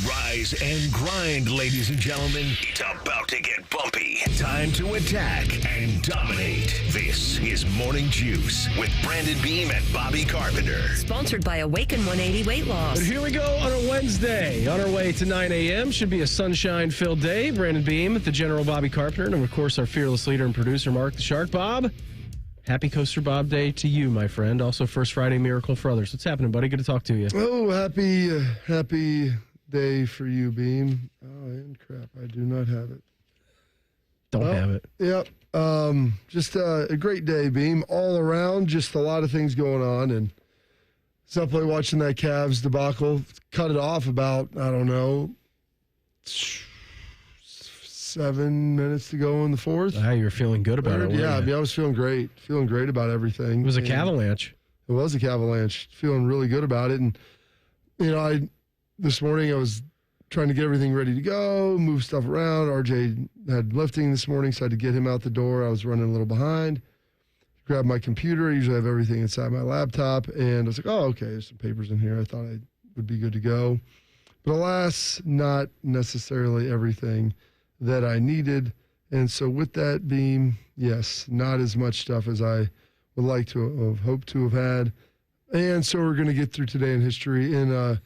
Rise and grind, ladies and gentlemen. It's about to get bumpy. Time to attack and dominate. This is Morning Juice with Brandon Beam and Bobby Carpenter. Sponsored by Awaken 180 Weight Loss. But here we go on a Wednesday. On our way to 9 a.m. Should be a sunshine-filled day. Brandon Beam, the General Bobby Carpenter, and of course our fearless leader and producer, Mark the Shark Bob. Happy Coaster Bob Day to you, my friend. Also, First Friday Miracle for others. What's happening, buddy? Good to talk to you. Oh, happy day for you, Beam. Oh, and crap, I do not have it. Don't have it. Yep. Just a great day, Beam. All around, just a lot of things going on. And simply watching that Cavs debacle, cut it off about, 7 minutes to go in the fourth. You were feeling good about it, Yeah, I was feeling great. Feeling great about everything. It was a Cavalanche. It was a Cavalanche. Feeling really good about it. And, this morning I was trying to get everything ready to go, move stuff around. RJ had lifting this morning, so I had to get him out the door. I was running a little behind. Grabbed my computer. I usually have everything inside my laptop. And I was like, oh, okay, there's some papers in here. I thought I would be good to go. But alas, not necessarily everything that I needed. And so with that, Beam, yes, not as much stuff as I would like to have hoped to have had. And so we're going to get through today in history in a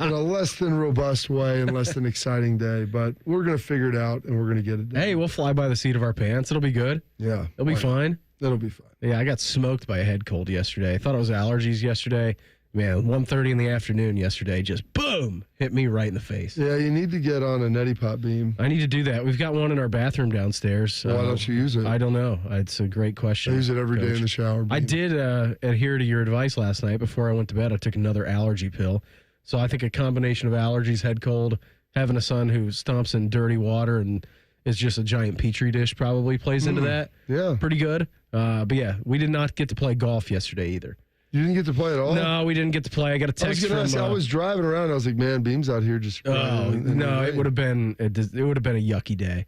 less than robust way and less than exciting day. But we're going to figure it out, and we're going to get it done. Hey, we'll fly by the seat of our pants. It'll be good. Yeah. It'll be fine. That'll be fine. Yeah, I got smoked by a head cold yesterday. I thought it was allergies yesterday. Man, 1:30 in the afternoon yesterday, just boom, hit me right in the face. Yeah, you need to get on a neti pot, Beam. I need to do that. We've got one in our bathroom downstairs. Why don't you use it? I don't know. It's a great question. I use it every day in the shower, Beam. I did adhere to your advice last night. Before I went to bed, I took another allergy pill. So I think a combination of allergies, head cold, having a son who stomps in dirty water and is just a giant petri dish probably plays into that. Yeah. Pretty good. But yeah, we did not get to play golf yesterday either. You didn't get to play at all? No, we didn't get to play. I got a text I was driving around. I was like, man, Beam's out here just. It would have been a yucky day,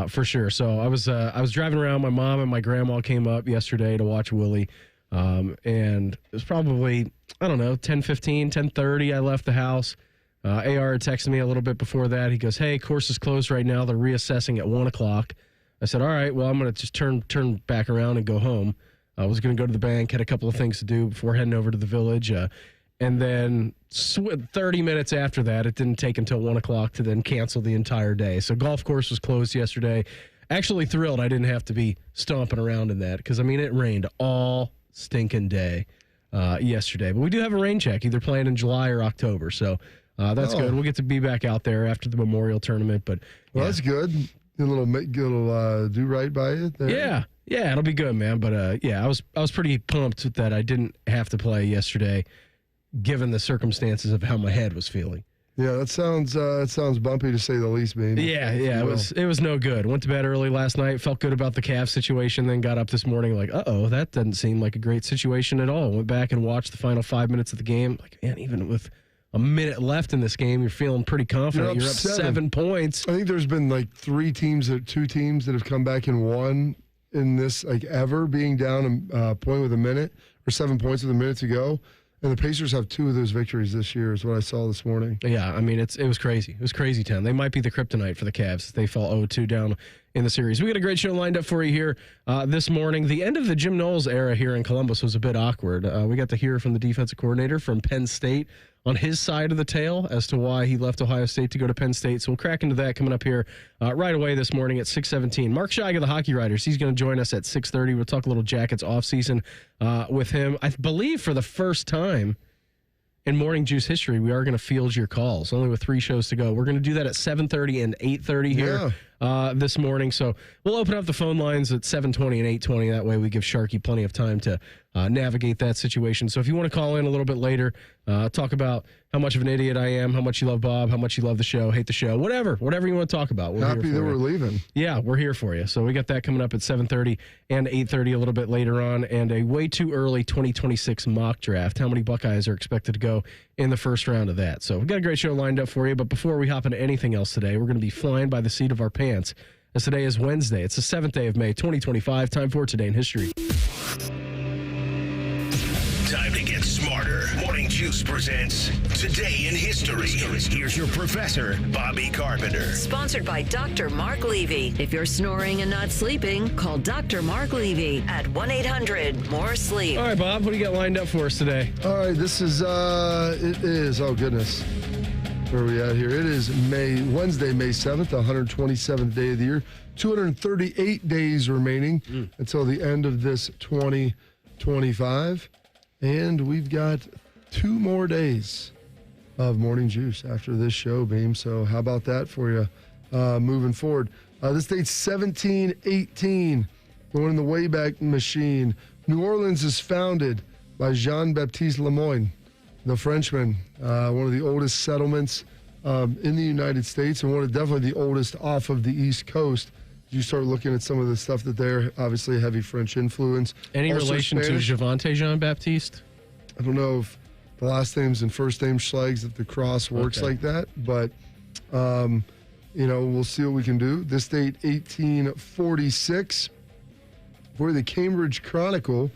for sure. So I was driving around. My mom and my grandma came up yesterday to watch Willie, and it was probably 10:15, 10:30. I left the house. AR had texted me a little bit before that. He goes, "Hey, course is closed right now. They're reassessing at 1:00." I said, "All right. Well, I'm gonna just turn back around and go home." I was going to go to the bank, had a couple of things to do before heading over to the village. And then 30 minutes after that, it didn't take until 1:00 to then cancel the entire day. So golf course was closed yesterday. Actually thrilled I didn't have to be stomping around in that because, it rained all stinking day yesterday. But we do have a rain check, either playing in July or October. So that's good. We'll get to be back out there after the Memorial Tournament. But that's good. A little do right by it there. Yeah, it'll be good, man. But I was pretty pumped that I didn't have to play yesterday, given the circumstances of how my head was feeling. Yeah, that sounds bumpy to say the least, man. Yeah, it was no good. Went to bed early last night, felt good about the Cavs situation, then got up this morning like, that doesn't seem like a great situation at all. Went back and watched the final 5 minutes of the game. Like, man, even with a minute left in this game, you're feeling pretty confident. You're up 7 points. I think there's been like two teams that have come back and won in this, ever, being down a point with a minute or 7 points with a minute to go. And the Pacers have 2 of those victories this year is what I saw this morning. Yeah, it was crazy. It was crazy town. They might be the kryptonite for the Cavs. They fell 0-2 down in the series. We got a great show lined up for you here this morning. The end of the Jim Knowles era here in Columbus was a bit awkward. We got to hear from the defensive coordinator from Penn State on his side of the tale as to why he left Ohio State to go to Penn State. So we'll crack into that coming up here right away this morning at 6:17. Mark Scheig of the Hockey Writers, he's going to join us at 6:30. We'll talk a little Jackets offseason with him. I believe for the first time in Morning Juice history, we are going to field your calls, only with 3 shows to go. We're going to do that at 7:30 and 8:30 here this morning. So we'll open up the phone lines at 7:20 and 8:20. That way we give Sharky plenty of time to navigate that situation. So if you want to call in a little bit later, talk about how much of an idiot I am, how much you love Bob, how much you love the show, hate the show, whatever you want to talk about. We're happy that we're leaving. Yeah, we're here for you. So we got that coming up at 7:30 and 8:30 a little bit later on, and a way too early 2026 mock draft. How many Buckeyes are expected to go in the first round of that? So we've got a great show lined up for you, but before we hop into anything else today, we're going to be flying by the seat of our pants, as today is Wednesday. It's the 7th day of May, 2025. Time for Today in History. Time to get smarter. Morning Juice presents Today in History. Here's your professor, Bobby Carpenter. Sponsored by Dr. Mark Levy. If you're snoring and not sleeping, call Dr. Mark Levy at 1-800-MORE-SLEEP. All right, Bob, what do you got lined up for us today? All right, this is, oh goodness. Where are we at here? It is Wednesday, May 7th, 127th day of the year. 238 days remaining until the end of this 2025. And we've got 2 more days of Morning Juice after this show, Beam. So how about that for you moving forward? This date's 1718, going in the Wayback Machine. New Orleans is founded by Jean-Baptiste Lemoyne, the Frenchman, one of the oldest settlements in the United States and definitely the oldest off of the East Coast. You start looking at some of the stuff that they're obviously a heavy French influence. Any Also relation Spanish. to Javante Jean-Baptiste? I don't know if the last names and first name Schleig's, if the cross works like that, but we'll see what we can do. This date, 1846, for the Cambridge Chronicle,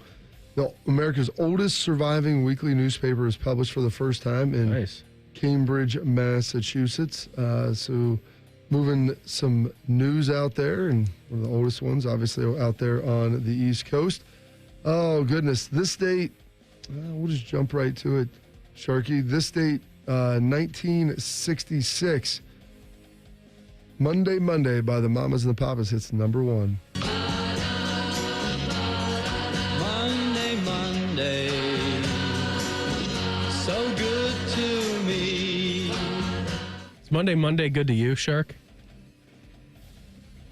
America's oldest surviving weekly newspaper, is published for the first time in Cambridge, Massachusetts. So moving some news out there, and one of the oldest ones, obviously, out there on the East Coast. Oh, goodness. This date, we'll just jump right to it, Sharky. This date, 1966. Monday by the Mamas and the Papas hits number 1. Monday, so good to me. Is Monday good to you, Shark?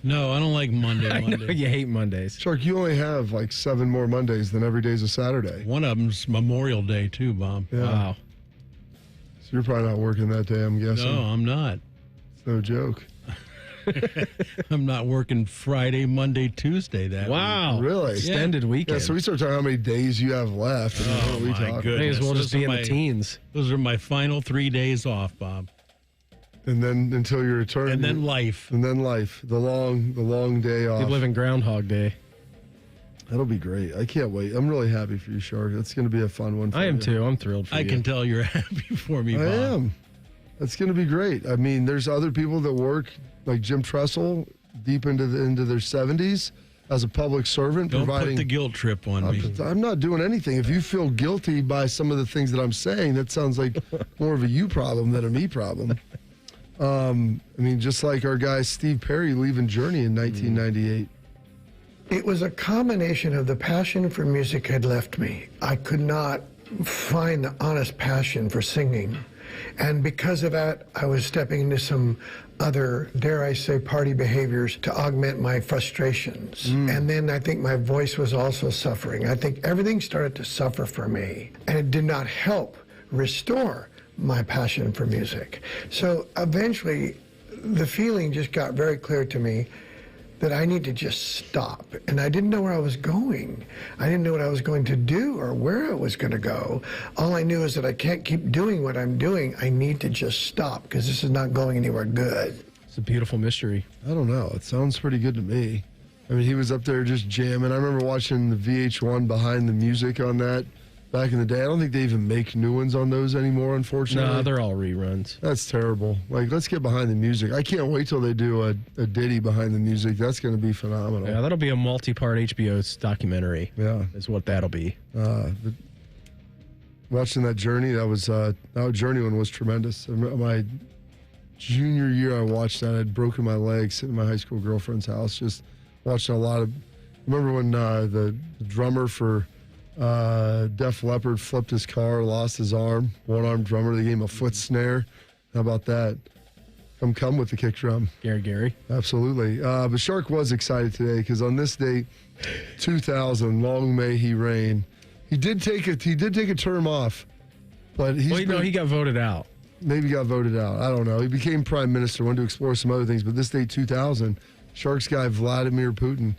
No, I don't like Monday. I know you hate Mondays. Shark, you only have like 7 more Mondays than every day's a Saturday. One of them's Memorial Day, too, Bob. Yeah. Wow. So you're probably not working that day, I'm guessing. No, I'm not. It's no joke. I'm not working Friday, Monday, Tuesday that Wow. week. Really? Extended Yeah, weekend. so we start talking how many days you have left. And what are we my talking? May goodness. as well just Those be are in the teens. Those are my final 3 days off, Bob. And then until your return. And then life. And then life. The long day off. You live in Groundhog Day. That'll be great. I can't wait. I'm really happy for you, Shark. That's going to be a fun one for I am you. too. I'm thrilled for you. I can tell you're happy for me, Bob. I am. That's going to be great. I mean, there's other people that work, like Jim Tressel, deep into their 70s as a public servant. Don't providing, put the guilt trip on me. I'm not doing anything. If you feel guilty by some of the things that I'm saying, that sounds like more of a you problem than a me problem. I mean, just like our guy Steve Perry leaving Journey in 1998. It was a combination of the passion for music had left me. I could not find the honest passion for singing. And because of that, I was stepping into some other, dare I say, party behaviors to augment my frustrations. And then I think my voice was also suffering. I think everything started to suffer for me. And it did not help restore my passion for music. So eventually, the feeling just got very clear to me that I need to just stop. And I didn't know where I was going. I didn't know what I was going to do or where I was going to go. All I knew is that I can't keep doing what I'm doing. I need to just stop because this is not going anywhere good. It's a beautiful mystery. I don't know. It sounds pretty good to me. I mean, he was up there just jamming. I remember watching the VH1 behind the music on that back in the day. I don't think they even make new ones on those anymore, unfortunately. No, they're all reruns. That's terrible. Like, let's get behind the music. I can't wait till they do a ditty behind the music. That's going to be phenomenal. Yeah, that'll be a multi-part HBO documentary. Yeah. Is what that'll be. Watching that Journey, that Journey one was tremendous. My junior year, I watched that. I'd broken my leg sitting in my high school girlfriend's house, just watching a lot of. Remember when the drummer for Def Leppard flipped his car, lost his arm, one-armed drummer. They gave him a foot snare. How about that? Come with the kick drum. Gary. Absolutely. But Shark was excited today because on this date, 2000, long may he reign. He did take a term off, but he got voted out. Maybe got voted out. I don't know. He became prime minister, wanted to explore some other things. But this date, 2000, Sharks guy Vladimir Putin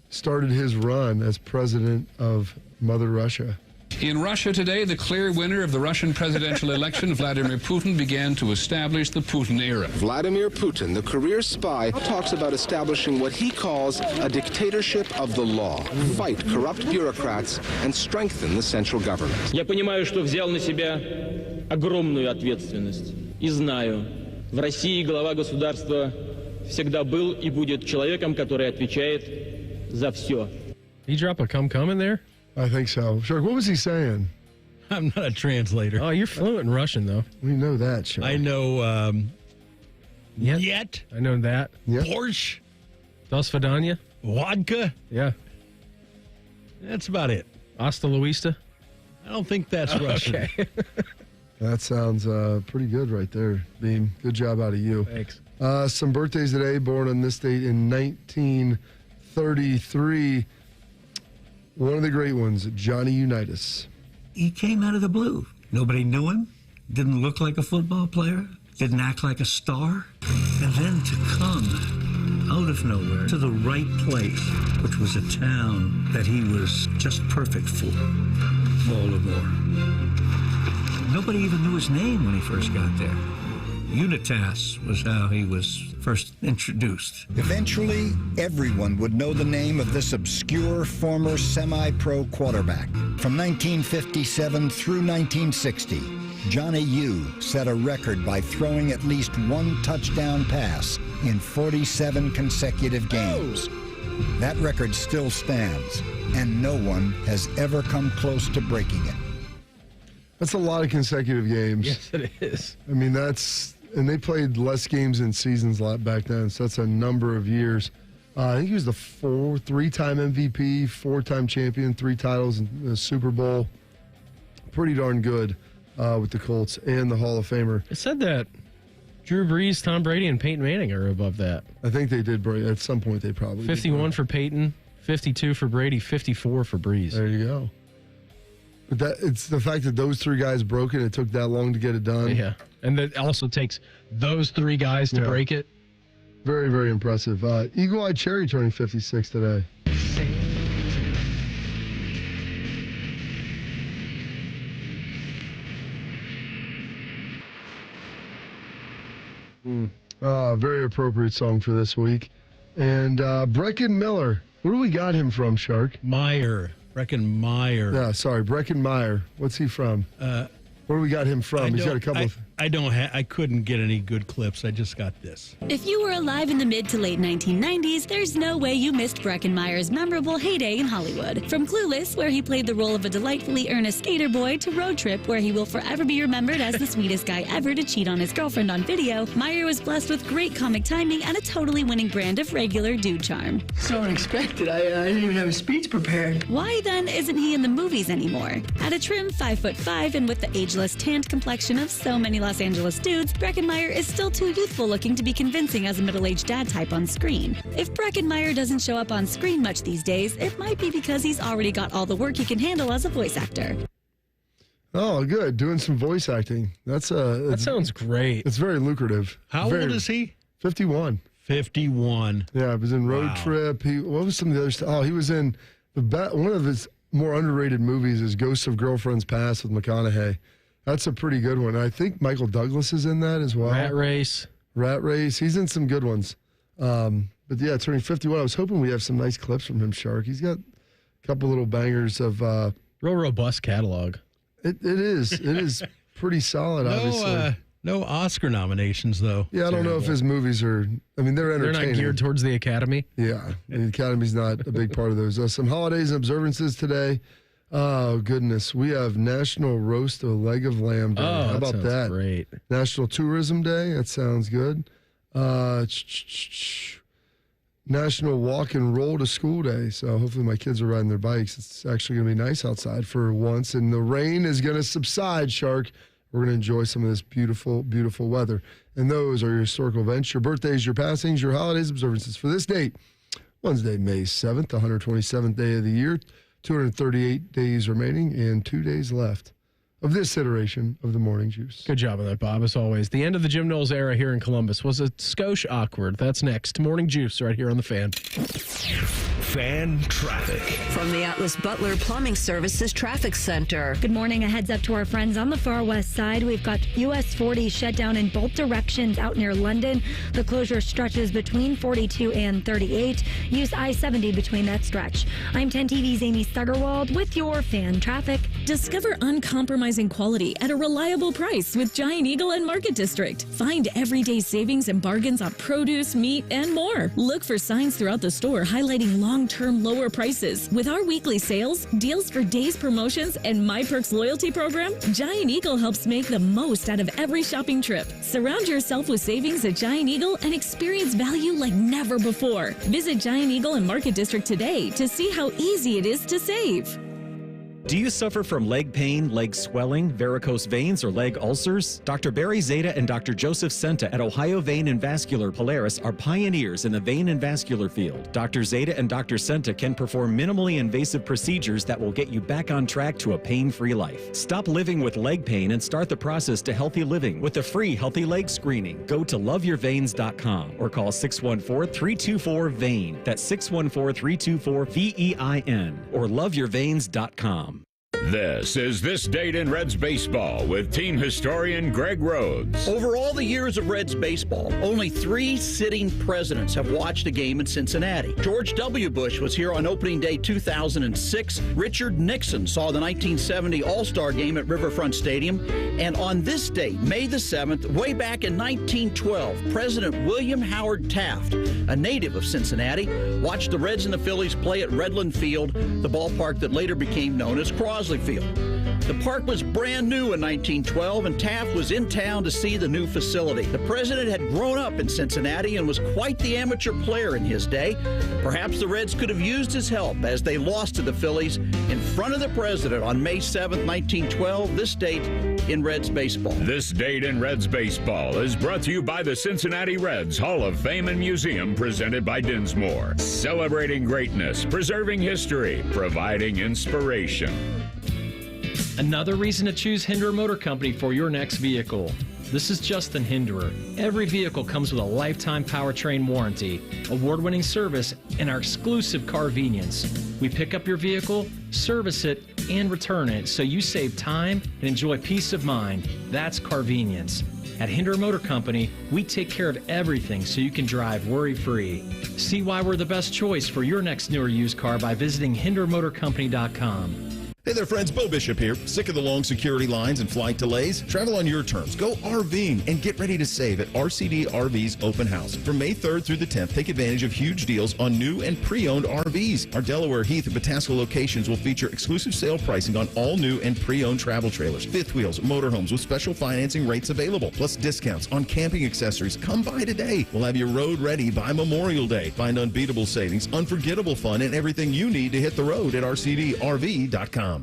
started his run as president of Mother Russia. In Russia today, the clear winner of the Russian presidential election, Vladimir Putin, began to establish the Putin era. Vladimir Putin, the career spy, talks about establishing what he calls a dictatorship of the law, fight corrupt bureaucrats, and strengthen the central government. Я понимаю, что взял на себя огромную ответственность. И знаю, в России глава государства всегда был и будет человеком, который отвечает за все. He drop a come in there? I think so. Shark, what was he saying? I'm not a translator. Oh, you're fluent in Russian, though. We know that, Shark. I know yet. I know that. Yep. Porsche. Dos Vidania? Vodka. Yeah. That's about it. Hasta Luista? I don't think that's Russian. Okay. That sounds pretty good right there, Beam. Good job out of you. Thanks. Some birthdays today, born on this date in 1933. One of the great ones, Johnny Unitas. He came out of the blue. Nobody knew him, didn't look like a football player, didn't act like a star. And then to come out of nowhere to the right place, which was a town that he was just perfect for, Baltimore. Nobody even knew his name when he first got there. Unitas was how he was first introduced. Eventually, everyone would know the name of this obscure former semi-pro quarterback. From 1957 through 1960, Johnny U set a record by throwing at least one touchdown pass in 47 consecutive games. That record still stands, and no one has ever come close to breaking it. That's a lot of consecutive games. Yes, it is. I mean, and they played less games in seasons a lot back then, so that's a number of years. I think he was the three-time MVP, four-time champion, 3 titles in the Super Bowl. Pretty darn good with the Colts and the Hall of Famer. It said that Drew Brees, Tom Brady, and Peyton Manning are above that. I think they did, at some point they probably 51 for Peyton, 52 for Brady, 54 for Brees. There you go. But it's the fact that those 3 guys broke it. It took that long to get it done. Yeah, and that also takes those 3 guys to break it. Very, very impressive. Eagle Eye Cherry turning 56 today. Very appropriate song for this week. And Breckin Miller. Where do we got him from, Shark? Breckin Meyer. Yeah, sorry, Breckin Meyer. What's he from? Where do we got him from? He's got a couple of... I couldn't get any good clips. I just got this. If you were alive in the mid to late 1990s, there's no way you missed Breckin Meyer's memorable heyday in Hollywood. From Clueless, where he played the role of a delightfully earnest skater boy, to Road Trip, where he will forever be remembered as the sweetest guy ever to cheat on his girlfriend on video, Meyer was blessed with great comic timing and a totally winning brand of regular dude charm. So unexpected. I didn't even have a speech prepared. Why then isn't he in the movies anymore? At a trim 5'5" and with the ageless tanned complexion of so many Los Angeles dudes, Breckin Meyer is still too youthful looking to be convincing as a middle-aged dad type on screen. If Breckin Meyer doesn't show up on screen much these days, it might be because he's already got all the work he can handle as a voice actor. Oh, good. Doing some voice acting. That sounds great. It's very lucrative. How old is he? 51. 51. Yeah, he was in Road Trip. What was some of the other stuff? Oh, he was in one of his more underrated movies is Ghosts of Girlfriends Past with McConaughey. That's a pretty good one. I think Michael Douglas is in that as well. Rat Race. He's in some good ones. But yeah, turning 51. I was hoping we have some nice clips from him, Shark. He's got a couple little bangers of... real robust catalog. It is. It is pretty solid, obviously. No Oscar nominations, though. Yeah, I don't know if his movies are... I mean, they're entertaining. They're not geared towards the Academy? Yeah. The Academy's not a big part of those. Some holidays and observances today. Oh, goodness. We have National Roast a Leg of Lamb Day. How about that? Great. National Tourism Day. That sounds good. National Walk and Roll to School Day. So hopefully my kids are riding their bikes. It's actually going to be nice outside for once. And the rain is going to subside, Shark. We're going to enjoy some of this beautiful, beautiful weather. And those are your historical events, your birthdays, your passings, your holidays, observances for this date. Wednesday, May 7th, the 127th day of the year. 238 days remaining and 2 days left of this iteration of the Morning Juice. Good job on that, Bob, as always. The end of the Jim Knowles era here in Columbus was a skosh awkward. That's next. Morning Juice right here on The Fan. Fan traffic. From the Atlas Butler Plumbing Services Traffic Center. Good morning. A heads up to our friends on the far west side. We've got US 40 shut down in both directions out near London. The closure stretches between 42 and 38. Use I-70 between that stretch. I'm 10 TV's Amy Stuggerwald with your fan traffic. Discover uncompromising quality at a reliable price with Giant Eagle and Market District. Find everyday savings and bargains on produce, meat, and more. Look for signs throughout the store highlighting long-term lower prices. With our weekly sales, deals for days promotions, and My Perks loyalty program, Giant Eagle helps make the most out of every shopping trip. Surround yourself with savings at Giant Eagle and experience value like never before. Visit Giant Eagle and Market District today to see how easy it is to save. Do you suffer from leg pain, leg swelling, varicose veins, or leg ulcers? Dr. Barry Zeta and Dr. Joseph Senta at Ohio Vein and Vascular Polaris are pioneers in the vein and vascular field. Dr. Zeta and Dr. Senta can perform minimally invasive procedures that will get you back on track to a pain-free life. Stop living with leg pain and start the process to healthy living with a free healthy leg screening. Go to loveyourveins.com or call 614-324-VEIN. That's 614-324-VEIN or loveyourveins.com. This is This Date in Reds Baseball with team historian Greg Rhodes. Over all the years of Reds baseball, only 3 sitting presidents have watched a game in Cincinnati. George W. Bush was here on opening day 2006. Richard Nixon saw the 1970 All-Star game at Riverfront Stadium. And on this date, May the 7th, way back in 1912, President William Howard Taft, a native of Cincinnati, watched the Reds and the Phillies play at Redland Field, the ballpark that later became known as Crosley Field. The park was brand new in 1912, and Taft was in town to see the new facility. The president had grown up in Cincinnati and was quite the amateur player in his day. Perhaps the Reds could have used his help as they lost to the Phillies in front of the president on May 7th, 1912, this date in Reds baseball. This Date in Reds Baseball is brought to you by the Cincinnati Reds Hall of Fame and Museum, presented by Dinsmore. Celebrating greatness, preserving history, providing inspiration. Another reason to choose Hinderer Motor Company for your next vehicle. This is Justin Hinderer. Every vehicle comes with a lifetime powertrain warranty, award-winning service, and our exclusive Carvenience. We pick up your vehicle, service it, and return it so you save time and enjoy peace of mind. That's Carvenience. At Hinderer Motor Company, we take care of everything so you can drive worry-free. See why we're the best choice for your next new or used car by visiting HindererMotorCompany.com. Hey there, friends. Bo Bishop here. Sick of the long security lines and flight delays? Travel on your terms. Go RVing and get ready to save at RCD RV's Open House. From May 3rd through the 10th, take advantage of huge deals on new and pre-owned RVs. Our Delaware, Heath, and Pataskala locations will feature exclusive sale pricing on all new and pre-owned travel trailers, fifth wheels, motorhomes with special financing rates available, plus discounts on camping accessories. Come by today. We'll have your road ready by Memorial Day. Find unbeatable savings, unforgettable fun, and everything you need to hit the road at RCDRV.com.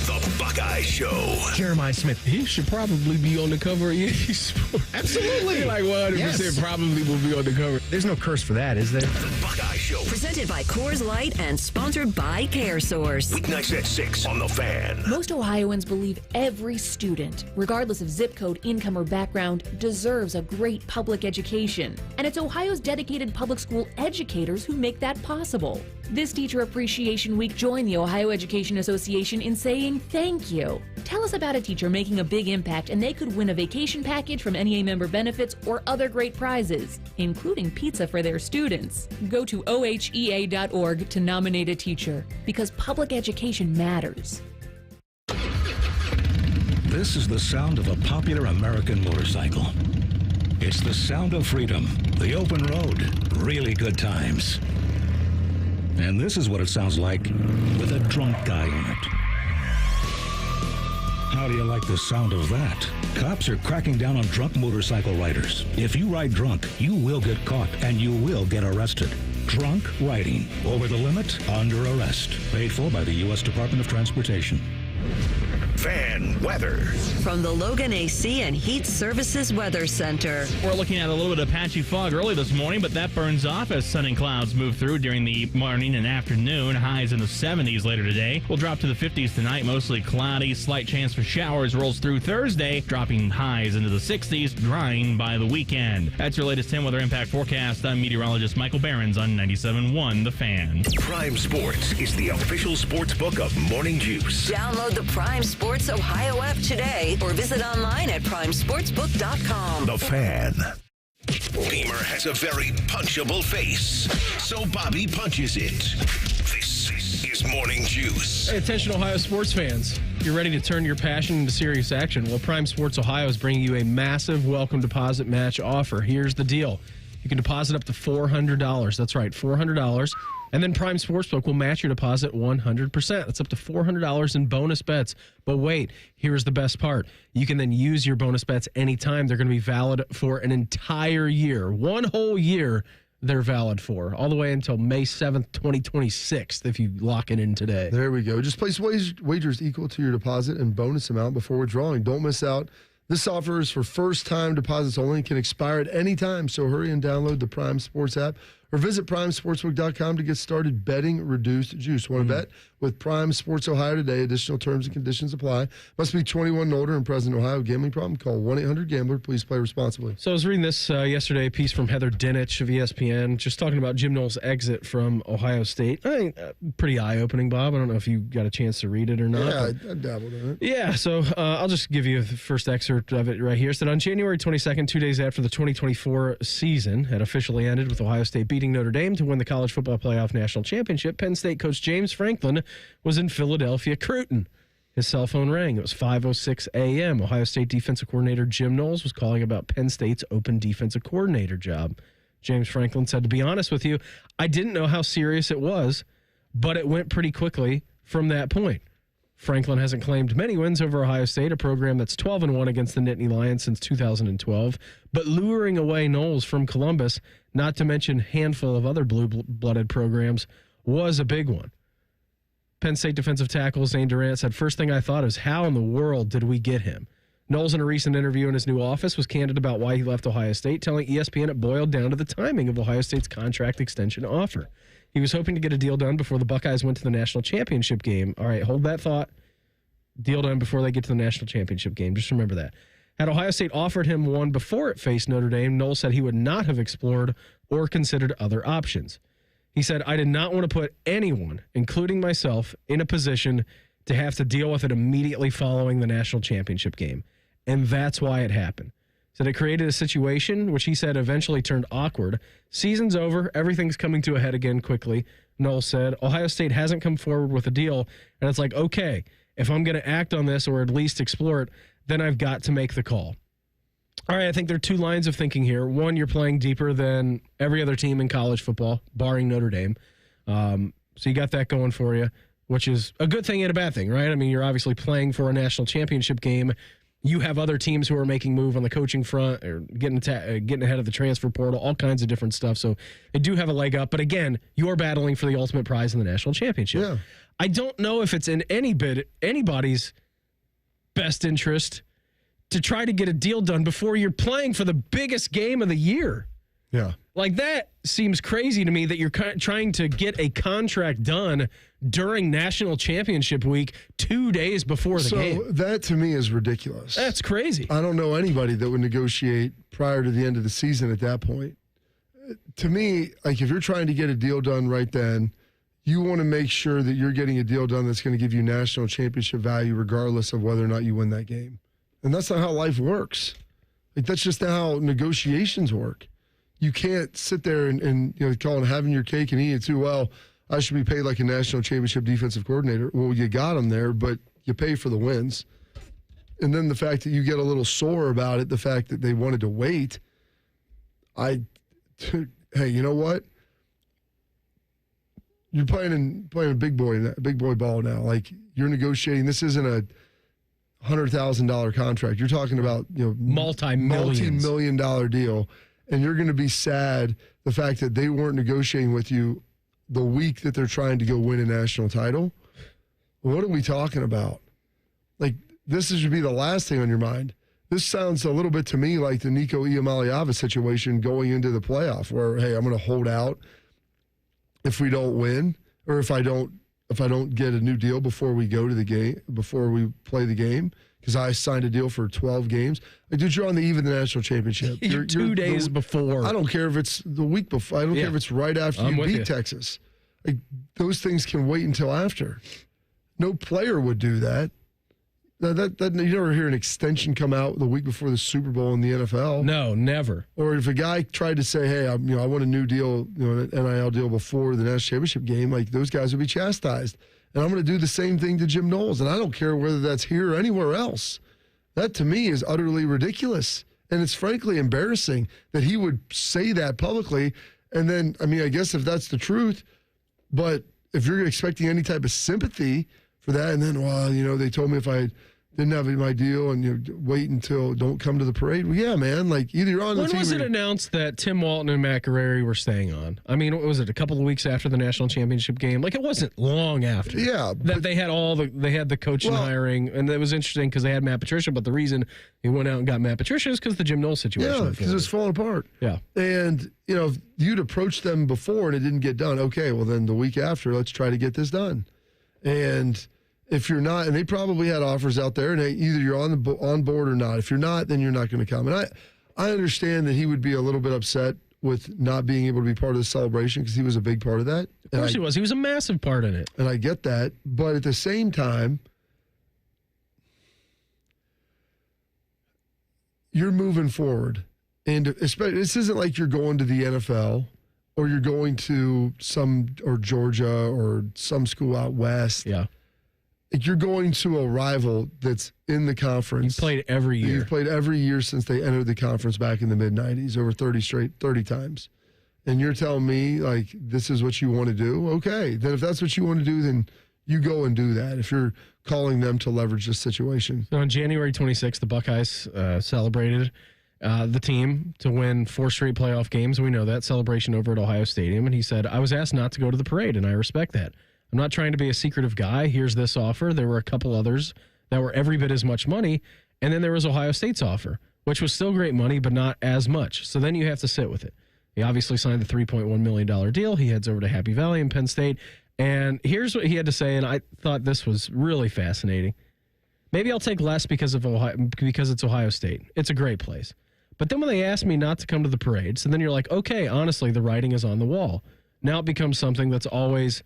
The Buckeye Show. Jeremiah Smith, he should probably be on the cover of EA Sports. Absolutely. Like 100% probably will be on the cover. There's no curse for that, is there? The Buckeye Show. Presented by Coors Light and sponsored by CareSource. Weeknights at 6 on The Fan. Most Ohioans believe every student, regardless of zip code, income, or background, deserves a great public education. And it's Ohio's dedicated public school educators who make that possible. This Teacher Appreciation Week, join the Ohio Education Association in saying thank you. Tell us about a teacher making a big impact and they could win a vacation package from NEA member benefits or other great prizes, including pizza for their students. Go to ohea.org to nominate a teacher, because public education matters. This is the sound of a popular American motorcycle. It's the sound of freedom, the open road, really good times. And this is what it sounds like with a drunk guy on it. How do you like the sound of that? Cops are cracking down on drunk motorcycle riders. If you ride drunk, you will get caught and you will get arrested. Drunk riding, over the limit, under arrest. Paid for by the U.S. Department of Transportation. Fan weather. From the Logan AC and Heat Services Weather Center. We're looking at a little bit of patchy fog early this morning, but that burns off as sun and clouds move through during the morning and afternoon. Highs in the 70s later today. We'll drop to the 50s tonight, mostly cloudy. Slight chance for showers rolls through Thursday, dropping highs into the 60s, drying by the weekend. That's your latest 10 weather impact forecast. I'm meteorologist Michael Behrens on 97.1 The Fan. Prime Sports is the official sports book of Morning Juice. Download the Prime Sports Ohio app today or visit online at primesportsbook.com. The Fan. Beamer has a very punchable face, so Bobby punches it. This is Morning Juice. Hey, attention Ohio sports fans. You're ready to turn your passion into serious action. Well, Prime Sports Ohio is bringing you a massive welcome deposit match offer. Here's the deal. You can deposit up to $400. That's right, $400. And then Prime Sportsbook will match your deposit 100%. That's up to $400 in bonus bets. But wait, here's the best part. You can then use your bonus bets anytime. They're going to be valid for an entire year. One whole year they're valid for, all the way until May 7th, 2026, if you lock it in today. There we go. Just place wagers equal to your deposit and bonus amount before withdrawing. Don't miss out. This offer is for first-time deposits only and can expire at any time, so hurry and download the Prime Sports app or visit primesportsbook.com to get started betting reduced juice. Want to bet with Prime Sports Ohio today? Additional terms and conditions apply. Must be 21 and older and present in Ohio. Gambling problem? Call 1-800-GAMBLER. Please play responsibly. So I was reading this yesterday, a piece from Heather Dinich of ESPN, just talking about Jim Knowles' exit from Ohio State. I think pretty eye-opening, Bob. I don't know if you got a chance to read it or not. Yeah, I dabbled in it. Yeah, so I'll just give you the first excerpt of it right here. It said, on January 22nd, 2 days after the 2024 season had officially ended with Ohio State beating Notre Dame to win the College Football Playoff National Championship, Penn State coach James Franklin was in Philadelphia recruiting. His cell phone rang. It was 5:06 a.m. Ohio State defensive coordinator Jim Knowles was calling about Penn State's open defensive coordinator job. James Franklin said, to be honest with you, I didn't know how serious it was, but it went pretty quickly from that point. Franklin hasn't claimed many wins over Ohio State, a program that's 12-1 against the Nittany Lions since 2012, but luring away Knowles from Columbus, not to mention a handful of other blue-blooded programs, was a big one. Penn State defensive tackle Zane Durant said, first thing I thought is, how in the world did we get him? Knowles, in a recent interview in his new office, was candid about why he left Ohio State, telling ESPN it boiled down to the timing of Ohio State's contract extension offer. He was hoping to get a deal done before the Buckeyes went to the national championship game. All right, hold that thought. Deal done before they get to the national championship game. Just remember that. Had Ohio State offered him one before it faced Notre Dame, Knowles said he would not have explored or considered other options. He said, I did not want to put anyone, including myself, in a position to have to deal with it immediately following the national championship game. And that's why it happened. So it created a situation which he said eventually turned awkward. Season's over. Everything's coming to a head again quickly. Knowles said, Ohio State hasn't come forward with a deal. And it's like, okay, if I'm going to act on this or at least explore it, then I've got to make the call. All right, I think there are two lines of thinking here. One, you're playing deeper than every other team in college football, barring Notre Dame. So you got that going for you, which is a good thing and a bad thing, right? I mean, you're obviously playing for a national championship game. You have other teams who are making move on the coaching front or getting ahead of the transfer portal, all kinds of different stuff. So they do have a leg up. But again, you're battling for the ultimate prize in the national championship. Yeah. I don't know if it's in anybody's best interest to try to get a deal done before you're playing for the biggest game of the year. Yeah. Like, that seems crazy to me that you're trying to get a contract done during national championship week 2 days before the game. So that to me is ridiculous. That's crazy. I don't know anybody that would negotiate prior to the end of the season at that point. To me, like, if you're trying to get a deal done right then, you want to make sure that you're getting a deal done that's going to give you national championship value regardless of whether or not you win that game. And that's not how life works. Like, that's just how negotiations work. You can't sit there and call it having your cake and eat it too. Well, I should be paid like a national championship defensive coordinator. Well, you got them there, but you pay for the wins. And then the fact that you get a little sore about it, the fact that they wanted to wait. Hey, you know what? You're playing a big boy ball now. Like, you're negotiating. This isn't a $100,000 contract. You're talking about multi-million-dollar deal. And you're going to be sad the fact that they weren't negotiating with you the week that they're trying to go win a national title. What are we talking about? Like, this should be the last thing on your mind. This sounds a little bit to me like the Nico Iamaleava situation going into the playoff where, hey, I'm going to hold out if we don't win or if I don't get a new deal before we go to the game, before we play the game, because I signed a deal for 12 games. Like, dude, you're on the eve of the national championship. You're 2 days before. I don't care if it's the week before. I don't care if it's right after you beat Texas. Like, those things can wait until after. No player would do that. That you never hear an extension come out the week before the Super Bowl in the NFL. No, never. Or if a guy tried to say, "Hey, I want a new deal, an NIL deal before the national championship game," like those guys would be chastised. And I'm going to do the same thing to Jim Knowles, and I don't care whether that's here or anywhere else. That to me is utterly ridiculous, and it's frankly embarrassing that he would say that publicly. And then, I mean, I guess if that's the truth, but if you're expecting any type of sympathy for that, and then, well, they told me if I didn't have my deal and wait until don't come to the parade. Well, yeah, man, like either you're on the team. When was it announced that Tim Walton and Matt Guerreri were staying on? I mean, was it a couple of weeks after the national championship game? Like, it wasn't long after. Yeah. That they had the coaching hiring, and it was interesting because they had Matt Patricia, but the reason he went out and got Matt Patricia is because the Jim Knowles situation. Yeah, because it's falling apart. Yeah. And, if you'd approached them before and it didn't get done, okay, well, then the week after, let's try to get this done. And if you're not, and they probably had offers out there, and either you're on board or not. If you're not, then you're not going to come. And I understand that he would be a little bit upset with not being able to be part of the celebration because he was a big part of that. Of course he was. He was a massive part in it. And I get that. But at the same time, you're moving forward. And especially, this isn't like you're going to the NFL or you're going to Georgia or some school out west. Yeah. You're going to a rival that's in the conference. You've played every year. You've played every year since they entered the conference back in the mid-'90s, over 30 times. And you're telling me, like, this is what you want to do? Okay. Then if that's what you want to do, then you go and do that if you're calling them to leverage this situation. So on January 26th, the Buckeyes celebrated the team to win 4 straight playoff games. We know that celebration over at Ohio Stadium. And he said, I was asked not to go to the parade, and I respect that. I'm not trying to be a secretive guy. Here's this offer. There were a couple others that were every bit as much money. And then there was Ohio State's offer, which was still great money, but not as much. So then you have to sit with it. He obviously signed the $3.1 million deal. He heads over to Happy Valley in Penn State. And here's what he had to say, and I thought this was really fascinating. Maybe I'll take less because it's Ohio State. It's a great place. But then when they asked me not to come to the parade, so then you're like, okay, honestly, the writing is on the wall. Now it becomes something that's always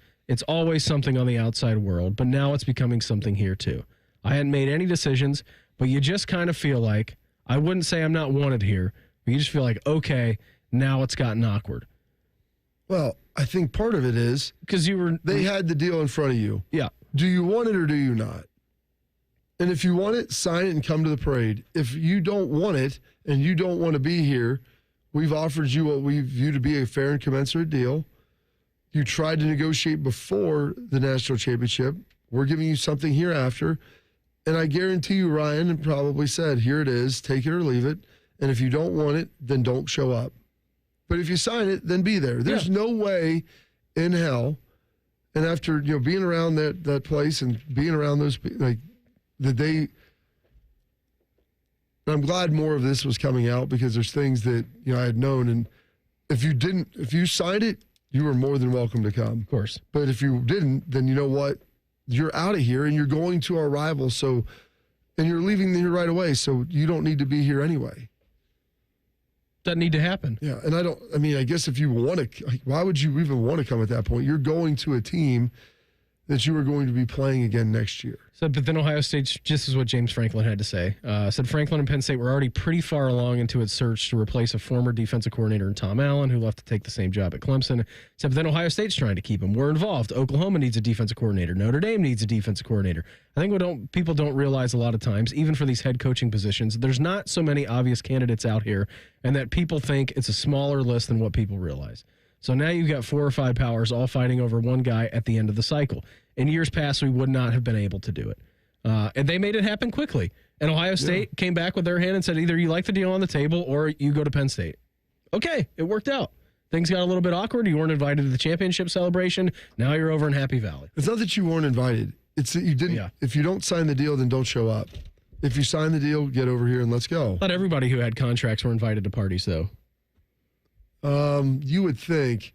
something on the outside world, but now it's becoming something here too. I hadn't made any decisions, but you just kind of feel like, I wouldn't say I'm not wanted here, but you just feel like, okay, now it's gotten awkward. Well, I think part of it is because they had the deal in front of you. Yeah. Do you want it or do you not? And if you want it, sign it and come to the parade. If you don't want it and you don't want to be here, we've offered you what we view to be a fair and commensurate deal. You tried to negotiate before the national championship. We're giving you something here after. And I guarantee you, Ryan probably said, here it is, take it or leave it. And if you don't want it, then don't show up. But if you sign it, then be there. There's no way in hell. And after being around that place and being around those, like, I'm glad more of this was coming out because there's things that I had known. And if you signed it, you were more than welcome to come. Of course. But if you didn't, then you know what? You're out of here and you're going to our rival. So, and you're leaving here right away. So you don't need to be here anyway. Doesn't need to happen. Yeah. And I guess if you want to, why would you even want to come at that point? You're going to a team that you are going to be playing again next year. So, but then Ohio State, just is what James Franklin had to say. Said Franklin and Penn State were already pretty far along into its search to replace a former defensive coordinator in Tom Allen, who left to take the same job at Clemson. Said, but then Ohio State's trying to keep him. We're involved. Oklahoma needs a defensive coordinator. Notre Dame needs a defensive coordinator. I think what people don't realize a lot of times, even for these head coaching positions, there's not so many obvious candidates out here, and that people think it's a smaller list than what people realize. So now you've got 4 or 5 powers all fighting over one guy at the end of the cycle. In years past, we would not have been able to do it. And they made it happen quickly. And Ohio State came back with their hand and said, either you like the deal on the table or you go to Penn State. Okay, it worked out. Things got a little bit awkward. You weren't invited to the championship celebration. Now you're over in Happy Valley. It's not that you weren't invited. It's that you didn't. Yeah. If you don't sign the deal, then don't show up. if you sign the deal, get over here and let's go. Not everybody who had contracts were invited to parties, though. You would think,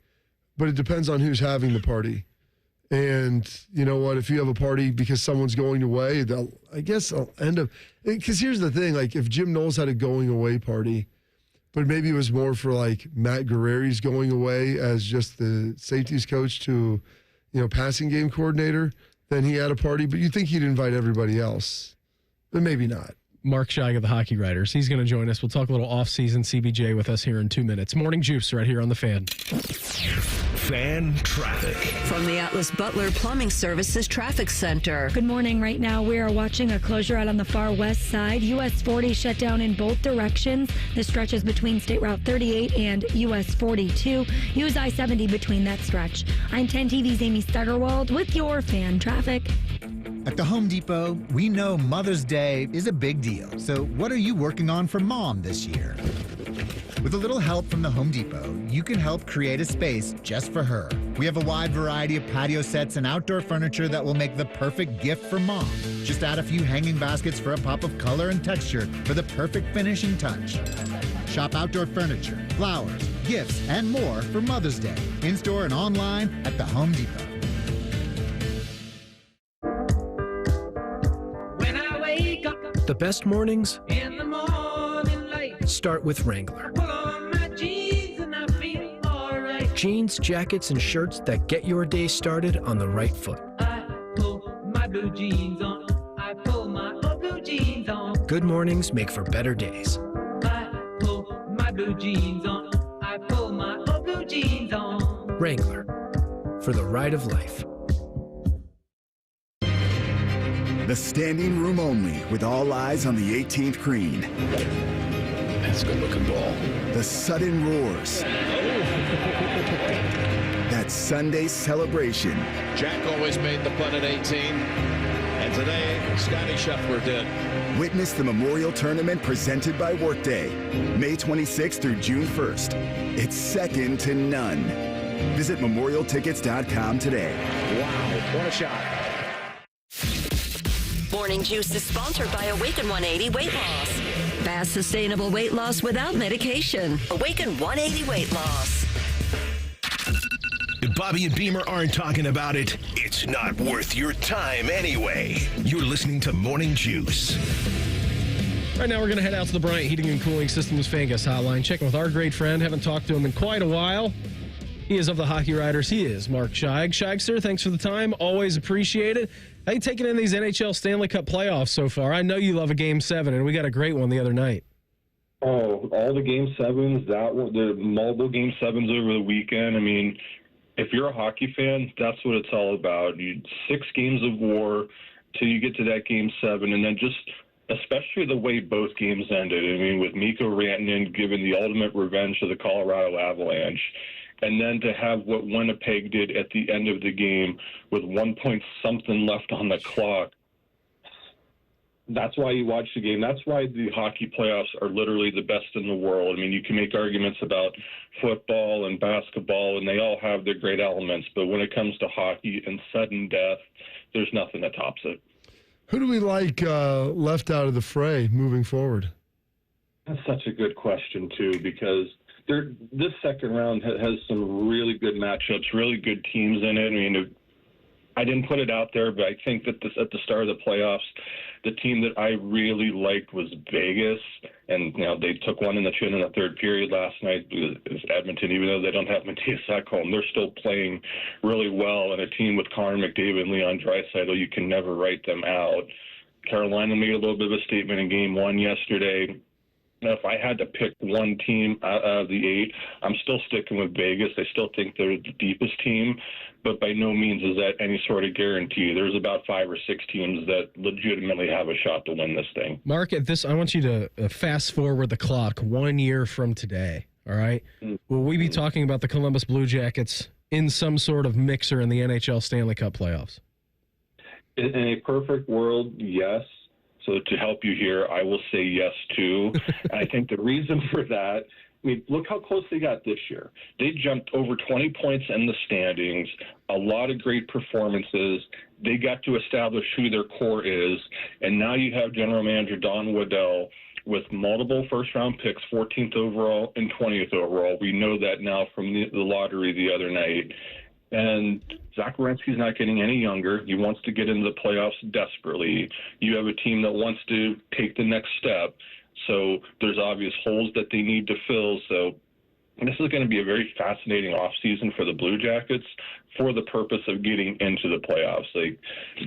but it depends on who's having the party. And you know what? If you have a party because someone's going away, I guess I'll end up. Because here's the thing: like if Jim Knowles had a going away party, but maybe it was more for like Matt Guerreri's going away as just the safeties coach to, passing game coordinator, then he had a party. But you'd think he'd invite everybody else, but maybe not. Mark Scheig of the Hockey Writers. He's going to join us. We'll talk a little off-season CBJ with us here in 2 minutes. Morning Juice right here on The Fan. Fan traffic. From the Atlas Butler Plumbing Services Traffic Center. Good morning. Right now, we are watching a closure out on the far west side. US 40 shut down in both directions. This stretches between State Route 38 and US 42. Use I-70 between that stretch. I'm 10 TV's Amy Steigerwald with your fan traffic. At the Home Depot, we know Mother's Day is a big deal. So what are you working on for Mom this year? With a little help from the Home Depot, you can help create a space just for her. We have a wide variety of patio sets and outdoor furniture that will make the perfect gift for Mom. Just add a few hanging baskets for a pop of color and texture for the perfect finishing touch. Shop outdoor furniture, flowers, gifts, and more for Mother's Day. In-store and online at the Home Depot. The best mornings in the morning light start with Wrangler. Pull on my jeans and I feel alright. Jeans, jackets, and shirts that get your day started on the right foot. I pull my blue jeans on. I pull my blue jeans on. Good mornings make for better days. I pull my blue jeans on. I pull my blue jeans on. Wrangler, for the ride of life. The standing room only, with all eyes on the 18th green. That's a good-looking ball. The sudden roars. That Sunday celebration. Jack always made the putt at 18, and today, Scotty Scheffler did. Witness the Memorial Tournament presented by Workday, May 26th through June 1st. It's second to none. Visit memorialtickets.com today. Wow, what a shot. Morning Juice is sponsored by Awaken 180 Weight Loss. Fast, sustainable weight loss without medication. Awaken 180 Weight Loss. If Bobby and Beamer aren't talking about it, it's not worth your time anyway. You're listening to Morning Juice. Right now, we're going to head out to the Bryant Heating and Cooling Systems Fangas hotline, checking with our great friend. Haven't talked to him in quite a while. He is of the Hockey Writers. He is Mark Scheig. Scheig, sir, thanks for the time. Always appreciate it. How you taking in these NHL Stanley Cup playoffs so far? I know you love a Game 7, and we got a great one the other night. Oh, all the Game 7s, the multiple Game 7s over the weekend. I mean, if you're a hockey fan, that's what it's all about. 6 games of war till you get to that Game 7, and then just especially the way both games ended. I mean, with Mikko Rantanen giving the ultimate revenge to the Colorado Avalanche. And then to have what Winnipeg did at the end of the game with 1 point something left on the clock. That's why you watch the game. That's why the hockey playoffs are literally the best in the world. I mean, you can make arguments about football and basketball, and they all have their great elements. But when it comes to hockey and sudden death, there's nothing that tops it. Who do we like left out of the fray moving forward? That's such a good question, too, because this second round has some really good matchups, really good teams in it. I mean, I didn't put it out there, but I think that at the start of the playoffs, the team that I really liked was Vegas, and they took one in the chin in the third period last night. It was Edmonton, even though they don't have Matthias Ekholm, they're still playing really well. And a team with Connor McDavid and Leon Draisaitl, you can never write them out. Carolina made a little bit of a statement in Game 1 yesterday. Now, if I had to pick one team out of the 8, I'm still sticking with Vegas. I still think they're the deepest team, but by no means is that any sort of guarantee. There's about 5 or 6 teams that legitimately have a shot to win this thing. Mark, at this, I want you to fast forward the clock 1 year from today, all right? Will we be talking about the Columbus Blue Jackets in some sort of mixer in the NHL Stanley Cup playoffs? In a perfect world, yes. So to help you here, I will say yes, too. And I think the reason for that I mean, look how close they got this year. They jumped over 20 points in the standings, a lot of great performances. They got to establish who their core is, and now you have General Manager Don Waddell with multiple first-round picks, 14th overall and 20th overall. We know that now from the lottery the other night. And Zach Werenski's not getting any younger. He wants to get into the playoffs desperately. You have a team that wants to take the next step. So there's obvious holes that they need to fill. So this is going to be a very fascinating offseason for the Blue Jackets for the purpose of getting into the playoffs. Like,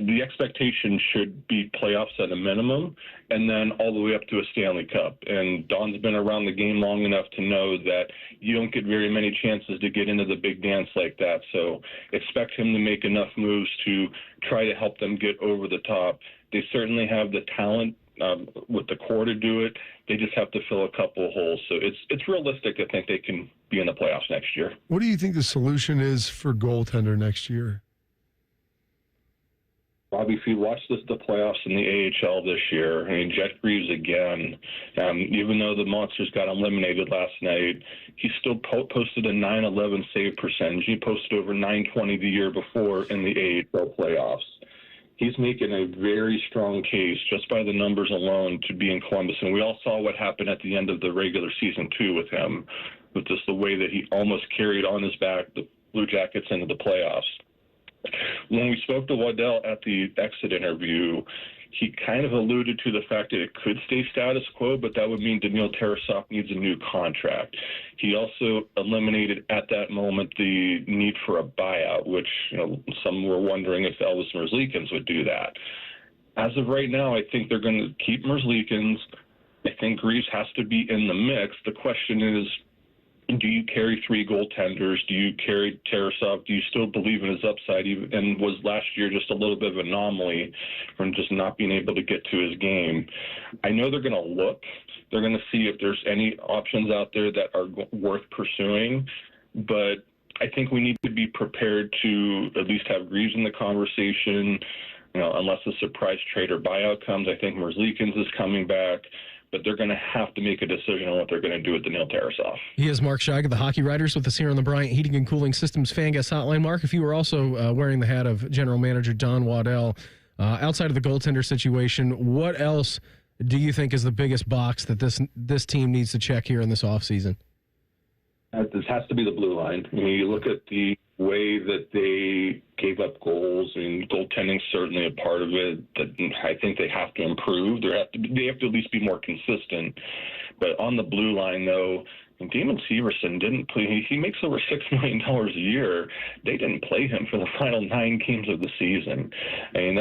the expectation should be playoffs at a minimum, and then all the way up to a Stanley Cup. And Don's been around the game long enough to know that you don't get very many chances to get into the big dance like that. So expect him to make enough moves to try to help them get over the top. They certainly have the talent with the core to do it. They just have to fill a couple of holes. So it's realistic to think they can be in the playoffs next year. What do you think the solution is for goaltender next year? Bobby, if you watch the playoffs in the AHL this year, I mean, Jet Greaves again, even though the Monsters got eliminated last night, he still posted a .911 save percentage. He posted over .920 the year before in the AHL playoffs. He's making a very strong case just by the numbers alone to be in Columbus. And we all saw what happened at the end of the regular season, too, with him, with just the way that he almost carried on his back the Blue Jackets into the playoffs. When we spoke to Waddell at the exit interview, he kind of alluded to the fact that it could stay status quo, but that would mean Daniil Tarasov needs a new contract. He also eliminated at that moment the need for a buyout, which, some were wondering if Elvis Merzlikins would do that. As of right now, I think they're going to keep Merzlikins. I think Greaves has to be in the mix. The question is, do you carry three goaltenders? Do you carry Tarasov? Do you still believe in his upside? And was last year just a little bit of an anomaly from just not being able to get to his game? I know they're going to look. They're going to see if there's any options out there that are worth pursuing. But I think we need to be prepared to at least have Greaves in the conversation. Unless a surprise trade or buyout comes, I think Merzlikins is coming back. But they're going to have to make a decision on what they're going to do with Daniil Tarasov. He is Mark Scheig of the Hockey Writers with us here on the Bryant Heating and Cooling Systems Fan Guest Hotline. Mark, if you were also wearing the hat of General Manager Don Waddell, outside of the goaltender situation, what else do you think is the biggest box that this team needs to check here in this offseason? This has to be the blue line. I mean, you look at the way that they gave up goals. I mean, goaltending's certainly a part of it that I think they have to improve. They have to at least be more consistent. But on the blue line, though, Damon Severson didn't play. He makes over $6 million a year. They didn't play him for the final 9 games of the season. I mean,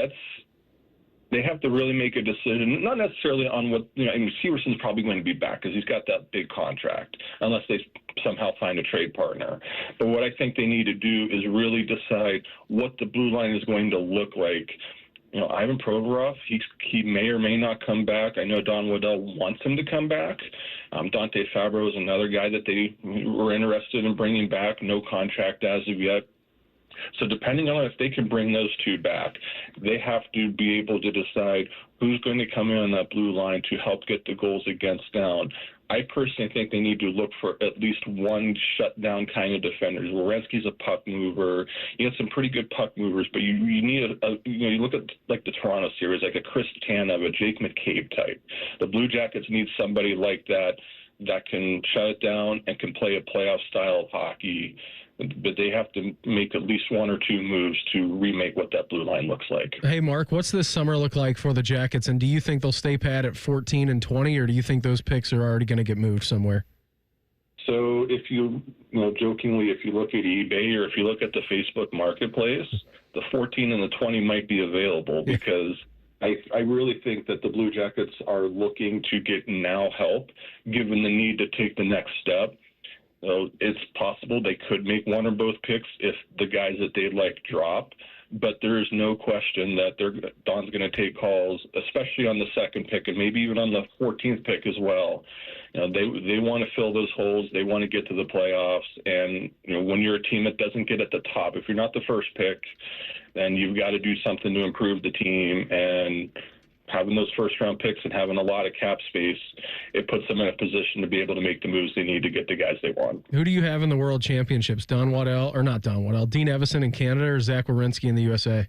they have to really make a decision, not necessarily on what, Severson's probably going to be back because he's got that big contract, unless they somehow find a trade partner. But what I think they need to do is really decide what the blue line is going to look like. Ivan Provorov, he may or may not come back. I know Don Waddell wants him to come back. Dante Fabro is another guy that they were interested in bringing back. No contract as of yet. So depending on if they can bring those two back, they have to be able to decide who's going to come in on that blue line to help get the goals against down. I personally think they need to look for at least one shutdown kind of defenders. Werenski's a puck mover. You have some pretty good puck movers, but you need you look at like the Toronto series, like a Chris Tanev, a Jake McCabe type. The Blue Jackets need somebody like that can shut it down and can play a playoff style of hockey. But they have to make at least 1 or 2 moves to remake what that blue line looks like. Hey, Mark, what's this summer look like for the Jackets? And do you think they'll stay pat at 14 and 20, or do you think those picks are already going to get moved somewhere? So if jokingly, if you look at eBay or if you look at the Facebook marketplace, the 14 and the 20 might be available because I really think that the Blue Jackets are looking to get now help, given the need to take the next step. So it's possible they could make one or both picks if the guys that they'd like drop, but there is no question that Don's going to take calls, especially on the second pick and maybe even on the 14th pick as well. They want to fill those holes. They want to get to the playoffs. And when you're a team that doesn't get at the top, if you're not the first pick, then you've got to do something to improve the team. And having those first-round picks and having a lot of cap space, it puts them in a position to be able to make the moves they need to get the guys they want. Who do you have in the World Championships? Dean Evison in Canada or Zach Werenski in the USA?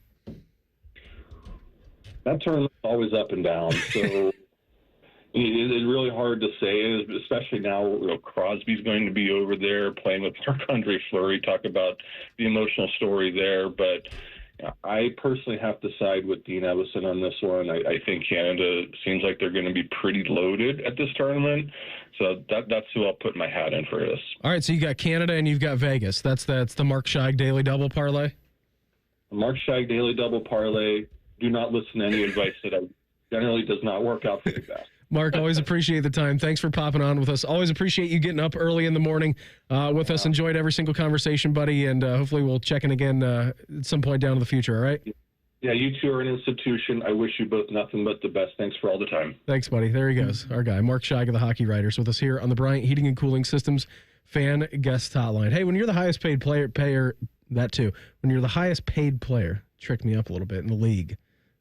That tournament's always up and down, so it's really hard to say, especially now Crosby's going to be over there playing with Marc-Andre Fleury. Talk about the emotional story there, but I personally have to side with Dean Evison on this one. I think Canada seems like they're going to be pretty loaded at this tournament, so that's who I'll put my hat in for this. All right, so you got Canada and you've got Vegas. That's the Mark Scheig Daily Double Parlay? Mark Scheig Daily Double Parlay. Do not listen to any advice that generally does not work out for the best. Mark, always appreciate the time. Thanks for popping on with us. Always appreciate you getting up early in the morning with us. Enjoyed every single conversation, buddy, and hopefully we'll check in again at some point down in the future, all right? Yeah, you two are an institution. I wish you both nothing but the best. Thanks for all the time. Thanks, buddy. There he goes, our guy, Mark Scheig of the Hockey Writers, with us here on the Bryant Heating and Cooling Systems Fan Guest Hotline. Hey, when you're the highest paid payer, that too, when you're the highest paid player, tricked me up a little bit in the league,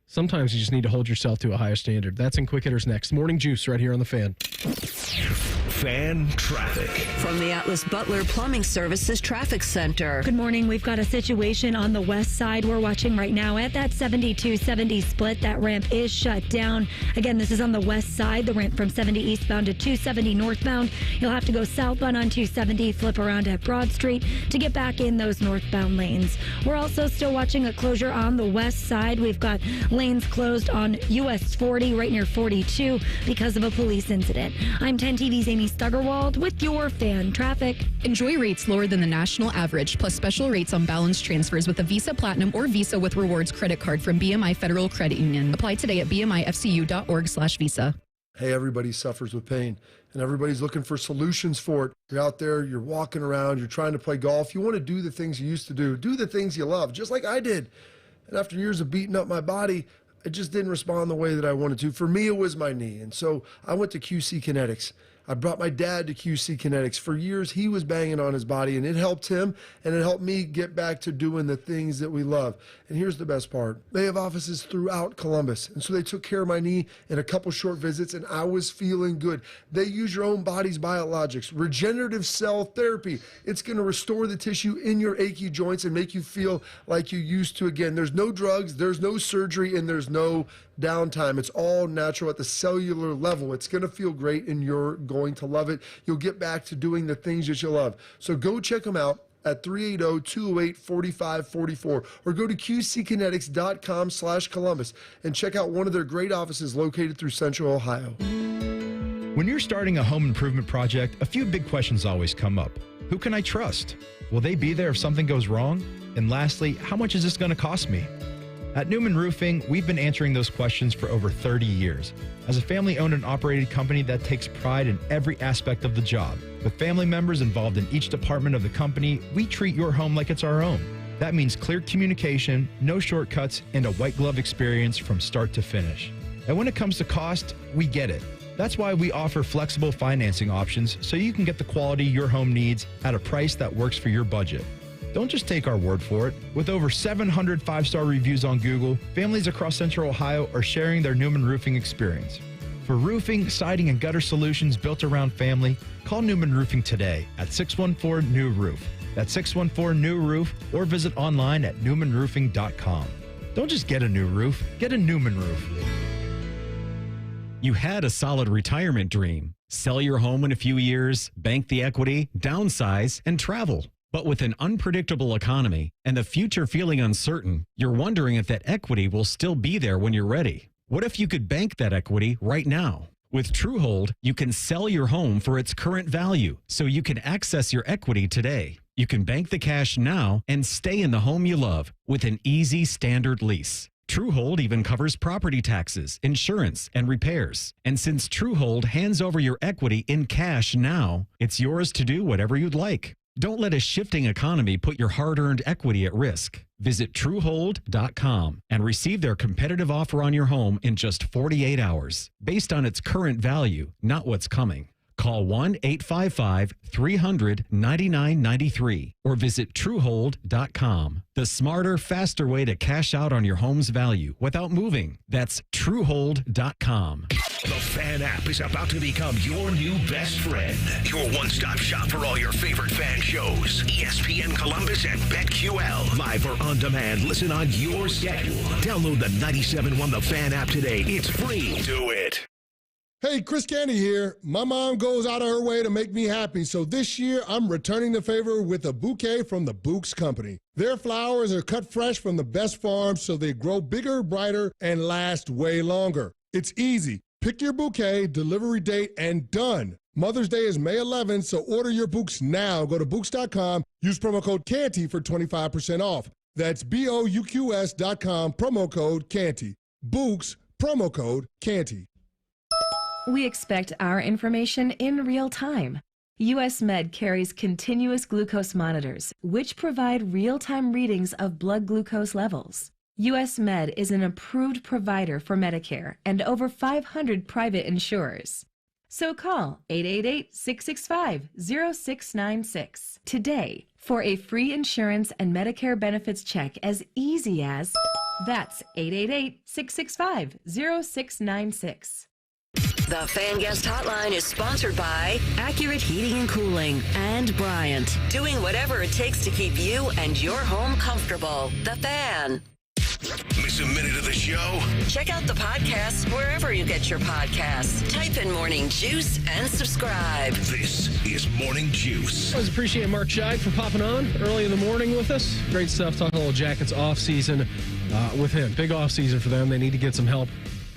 sometimes you just need to hold yourself to a higher standard. That's in Quick Hitters next. Morning Juice right here on the Fan. Fan traffic. From the Atlas Butler Plumbing Services Traffic Center. Good morning. We've got a situation on the west side we're watching right now at that 72-70 split. That ramp is shut down. Again, this is on the west side, the ramp from 70 eastbound to 270 northbound. You'll have to go southbound on 270, flip around at Broad Street to get back in those northbound lanes. We're also still watching a closure on the west side. We've got lanes closed on US 40 right near 42 because of a police incident. I'm 10 TV's Amy Stuggerwald with your fan traffic. Enjoy rates lower than the national average, plus special rates on balance transfers with a Visa Platinum or Visa with Rewards credit card from BMI Federal Credit Union. Apply today at bmifcu.org/visa. Hey, everybody suffers with pain, and everybody's looking for solutions for it. You're out there, you're walking around, you're trying to play golf. You want to do the things you used to do the things you love, just like I did. And after years of beating up my body, it just didn't respond the way that I wanted to. For me, it was my knee. And so I went to QC Kinetics. I brought my dad to QC Kinetics. For years, he was banging on his body, and it helped him, and it helped me get back to doing the things that we love. And here's the best part. They have offices throughout Columbus, and so they took care of my knee in a couple short visits, and I was feeling good. They use your own body's biologics, regenerative cell therapy. It's going to restore the tissue in your achy joints and make you feel like you used to again. There's no drugs, there's no surgery, and there's no downtime. It's all natural at the cellular level. It's going to feel great, and you're going to love it. You'll get back to doing the things that you love. So go check them out at 380-208-4544 or go to qckinetics.com/Columbus and check out one of their great offices located through Central Ohio. When you're starting a home improvement project, a few big questions always come up. Who can I trust? Will they be there if something goes wrong? And lastly, how much is this going to cost me? At Newman Roofing, we've been answering those questions for over 30 years. As a family-owned and operated company that takes pride in every aspect of the job, with family members involved in each department of the company, we treat your home like it's our own. That means clear communication, no shortcuts, and a white glove experience from start to finish. And when it comes to cost, we get it. That's why we offer flexible financing options so you can get the quality your home needs at a price that works for your budget. Don't just take our word for it. With over 700 five-star reviews on Google, families across Central Ohio are sharing their Newman Roofing experience. For roofing, siding, and gutter solutions built around family, call Newman Roofing today at 614-NEW-ROOF. That's 614-NEW-ROOF, or visit online at newmanroofing.com. Don't just get a new roof, get a Newman roof. You had a solid retirement dream. Sell your home in a few years, bank the equity, downsize, and travel. But with an unpredictable economy and the future feeling uncertain, you're wondering if that equity will still be there when you're ready. What if you could bank that equity right now? With TrueHold, you can sell your home for its current value, so you can access your equity today. You can bank the cash now and stay in the home you love with an easy standard lease. TrueHold even covers property taxes, insurance, and repairs. And since TrueHold hands over your equity in cash now, it's yours to do whatever you'd like. Don't let a shifting economy put your hard-earned equity at risk. Visit TrueHold.com and receive their competitive offer on your home in just 48 hours, based on its current value, not what's coming. Call 1-855-300-9993 or visit Truehold.com. The smarter, faster way to cash out on your home's value without moving. That's Truehold.com. The Fan app is about to become your new best friend. Your one-stop shop for all your favorite fan shows. ESPN Columbus and BetQL. Live or on demand. Listen on your schedule. Download the 97.1 The Fan app today. It's free. Do it. Hey, Chris Candy here. My mom goes out of her way to make me happy, so this year I'm returning the favor with a bouquet from the Books Company. Their flowers are cut fresh from the best farms, so they grow bigger, brighter, and last way longer. It's easy. Pick your bouquet, delivery date, and done. Mother's Day is May 11th, so order your bouquets now. Go to Books.com. Use promo code CANTY for 25% off. That's BOUQS.com, promo code CANTY. Books, promo code CANTY. We expect our information in real time. US Med carries continuous glucose monitors, which provide real-time readings of blood glucose levels. US Med is an approved provider for Medicare and over 500 private insurers. So call 888-665-0696 today for a free insurance and Medicare benefits check as easy as, that's 888-665-0696. The Fan Guest Hotline is sponsored by Accurate Heating and Cooling and Bryant, doing whatever it takes to keep you and your home comfortable. The Fan. Miss a minute of the show? Check out the podcast wherever you get your podcasts. Type in Morning Juice and subscribe. This is Morning Juice. Always appreciate Mark Scheig for popping on early in the morning with us. Great stuff. Talking a little Jackets off-season with him. Big off-season for them. They need to get some help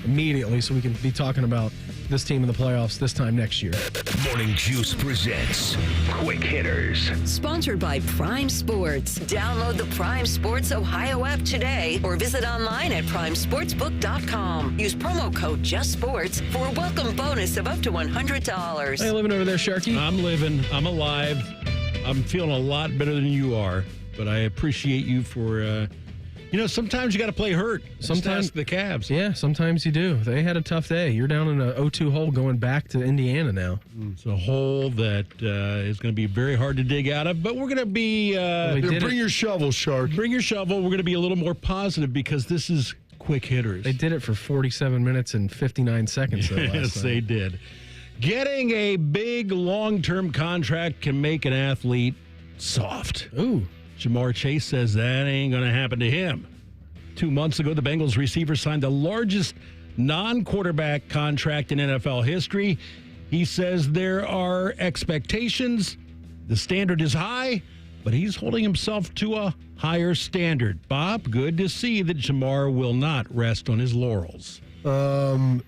immediately so we can be talking about this team in the playoffs this time next year. Morning Juice presents Quick Hitters. Sponsored by Prime Sports. Download the Prime Sports Ohio app today or visit online at primesportsbook.com. Use promo code JustSports for a welcome bonus of up to $100. Hey, living over there, Sharky? I'm living. I'm alive. I'm feeling a lot better than you are, but I appreciate you for... sometimes you got to play hurt. Sometimes the Cavs. Yeah, sometimes you do. They had a tough day. You're down in a 0-2 hole going back to Indiana now. It's a hole that is going to be very hard to dig out of, but we're going to be... bring your shovel, Shark. Bring your shovel. We're going to be a little more positive because this is quick hitters. They did it for 47 minutes and 59 seconds. Yes, they did. Getting a big long-term contract can make an athlete soft. Ooh. Jamar Chase says that ain't going to happen to him. 2 months ago, the Bengals receiver signed the largest non-quarterback contract in NFL history. He says there are expectations. The standard is high, but he's holding himself to a higher standard. Bob, good to see that Jamar will not rest on his laurels. The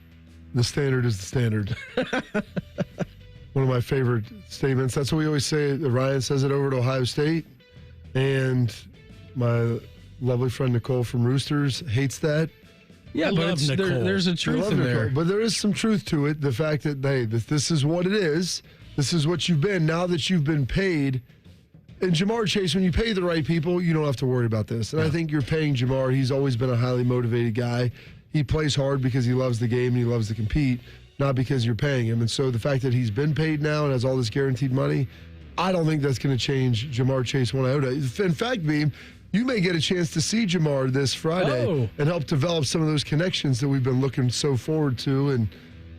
standard is the standard. One of my favorite statements. That's what we always say. Ryan says it over at Ohio State. And my lovely friend Nicole from Roosters hates that. Yeah, but there's a truth in there. But there is some truth to it. The fact that, hey, this is what it is. This is what you've been. Now that you've been paid. And Jamar Chase, when you pay the right people, you don't have to worry about this. And I think you're paying Jamar. He's always been a highly motivated guy. He plays hard because he loves the game and he loves to compete, not because you're paying him. And so the fact that he's been paid now and has all this guaranteed money, I don't think that's going to change Jamar Chase one iota. In fact, Beam, you may get a chance to see Jamar this Friday and help develop some of those connections that we've been looking so forward to. And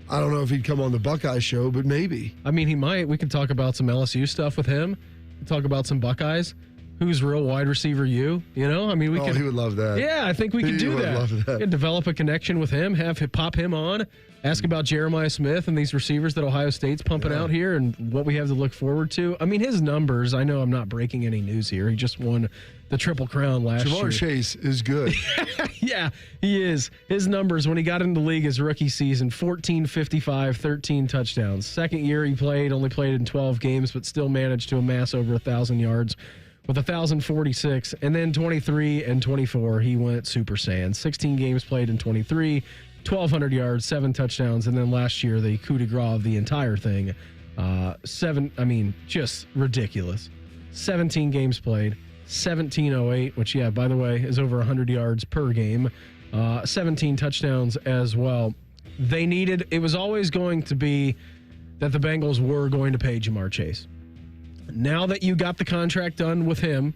I don't know if he'd come on the Buckeye show, but maybe. I mean, he might. We could talk about some LSU stuff with him. Talk about some Buckeyes. Who's real wide receiver you? You know? I mean, we could. He would love that. Yeah, I think we could do that. He would love that. We could develop a connection with him, pop him on, ask about Jeremiah Smith and these receivers that Ohio State's pumping out here and what we have to look forward to. I mean, his numbers, I know I'm not breaking any news here. He just won the Triple Crown last year. Jamar Chase is good. Yeah, he is. His numbers when he got into the league his rookie season, 14, 55, 13 touchdowns. Second year he only played in 12 games, but still managed to amass over 1,000 yards with 1,046. And then 23 and 24, he went Super Saiyan. 16 games played in 23, 1,200 yards, 7 touchdowns. And then last year, the coup de grace of the entire thing. Just ridiculous. 17 games played, 1708, which, by the way, is over 100 yards per game. 17 touchdowns as well. It was always going to be that the Bengals were going to pay Jamar Chase. Now that you got the contract done with him,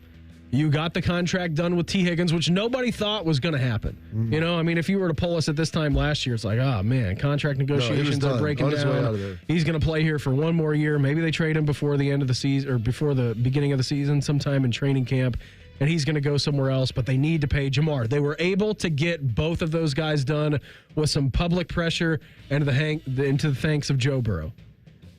you got the contract done with T. Higgins, which nobody thought was going to happen. You know, I mean, if you were to poll us at this time last year, it's like, oh, man, contract negotiations are breaking down. He's going to play here for one more year. Maybe they trade him before the end of the season or before the beginning of the season, sometime in training camp, and he's going to go somewhere else, but they need to pay Jamar. They were able to get both of those guys done with some public pressure and into the thanks of Joe Burrow.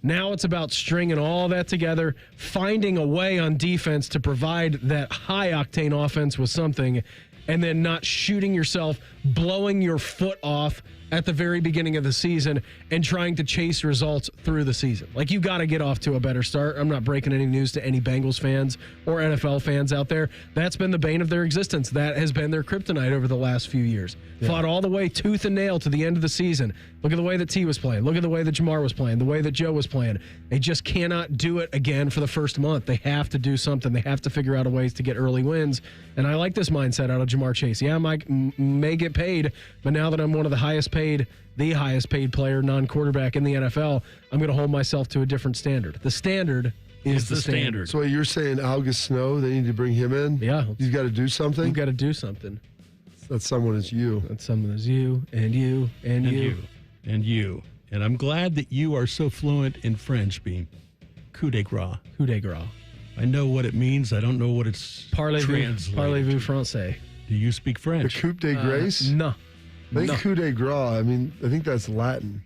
Now it's about stringing all that together, finding a way on defense to provide that high-octane offense with something, and then not shooting yourself, blowing your foot off at the very beginning of the season and trying to chase results through the season. Like, you got to get off to a better start. I'm not breaking any news to any Bengals fans or NFL fans out there. That's been the bane of their existence. That has been their kryptonite over the last few years. Yeah. Fought all the way tooth and nail to the end of the season. Look at the way that T was playing. Look at the way that Jamar was playing, the way that Joe was playing. They just cannot do it again for the first month. They have to do something. They have to figure out a ways to get early wins. And I like this mindset out of Jamar Chase. Yeah, I may get paid, but now that I'm one of the highest paid player, non-quarterback in the NFL, I'm going to hold myself to a different standard. The standard is the standard. So you're saying August Snow, they need to bring him in? Yeah. You've got to do something? You've got to do something. That someone is you. That someone is you, and you, and you. And you. And I'm glad that you are so fluent in French, being coup de grace. Coup de grace. I know what it means. I don't know what it's translated. Parlez-vous français? Do you speak French? The coup de grace? No. I think coup de grace. I mean, I think that's Latin.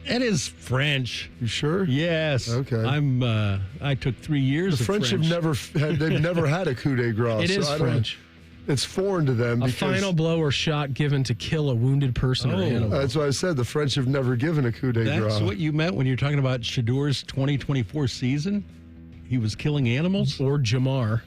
It is French. You sure? Yes. Okay. I took 3 years of French. They've never had a coup de grace. It is French. It's foreign to them. A final blow or shot given to kill a wounded person or animal. That's what I said. The French have never given a coup de grace. That's what you meant when you're talking about Shedeur's 2024 season? He was killing animals? Or Jamar,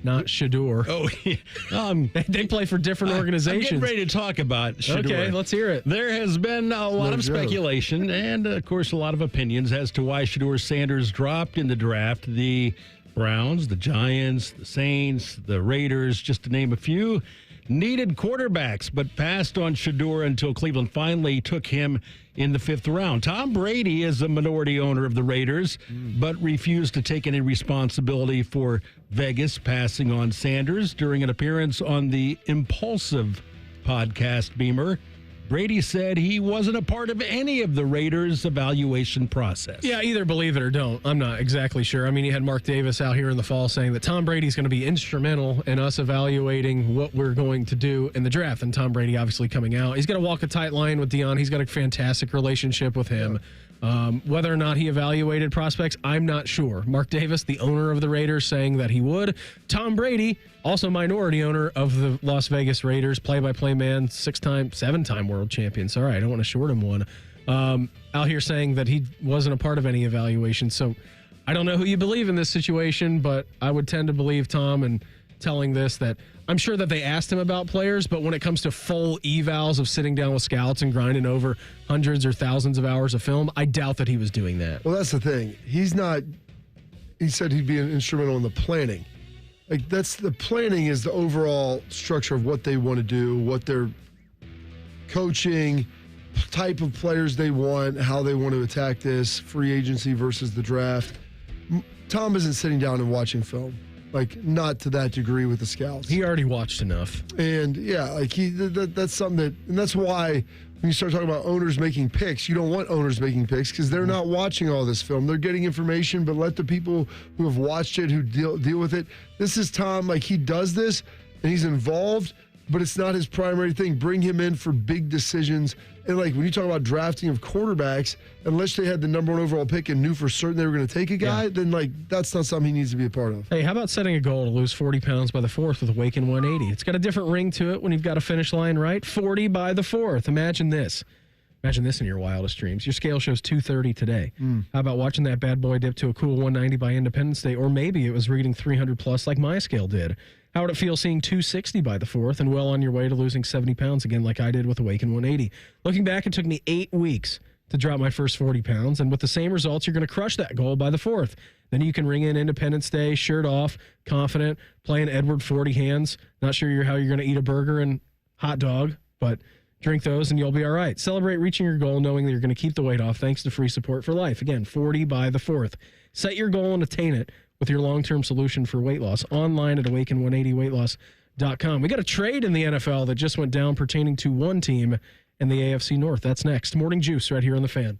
not Shedeur. Oh, yeah. They play for different organizations. I'm getting ready to talk about Shedeur. Okay, let's hear it. There has been a lot of speculation and, of course, a lot of opinions as to why Shedeur Sanders dropped in the draft. The Browns, the Giants, the Saints, the Raiders, just to name a few, needed quarterbacks, but passed on Shedeur until Cleveland finally took him in the 5th round. Tom Brady is a minority owner of the Raiders, but refused to take any responsibility for Vegas passing on Sanders. During an appearance on the Impulsive podcast Beamer, Brady said he wasn't a part of any of the Raiders' evaluation process. Yeah, either believe it or don't. I'm not exactly sure. I mean, you had Mark Davis out here in the fall saying that Tom Brady's going to be instrumental in us evaluating what we're going to do in the draft. And Tom Brady obviously coming out. He's going to walk a tight line with Deion. He's got a fantastic relationship with him. Whether or not he evaluated prospects, I'm not sure. Mark Davis, the owner of the Raiders, saying that he would. Tom Brady, also minority owner of the Las Vegas Raiders, play-by-play man, 7-time world champion. Sorry, I don't want to short him one. Out here saying that he wasn't a part of any evaluation. So I don't know who you believe in this situation, but I would tend to believe Tom and telling this that I'm sure that they asked him about players, but when it comes to full evals of sitting down with scouts and grinding over hundreds or thousands of hours of film, I doubt that he was doing that. Well, that's the thing. He said he'd be instrumental in the planning. Like, that's the planning is the overall structure of what they want to do, what they're coaching, type of players they want, how they want to attack this, free agency versus the draft. Tom isn't sitting down and watching film. Like, not to that degree with the scouts. He already watched enough. And, yeah, like, that's something that, and that's why when you start talking about owners making picks, you don't want owners making picks because they're not watching all this film. They're getting information, but let the people who have watched it, who deal with it. This is Tom, like, he does this, and he's involved, but it's not his primary thing. Bring him in for big decisions. And, like, when you talk about drafting of quarterbacks, unless they had the number 1 overall pick and knew for certain they were going to take a guy, then, like, that's not something he needs to be a part of. Hey, how about setting a goal to lose 40 pounds by the 4th with a Waken 180? It's got a different ring to it when you've got a finish line, right? 40 by the 4th. Imagine this. Imagine this in your wildest dreams. Your scale shows 230 today. How about watching that bad boy dip to a cool 190 by Independence Day? Or maybe it was reading 300 plus like my scale did. How would it feel seeing 260 by the 4th and well on your way to losing 70 pounds again like I did with Awaken 180? Looking back, it took me 8 weeks to drop my first 40 pounds, and with the same results, you're going to crush that goal by the 4th. Then you can ring in Independence Day, shirt off, confident, playing Edward 40 hands. Not sure how you're going to eat a burger and hot dog, but Drink those and you'll be all right. Celebrate reaching your goal knowing that you're going to keep the weight off thanks to free support for life. Again, 40 by the 4th. Set your goal and attain it with your long-term solution for weight loss. Online at awaken180weightloss.com. We got a trade in the NFL that just went down pertaining to one team in the AFC North. That's next. Morning Juice right here on The Fan.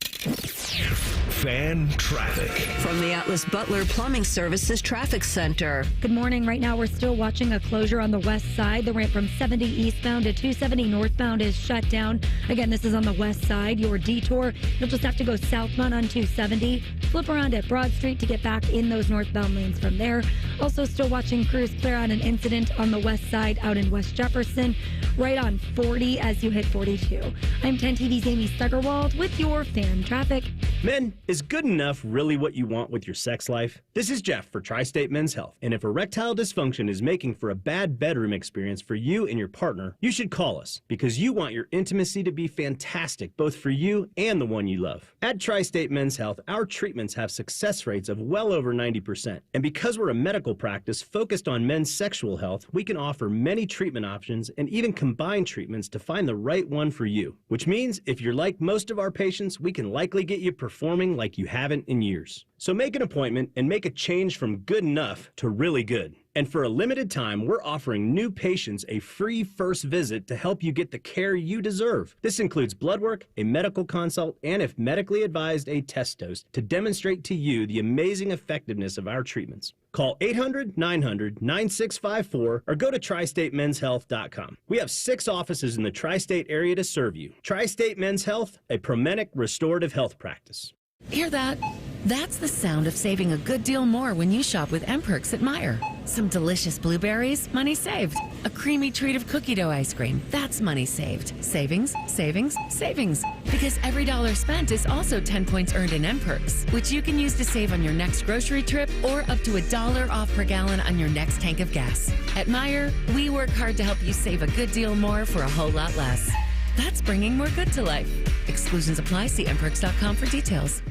Fan traffic. From the Atlas Butler Plumbing Services Traffic Center. Good morning. Right now, we're still watching a closure on the west side. The ramp from 70 eastbound to 270 northbound is shut down. Again, this is on the west side. Your detour, you'll just have to go southbound on 270, flip around at Broad Street to get back in those northbound lanes from there. Also, still watching crews clear out an incident on the west side out in West Jefferson, right on 40 as you hit 42. I'm 10 TV's Amy Steigerwald with your fan traffic. Men, is good enough really what you want with your sex life? This is Jeff for Tri-State Men's Health. And if erectile dysfunction is making for a bad bedroom experience for you and your partner, you should call us because you want your intimacy to be fantastic both for you and the one you love. At Tri-State Men's Health, our treatments have success rates of well over 90%. And because we're a medical practice focused on men's sexual health, we can offer many treatment options and even combine treatments to find the right one for you. Which means if you're like most of our patients, we can likely get you performing like you haven't in years. So make an appointment and make a change from good enough to really good. And for a limited time, we're offering new patients a free first visit to help you get the care you deserve. This includes blood work, a medical consult, and if medically advised, a test dose to demonstrate to you the amazing effectiveness of our treatments. Call 800-900-9654 or go to tristatemenshealth.com. We have 6 offices in the tri-state area to serve you. Tri-State Men's Health, a Promenic restorative health practice. Hear that? That's the sound of saving a good deal more when you shop with M-Perks at Meijer. Some delicious blueberries, money saved. A creamy treat of cookie dough ice cream, that's money saved. Savings, savings, savings. Because every dollar spent is also 10 points earned in M-Perks, which you can use to save on your next grocery trip or up to $1 off per gallon on your next tank of gas. At Meijer, we work hard to help you save a good deal more for a whole lot less. That's bringing more good to life. Exclusions apply. See mperks.com for details.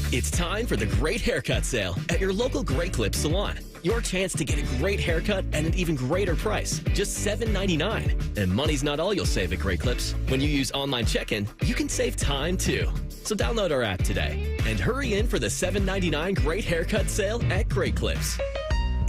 It's time for the Great Haircut Sale at your local Great Clips salon. Your chance to get a great haircut at an even greater price, just $7.99. And money's not all you'll save at Great Clips. When you use online check-in, you can save time too. So download our app today and hurry in for the $7.99 Great Haircut Sale at Great Clips.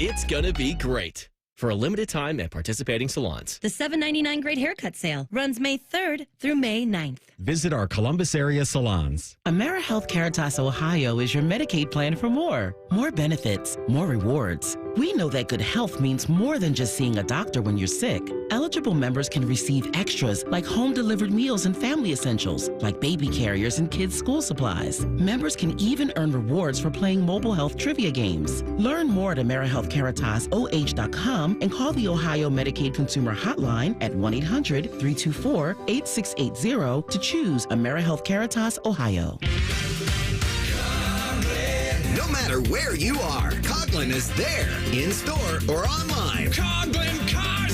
It's gonna be great. For a limited time at participating salons. The $7.99 Great Haircut Sale runs May 3rd through May 9th. Visit our Columbus area salons. AmeriHealth Caritas Ohio is your Medicaid plan for more benefits, more rewards. We know that good health means more than just seeing a doctor when you're sick. Eligible members can receive extras like home-delivered meals and family essentials, like baby carriers and kids' school supplies. Members can even earn rewards for playing mobile health trivia games. Learn more at AmeriHealthCaritasoh.com and call the Ohio Medicaid Consumer Hotline at 1-800-324-8680 to choose AmeriHealth Caritas Ohio. No matter where you are, Coughlin is there, in store or online. CoughlinCars.com.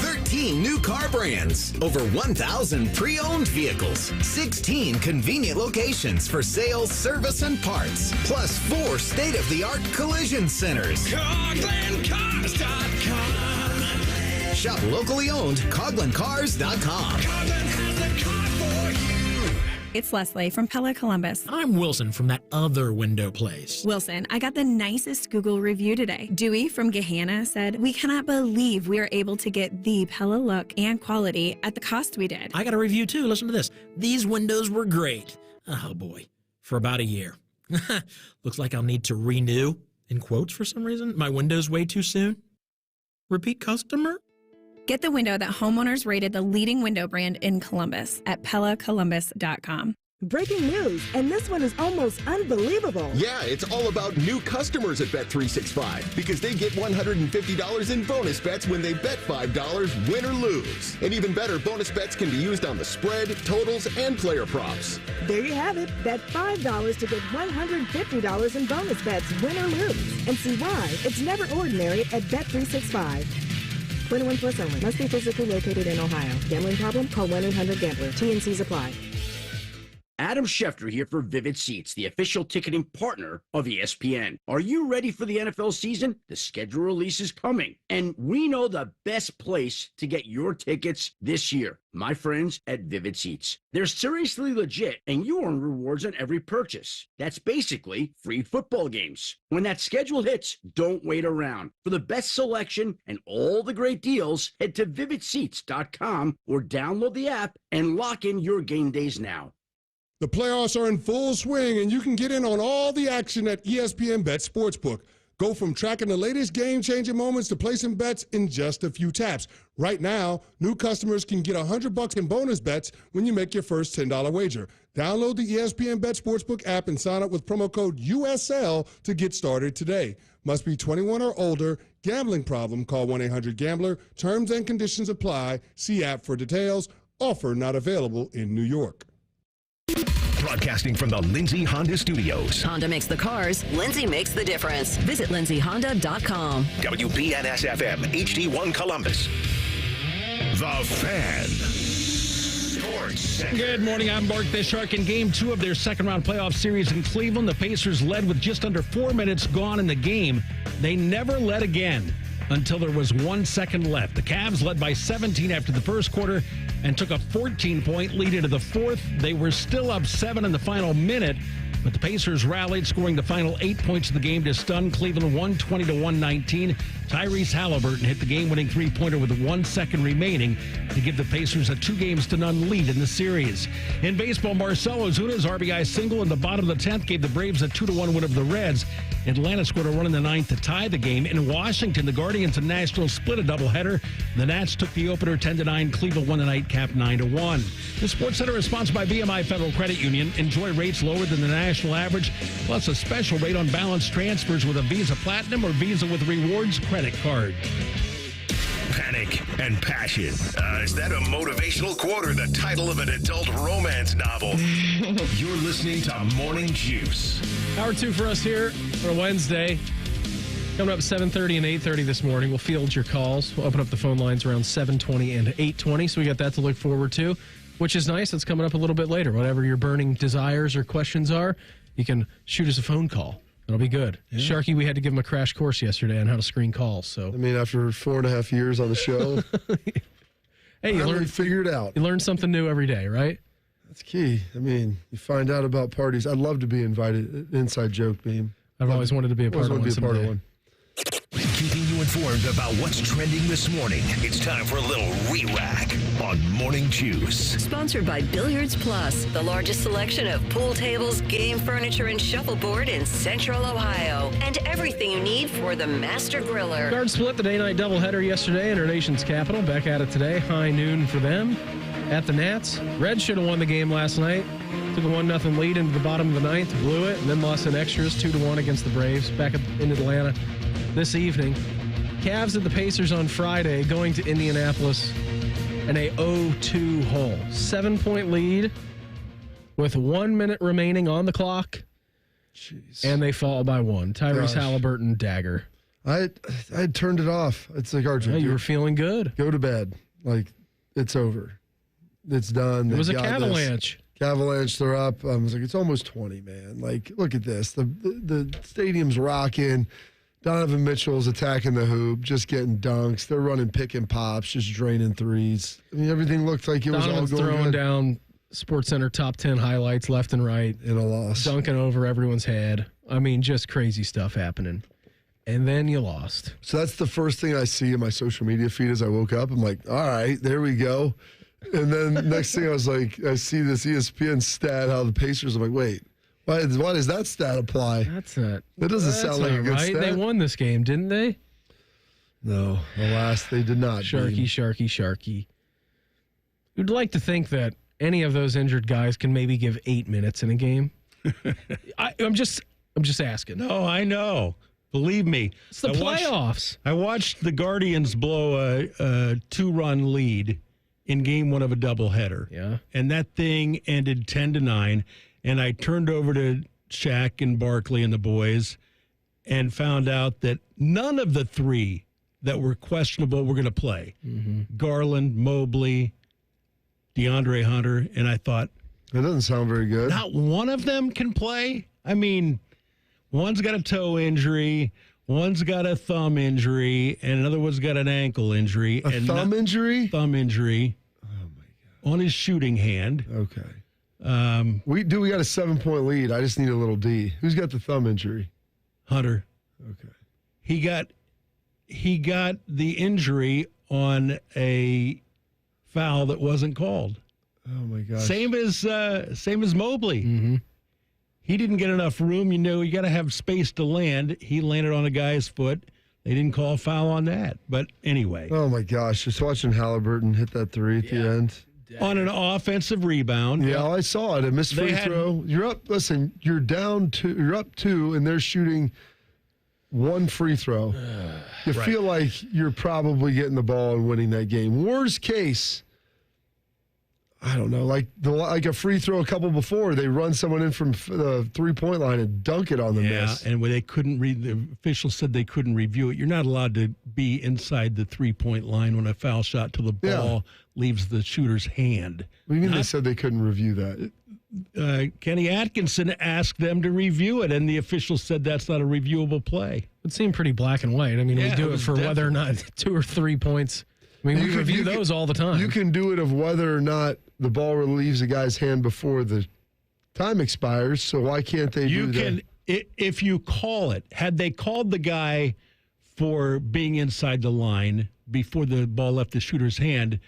13 new car brands, over 1,000 pre-owned vehicles, 16 convenient locations for sales, service, and parts, plus 4 state-of-the-art collision centers. CoughlinCars.com. Shop locally owned, CoughlinCars.com. Coughlin has the car for you. It's Leslie from Pella Columbus. I'm Wilson from that other window place. Wilson, I got the nicest Google review today. Dewey from Gahanna said, "We cannot believe we are able to get the Pella look and quality at the cost we did." I got a review too. Listen to this. These windows were great. Oh boy. For about a year. Looks like I'll need to renew, in quotes for some reason, my windows way too soon. Repeat customer? Get the window that homeowners rated the leading window brand in Columbus at PellaColumbus.com. Breaking news, and this one is almost unbelievable. Yeah, it's all about new customers at Bet365 because they get $150 in bonus bets when they bet $5, win or lose. And even better, bonus bets can be used on the spread, totals, and player props. There you have it. Bet $5 to get $150 in bonus bets, win or lose. And see why it's never ordinary at Bet365. 21 plus only. Must be physically located in Ohio. Gambling problem? Call 1-800-GAMBLER. T&Cs apply. Adam Schefter here for Vivid Seats, the official ticketing partner of ESPN. Are you ready for the NFL season? The schedule release is coming, and we know the best place to get your tickets this year. My friends at Vivid Seats. They're seriously legit, and you earn rewards on every purchase. That's basically free football games. When that schedule hits, don't wait around. For the best selection and all the great deals, head to vividseats.com or download the app and lock in your game days now. The playoffs are in full swing, and you can get in on all the action at ESPN Bet Sportsbook. Go from tracking the latest game-changing moments to placing bets in just a few taps. Right now, new customers can get $100 in bonus bets when you make your first $10 wager. Download the ESPN Bet Sportsbook app and sign up with promo code USL to get started today. Must be 21 or older. Gambling problem? Call 1-800-GAMBLER. Terms and conditions apply. See app for details. Offer not available in New York. Broadcasting from the Lindsay Honda Studios. Honda makes the cars. Lindsay makes the difference. Visit lindsayhonda.com. WBNS-FM, HD1 Columbus. The Fan. Good morning, I'm Mark Scheig. In Game 2 of their second-round playoff series in Cleveland, the Pacers led with just under 4 minutes gone in the game. They never led again until there was 1 second left. The Cavs led by 17 after the first quarter and took a 14-point lead into the fourth. They were still up 7 in the final minute, but the Pacers rallied, scoring the final 8 points of the game to stun Cleveland 120-119. Tyrese Halliburton hit the game-winning three-pointer with 1 second remaining to give the Pacers a 2-0 lead in the series. In baseball, Marcell Ozuna's RBI single in the bottom of the 10th gave the Braves a 2-1 win over the Reds. Atlanta scored a run in the 9th to tie the game. In Washington, the Guardians and Nationals split a doubleheader. The Nats took the opener 10-9. Cleveland won the nightcap 9-1. The Sports Center is sponsored by BMI Federal Credit Union. Enjoy rates lower than the national average, plus a special rate on balance transfers with a Visa Platinum or Visa with Rewards credit card. Panic and Passion. Is that a motivational quote or the title of an adult romance novel? You're listening to Morning Juice. Hour 2 for us here for Wednesday. Coming up 7:30 and 8:30 this morning. We'll field your calls. We'll open up the phone lines around 7:20 and 8:20. So we got that to look forward to, which is nice. It's coming up a little bit later. Whatever your burning desires or questions are, you can shoot us a phone call. It'll be good. Yeah. Sharky, we had to give him a crash course yesterday on how to screen calls. So I mean, after 4.5 years on the show, hey, you figured it out. You learn something new every day, right? That's key. I mean, you find out about parties. I'd love to be invited. Inside joke, Beam. I've always wanted to be a part of one. Keeping you informed about what's trending this morning. It's time for a little re-rack on Morning Juice. Sponsored by Billiards Plus, the largest selection of pool tables, game furniture, and shuffleboard in Central Ohio. And everything you need for the master griller. Guard split the day-night doubleheader yesterday in our nation's capital. Back at it today. High noon for them at the Nats. Reds should have won the game last night. Took a 1-0 lead into the bottom of the ninth, blew it, and then lost in extras 2-1 against the Braves. Back in Atlanta this evening. Cavs at the Pacers on Friday, going to Indianapolis in a 0-2 hole. 7-point lead with 1 minute remaining on the clock. Jeez. And they fall by 1. Tyrese Halliburton dagger. I turned it off. It's like, RJ, you were feeling good. Go to bed. Like, it's over. It's done. It was a Cavalanche. Cavalanche, they're up. I was like, it's almost 20, man. Like, look at this. The stadium's rocking. Donovan Mitchell's attacking the hoop, just getting dunks. They're running pick and pops, just draining threes. I mean, everything looked like it was all going throwing good. Down SportsCenter top 10 highlights left and right. In a loss. Dunking over everyone's head. I mean, just crazy stuff happening. And then you lost. So that's the first thing I see in my social media feed as I woke up. I'm like, all right, there we go. And then next thing I was like, I see this ESPN stat, how the Pacers, I'm like, wait. Why does that stat apply? That doesn't sound like a good stat. They won this game, didn't they? No, alas, they did not. Sharky. You'd like to think that any of those injured guys can maybe give 8 minutes in a game. I'm just asking. No, I know. Believe me. It's the playoffs. I watched the Guardians blow a 2-run lead in game 1 of a doubleheader. Yeah. And that thing ended 10-9. And I turned over to Shaq and Barkley and the boys and found out that none of the 3 that were questionable were going to play. Mm-hmm. Garland, Mobley, DeAndre Hunter. And I thought, That doesn't sound very good. Not one of them can play. I mean, one's got a toe injury, one's got a thumb injury, and another one's got an ankle injury. A thumb injury? Thumb injury. Oh, my God. On his shooting hand. Okay. We got a 7-point lead. I just need a little D. Who's got the thumb injury? Hunter. Okay. He got the injury on a foul that wasn't called. Oh my gosh. Same as Mobley. Mm-hmm. He didn't get enough room. You got to have space to land. He landed on a guy's foot. They didn't call a foul on that. But anyway. Oh my gosh. Just watching Halliburton hit that three at the end. On an offensive rebound. Yeah, I saw it. A missed free throw. You're up. Listen, you're down 2. You're up 2, and they're shooting 1 free throw. You feel like you're probably getting the ball and winning that game. Worst case, I don't know, like a free throw a couple before, they run someone in from the 3-point line and dunk it on the miss. And when they couldn't read, the officials said they couldn't review it. You're not allowed to be inside the 3-point line when a foul shot till the ball leaves the shooter's hand. What do you mean they said they couldn't review that? Kenny Atkinson asked them to review it, and the officials said that's not a reviewable play. It seemed pretty black and white. I mean, we do it for whether or not 2 or 3 points. I mean, we review those all the time. You can do it of whether or not the ball leaves a guy's hand before the time expires, so why can't they do that? If you call it, had they called the guy for being inside the line before the ball left the shooter's hand,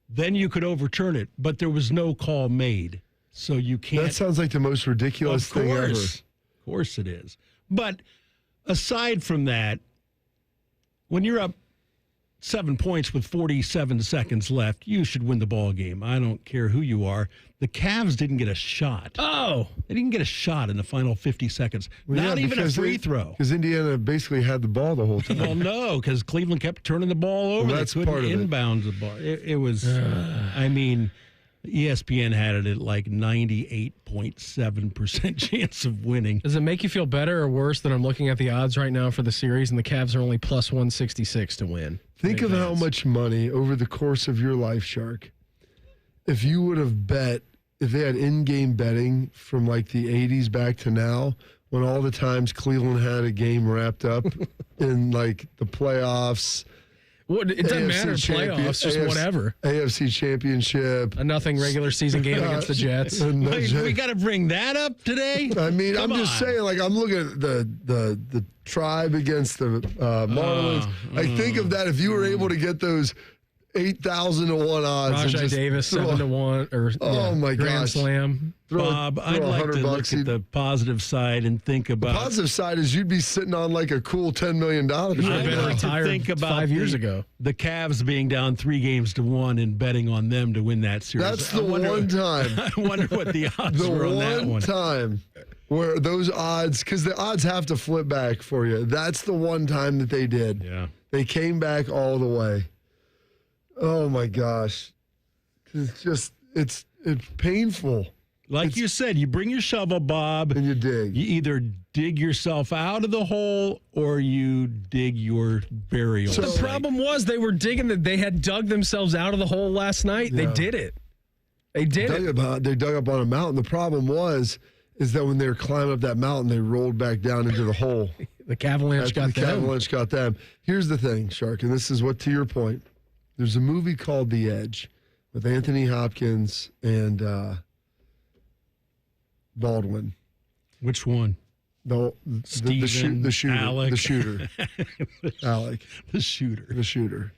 then you could overturn it, but there was no call made, so you can't. That sounds like the most ridiculous thing ever. Of course it is. But aside from that, when you're up 7 points with 47 seconds left, you should win the ball game. I don't care who you are. The Cavs didn't get a shot. Oh. They didn't get a shot in the final 50 seconds. Well, Not even a free throw. Because Indiana basically had the ball the whole time. Well, no, because Cleveland kept turning the ball over. Well, that's they couldn't part of it. inbound the ball. It was, I mean, ESPN had it at like 98.7% chance of winning. Does it make you feel better or worse that I'm looking at the odds right now for the series and the Cavs are only plus 166 to win? Think of how much money over the course of your life, Shark, if you would have bet, if they had in-game betting from like the 80s back to now, when all the times Cleveland had a game wrapped up in like the playoffs. Well, it doesn't matter, playoffs, just whatever. AFC Championship. A nothing regular season game against the Jets. We got to bring that up today? I mean, Come I'm just on. saying, like, I'm looking at the Tribe against the Marlins. Think of that if you were able to get those 8,000 to 1 odds. Rajai Davis, 7 to 1. My Grand gosh. Slam. Bob, I'd like to look at the positive side and think about. The positive side is you'd be sitting on like a cool $10 million. I'd like to think about 5 years ago. The Cavs being down 3-1 and betting on them to win that series. That's the one time. I wonder what the odds were on that one. The one time where those odds, because the odds have to flip back for you. That's the one time that they did. Yeah. They came back all the way. Oh my gosh. It's just, it's painful. Like you said, you bring your shovel, Bob. And you dig. You either dig yourself out of the hole or you dig your burial. So the problem was they were digging they had dug themselves out of the hole last night. Yeah. They did it. They did it. They dug up on a mountain. The problem is that when they were climbing up that mountain, they rolled back down into the hole. The Cavaliers got them. The Cavaliers got them. Here's the thing, Shark, and this is what, to your point, there's a movie called The Edge with Anthony Hopkins and Baldwin. Which one? The shooter. Alec. The shooter. Alec. The shooter. The shooter.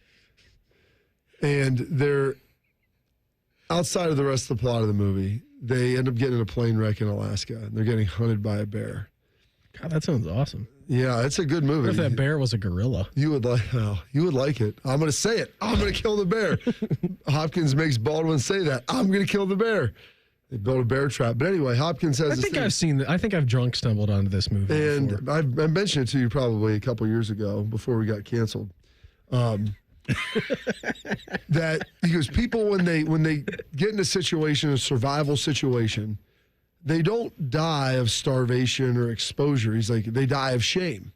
And they're outside of the rest of the plot of the movie. They end up getting in a plane wreck in Alaska, and they're getting hunted by a bear. God, that sounds awesome. Yeah, it's a good movie. What if that bear was a gorilla? You would like it. I'm going to say it. I'm going to kill the bear. Hopkins makes Baldwin say that. I'm going to kill the bear. They built a bear trap. But anyway, Hopkins has I think I've drunk stumbled onto this movie and before. I mentioned it to you probably a couple years ago before we got canceled. That he goes, people when they get in a situation, a survival situation, they don't die of starvation or exposure. He's like, they die of shame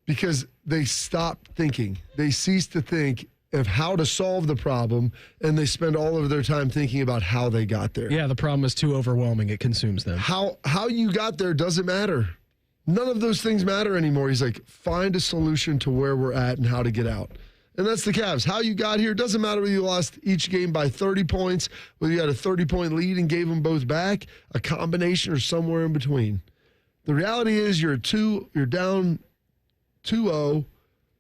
because they stop thinking. They cease to think of how to solve the problem, and they spend all of their time thinking about how they got there. Yeah, the problem is too overwhelming. It consumes them. How you got there doesn't matter. None of those things matter anymore. He's like, find a solution to where we're at and how to get out. And that's the Cavs. How you got here doesn't matter whether you lost each game by 30 points, whether you had a 30-point lead and gave them both back, a combination or somewhere in between. The reality is you're down 2-0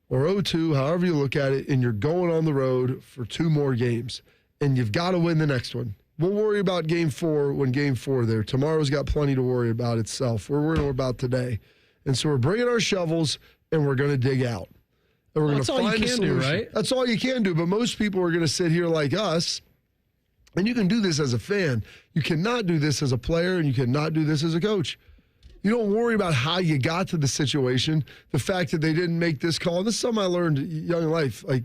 or 0-2, however you look at it, and you're going on the road for 2 more games. And you've got to win the next one. We'll worry about game 4 when game 4 there. Tomorrow's got plenty to worry about itself. We're worrying about today. And so we're bringing our shovels and we're going to dig out. And we're going to find a solution. Do, right? That's all you can do. But most people are going to sit here like us, and you can do this as a fan. You cannot do this as a player, and you cannot do this as a coach. You don't worry about how you got to the situation, the fact that they didn't make this call. And this is something I learned young in life, like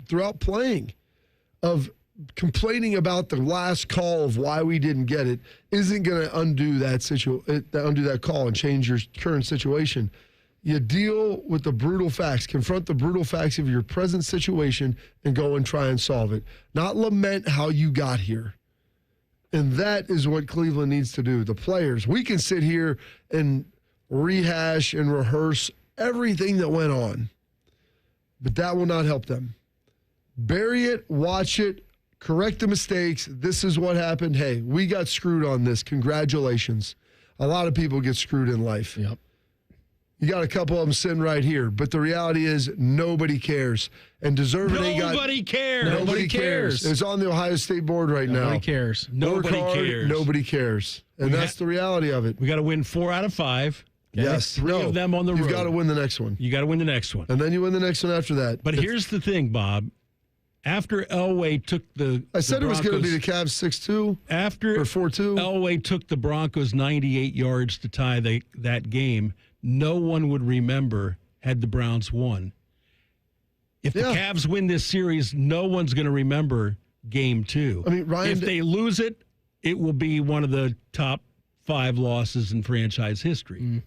throughout playing, of complaining about the last call of why we didn't get it isn't going to undo that call and change your current situation. You deal with the brutal facts, confront the brutal facts of your present situation, and go and try and solve it. Not lament how you got here. And that is what Cleveland needs to do. The players, we can sit here and rehash and rehearse everything that went on, but that will not help them. Bury it, watch it, correct the mistakes. This is what happened. Hey, we got screwed on this. Congratulations. A lot of people get screwed in life. Yep. You got a couple of them sitting right here, but the reality is nobody cares. And deserving Nobody cares. Nobody cares. It's on the Ohio State board right now. Nobody cares. Nobody cares. Nobody cares. And that's the reality of it. We got to win 4 out of 5. Yes. 3 of them on the road. You've got to win the next one. You got to win the next one. And then you win the next one after that. But here's the thing, Bob. After Elway took I said it was going to be the Cavs 6-2 after or 4-2. Elway took the Broncos 98 yards to tie that game. No one would remember had the Browns won. If the Cavs win this series, no one's going to remember game 2. I mean, Ryan, if they lose it, it will be one of the top 5 losses in franchise history.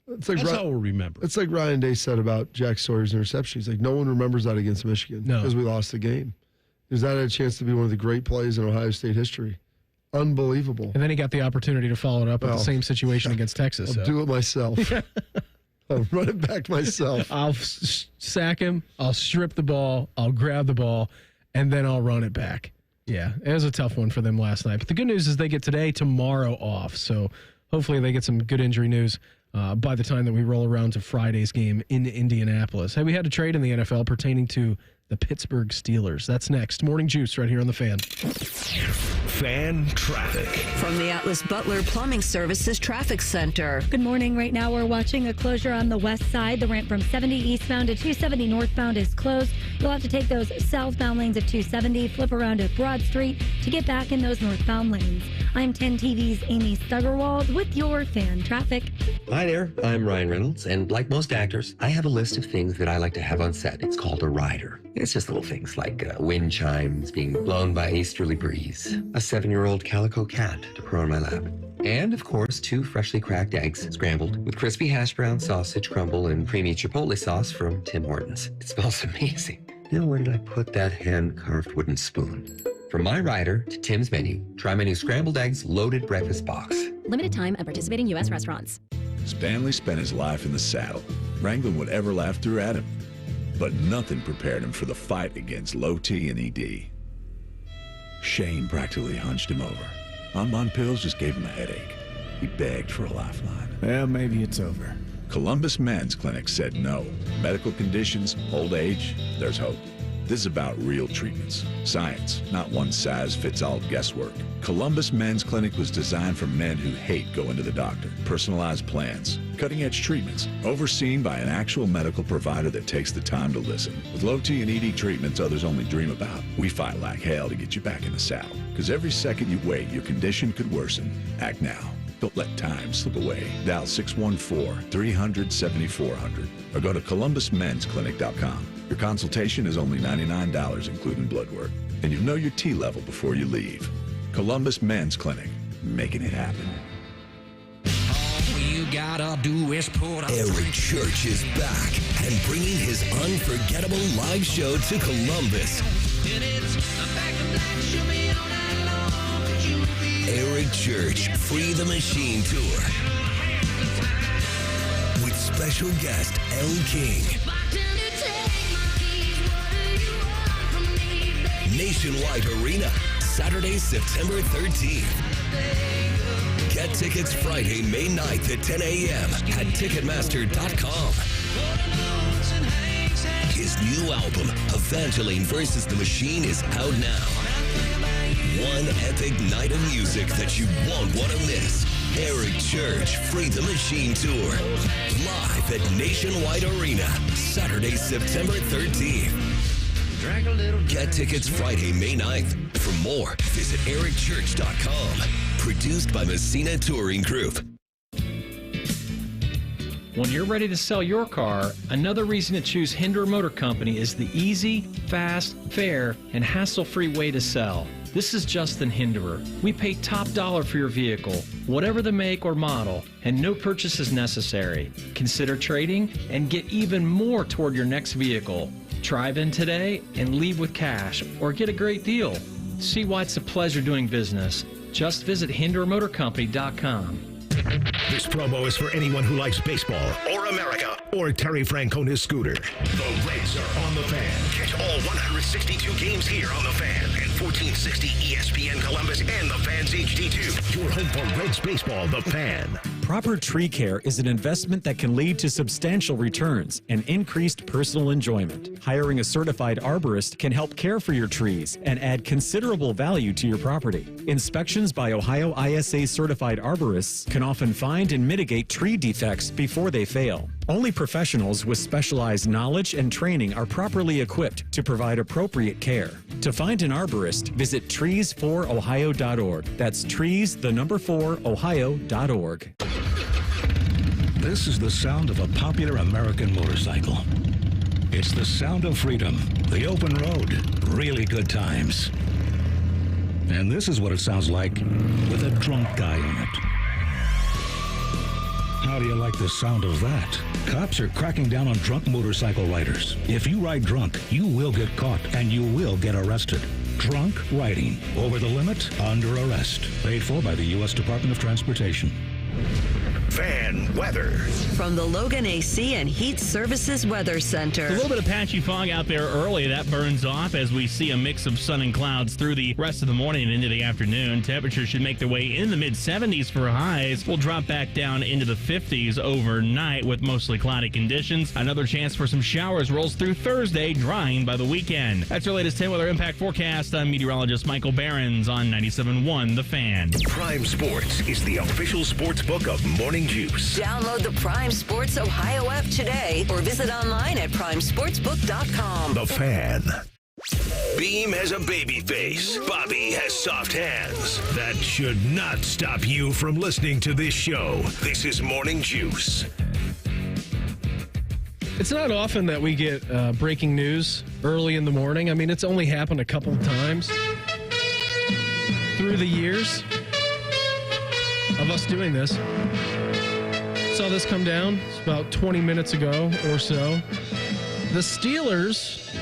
It's like That's how we'll remember. It's like Ryan Day said about Jack Sawyer's interception. He's like, no one remembers that against Michigan because we lost the game. Because that had a chance to be one of the great plays in Ohio State history. Unbelievable. And then he got the opportunity to follow it up with the same situation against Texas. I'll do it myself. I'll run it back myself. I'll sack him. I'll strip the ball. I'll grab the ball, and then I'll run it back. Yeah, it was a tough one for them last night. But the good news is they get tomorrow off. So hopefully they get some good injury news by the time that we roll around to Friday's game in Indianapolis. Hey, we had a trade in the NFL pertaining to the Pittsburgh Steelers. That's next. Morning Juice right here on The Fan. Fan traffic. From the Atlas Butler Plumbing Services Traffic Center. Good morning. Right now we're watching a closure on the west side. The ramp from 70 eastbound to 270 northbound is closed. You'll have to take those southbound lanes at 270, flip around at Broad Street to get back in those northbound lanes. I'm 10 TV's Amy Stuggerwald with your fan traffic. Hi there, I'm Ryan Reynolds, and like most actors, I have a list of things that I like to have on set. It's called a rider. It's just little things like wind chimes being blown by an easterly breeze, a 7-year-old calico cat to purr on my lap, and, of course, 2 freshly cracked eggs scrambled with crispy hash brown sausage crumble and creamy chipotle sauce from Tim Hortons. It smells amazing. Now, where did I put that hand-carved wooden spoon? From my rider to Tim's menu, try my new scrambled eggs loaded breakfast box. Limited time at participating U.S. restaurants. Stanley spent his life in the saddle, wrangling whatever life threw at him. But nothing prepared him for the fight against low T and ED. Shane practically hunched him over. Bonbon pills just gave him a headache. He begged for a lifeline. Well, maybe it's over. Columbus Men's Clinic said no. Medical conditions, old age, there's hope. This is about real treatments. Science, not one-size-fits-all guesswork. Columbus Men's Clinic was designed for men who hate going to the doctor. Personalized plans, cutting-edge treatments, overseen by an actual medical provider that takes the time to listen. With low T and ED treatments others only dream about, we fight like hell to get you back in the saddle. Because every second you wait, your condition could worsen. Act now. Don't let time slip away. Dial 614-300-7400 or go to columbusmensclinic.com. Your consultation is only $99, including blood work. And you'll know your T level before you leave. Columbus Men's Clinic, making it happen. gotta do is put up. Eric Church is back and bringing his unforgettable live show to Columbus. Eric Church Free the Machine Tour with special guest Elle King. Nationwide Arena, Saturday, September 13th. Get tickets Friday, May 9th at 10 a.m. at Ticketmaster.com. His new album, Evangeline vs. the Machine, is out now. One epic night of music that you won't want to miss. Eric Church Free the Machine Tour. Live at Nationwide Arena, Saturday, September 13th. Get tickets Friday, May 9th. For more, visit ericchurch.com. Produced by Messina Touring Group. When you're ready to sell your car, another reason to choose Shedeur Motor Company is the easy, fast, fair, and hassle-free way to sell. This is Justin Hinderer. We pay top dollar for your vehicle, whatever the make or model, and no purchase is necessary. Consider trading and get even more toward your next vehicle. Drive in today and leave with cash or get a great deal. See why it's a pleasure doing business. Just visit HendeurMotorCompany.com. This promo is for anyone who likes baseball or America or Terry Francona's scooter. The Reds are on the Fan. Catch all 162 games here on the Fan and 1460 ESPN Columbus and the Fan's HD2. Your home for Reds baseball, the Fan. Proper tree care is an investment that can lead to substantial returns and increased personal enjoyment. Hiring a certified arborist can help care for your trees and add considerable value to your property. Inspections by Ohio ISA certified arborists can often find and mitigate tree defects before they fail. Only professionals with specialized knowledge and training are properly equipped to provide appropriate care. To find an arborist, visit trees4ohio.org. That's trees4ohio.org. This is the sound of a popular American motorcycle. It's the sound of freedom, the open road, really good times. And this is what it sounds like with a drunk guy in it. How do you like the sound of that? Cops are cracking down on drunk motorcycle riders. If you ride drunk, you will get caught and you will get arrested. Drunk riding, over the limit, under arrest. Paid for by the U.S. Department of Transportation. Fan weather. From the Logan AC and Heat Services Weather Center. A little bit of patchy fog out there early. That burns off as we see a mix of sun and clouds through the rest of the morning and into the afternoon. Temperatures should make their way in the mid-70s for highs. We'll drop back down into the 50s overnight with mostly cloudy conditions. Another chance for some showers rolls through Thursday, drying by the weekend. That's your latest 10 weather impact forecast. I'm meteorologist Michael Behrens on 97.1 The Fan. Prime Sports is the official sports book of Morning Juice. Download the Prime Sports Ohio app today or visit online at primesportsbook.com. The Fan. Beam has a baby face. Bobby has soft hands. That should not stop you from listening to this show. This is Morning Juice. It's not often that we get breaking news early in the morning. I mean, it's only happened a couple of times through the years of us doing this. Saw this come down. It's about 20 minutes ago or so. The Steelers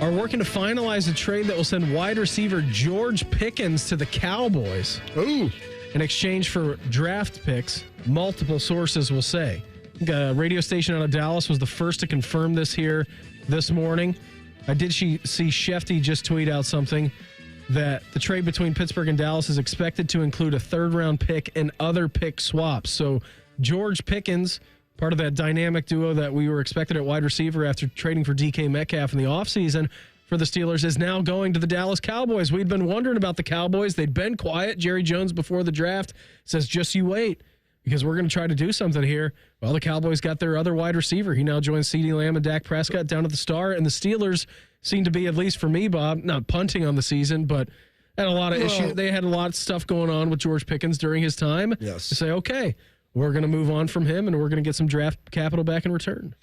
are working to finalize a trade that will send wide receiver George Pickens to the Cowboys. Ooh. In exchange for draft picks, multiple sources will say. A radio station out of Dallas was the first to confirm this here this morning. I did see Shefty just tweet out something that the trade between Pittsburgh and Dallas is expected to include a third-round pick and other pick swaps. So George Pickens, part of that dynamic duo that we were expected at wide receiver after trading for DK Metcalf in the offseason for the Steelers, is now going to the Dallas Cowboys. We'd been wondering about the Cowboys. They'd been quiet. Jerry Jones before the draft says, just you wait, because we're going to try to do something here. Well, the Cowboys got their other wide receiver. He now joins CeeDee Lamb and Dak Prescott down at the Star, and the Steelers seem to be, at least for me, Bob, not punting on the season, but had a lot of issues. They had a lot of stuff going on with George Pickens during his time. Yes. To say, okay, we're going to move on from him, and we're going to get some draft capital back in return.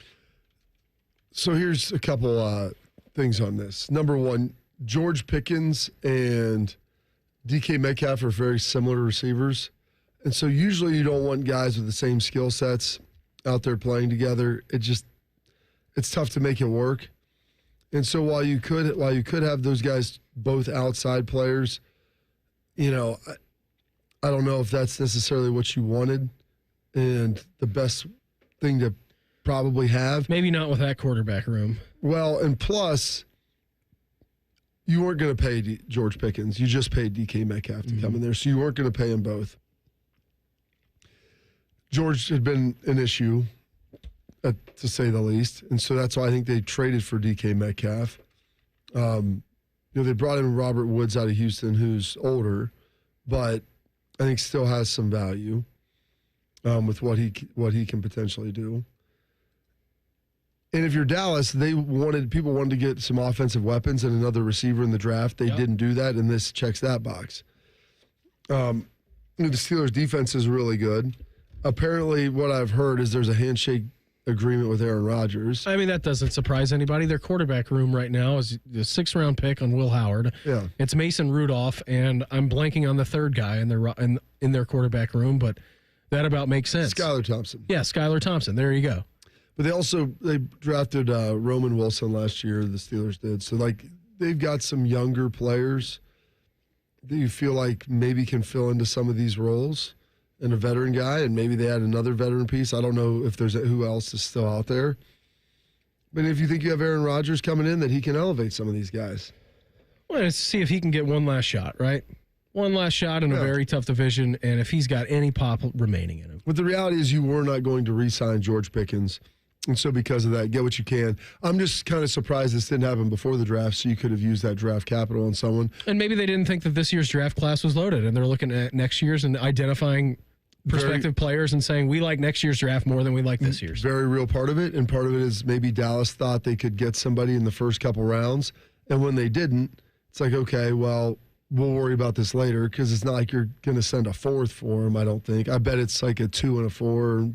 So here's a couple things on this. Number one, George Pickens and DK Metcalf are very similar receivers. And so usually you don't want guys with the same skill sets out there playing together. It's tough to make it work. And so while you could have those guys both outside players, I don't know if that's necessarily what you wanted and the best thing to probably have. Maybe not with that quarterback room. Well, and plus, you weren't going to pay George Pickens. You just paid DK Metcalf to come in there, so you weren't going to pay them both. George had been an issue, to say the least, and so that's why I think they traded for DK Metcalf. They brought in Robert Woods out of Houston, who's older, but I think still has some value with what he can potentially do. And if you're Dallas, people wanted to get some offensive weapons and another receiver in the draft. They didn't do that, and this checks that box. The Steelers' defense is really good. Apparently, what I've heard is there's a handshake agreement with Aaron Rodgers. I mean, that doesn't surprise anybody. Their quarterback room right now is the 6th-round pick on Will Howard. Yeah. It's Mason Rudolph, and I'm blanking on the third guy in their quarterback room, but that about makes sense. Skylar Thompson. Yeah, Skylar Thompson. There you go. But they drafted Roman Wilson last year, the Steelers did. So, they've got some younger players that you feel like maybe can fill into some of these roles. And a veteran guy, and maybe they add another veteran piece. I don't know if there's who else is still out there. But if you think you have Aaron Rodgers coming in, that he can elevate some of these guys. Well, let's see if he can get one last shot, right? One last shot in a very tough division, and if he's got any pop remaining in him. But the reality is you were not going to re-sign George Pickens. And so because of that, get what you can. I'm just kind of surprised this didn't happen before the draft, so you could have used that draft capital on someone. And maybe they didn't think that this year's draft class was loaded, and they're looking at next year's and identifying prospective players and saying, we like next year's draft more than we like this year's. Very real part of it, and part of it is maybe Dallas thought they could get somebody in the first couple rounds, and when they didn't, it's like, okay, well, we'll worry about this later, because it's not like you're going to send a 4th for him, I don't think. I bet it's like a 2 and a 4.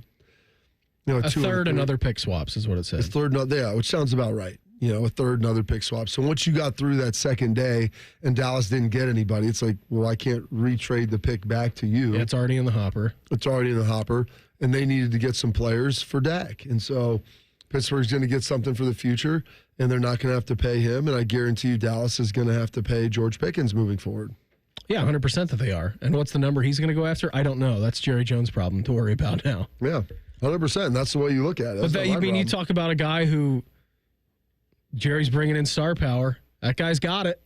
A third and other pick swaps is what it says. A third, which sounds about right. A third and other pick swap. So once you got through that second day and Dallas didn't get anybody, it's like, well, I can't retrade the pick back to you. Yeah, it's already in the hopper. And they needed to get some players for Dak. And so Pittsburgh's going to get something for the future, and they're not going to have to pay him. And I guarantee you Dallas is going to have to pay George Pickens moving forward. Yeah, 100% that they are. And what's the number he's going to go after? I don't know. That's Jerry Jones' problem to worry about now. Yeah, 100%. That's the way you look at it. You talk about a guy who Jerry's bringing in star power. That guy's got it.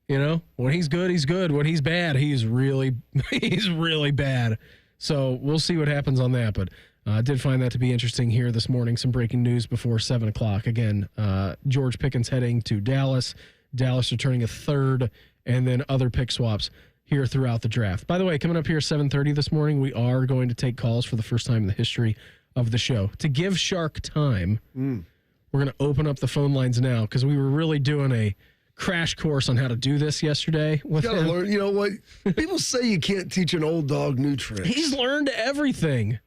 When he's good, he's good. When he's bad, he's really bad. So we'll see what happens on that. But I did find that to be interesting here this morning. Some breaking news before 7 o'clock. Again, George Pickens heading to Dallas. Dallas returning a third, and then other pick swaps here throughout the draft. By the way, coming up here at 7:30 this morning, we are going to take calls for the first time in the history of the show. To give Shark time, we're going to open up the phone lines now, because we were really doing a crash course on how to do this yesterday. You got to learn. You know what? People say you can't teach an old dog new tricks. He's learned everything.